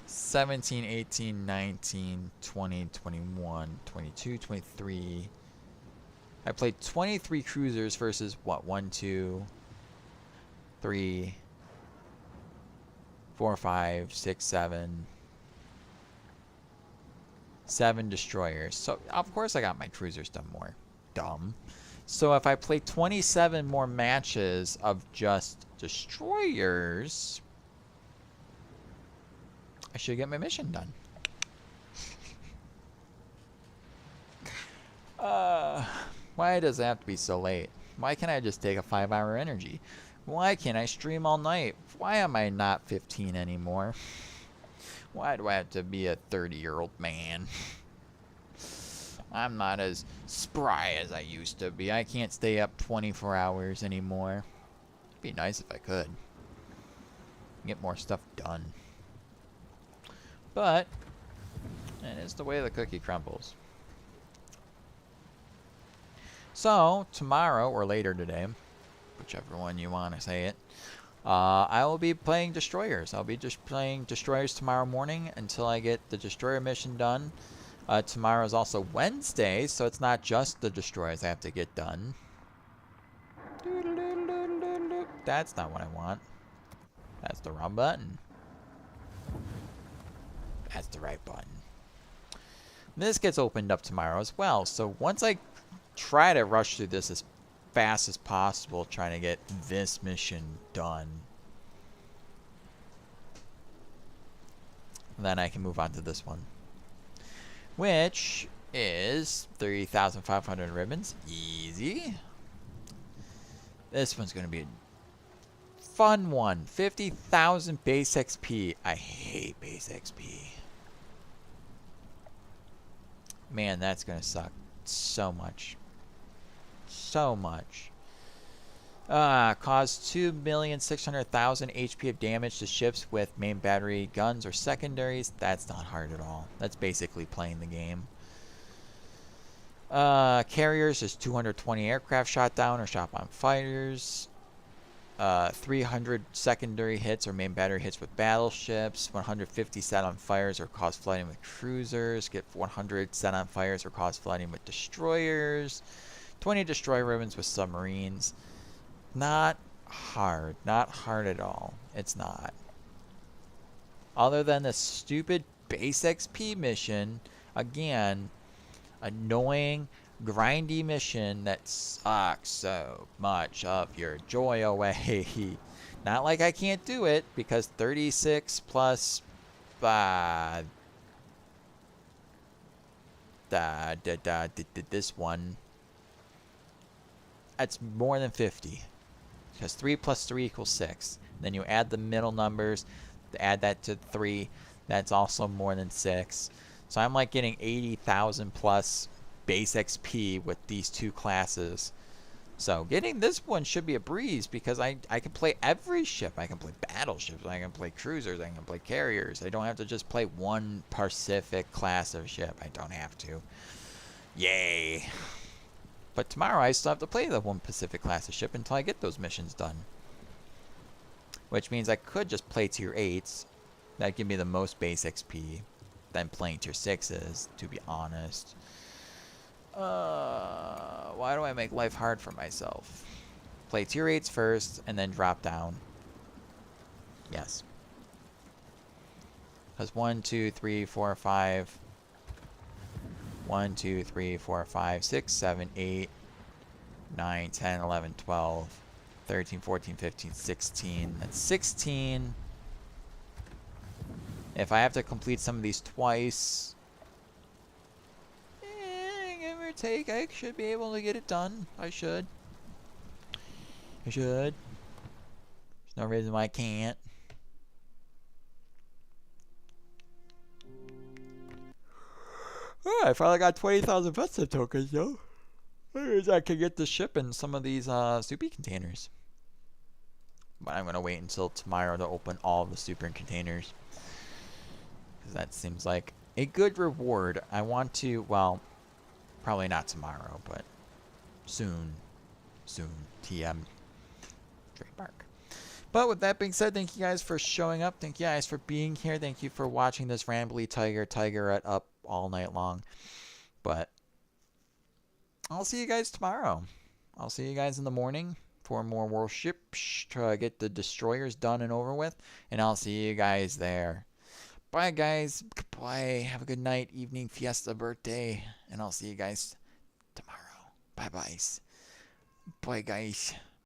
17, 18, 19, 20, 21, 22, 23. I played 23 cruisers versus what? 1, 2, 3, 4, 5, 6, 7. 7 destroyers. So, of course, I got my cruisers done more. Dumb. So, if I play 27 more matches of just destroyers, I should get my mission done. Why does it have to be so late? Why can't I just take a 5-hour energy? Why can't I stream all night? Why am I not 15 anymore? Why do I have to be a 30-year-old man? I'm not as spry as I used to be. I can't stay up 24 hours anymore. It'd be nice if I could. Get more stuff done. But, it is the way the cookie crumbles. So, tomorrow, or later today, whichever one you want to say it, I will be playing destroyers. I'll be just playing destroyers tomorrow morning until I get the destroyer mission done. Tomorrow is also Wednesday, so it's not just the destroyers I have to get done. That's not what I want. That's the wrong button. That's the right button. This gets opened up tomorrow as well, so once I try to rush through this as fast as possible, trying to get this mission done, then I can move on to this one, which is 3,500 ribbons. Easy. This one's going to be a fun one. 50,000 base XP. I hate base XP. Man, that's going to suck so much. So much. Cause 2,600,000 HP of damage to ships with main battery guns or secondaries. That's not hard at all. That's basically playing the game. Carriers is 220 aircraft shot down or shot on fighters. 300 secondary hits or main battery hits with battleships, 150 set on fires or cause flooding with cruisers, get 100 set on fires or cause flooding with destroyers, 20 destroy ribbons with submarines. Not hard. Not hard at all. It's not. Other than the stupid base XP mission, again, annoying, grindy mission that sucks so much of your joy away. Not like I can't do it, because 36 plus this one, that's more than 50. Because 3 plus 3 equals 6. Then you add the middle numbers, add that to 3, that's also more than 6. So I'm like getting 80,000 plus base XP with these two classes. So getting this one should be a breeze, because I can play every ship. I can play battleships, I can play cruisers, I can play carriers. I don't have to just play one Pacific class of ship. I don't have to. Yay. But tomorrow I still have to play the one Pacific class of ship until I get those missions done. Which means I could just play tier 8s. That'd give me the most base XP than playing tier 6s, to be honest. Why do I make life hard for myself? Play tier 8s first and then drop down. Yes. Because 1, 2, 3, 4, 5. 1, 2, 3, 4, 5, 6, 7, 8, 9, 10, 11, 12, 13, 14, 15, 16. That's 16. If I have to complete some of these twice, give or take, I should be able to get it done. I should. There's no reason why I can't. Oh, I finally got 20,000 Vesta tokens, yo. I can get the ship in some of these soupy containers. But I'm going to wait until tomorrow to open all the super containers. Because that seems like a good reward. I want to, well, probably not tomorrow, but soon. Soon. TM. Trademark. But with that being said, thank you guys for showing up. Thank you guys for being here. Thank you for watching this Rambly Tigerette up all night long. But I'll see you guys tomorrow. I'll see you guys in the morning for more warships to get the destroyers done and over with. And I'll see you guys there. Bye, guys. Goodbye. Have a good night, evening, fiesta, birthday. And I'll see you guys tomorrow. Bye-bye. Bye, guys.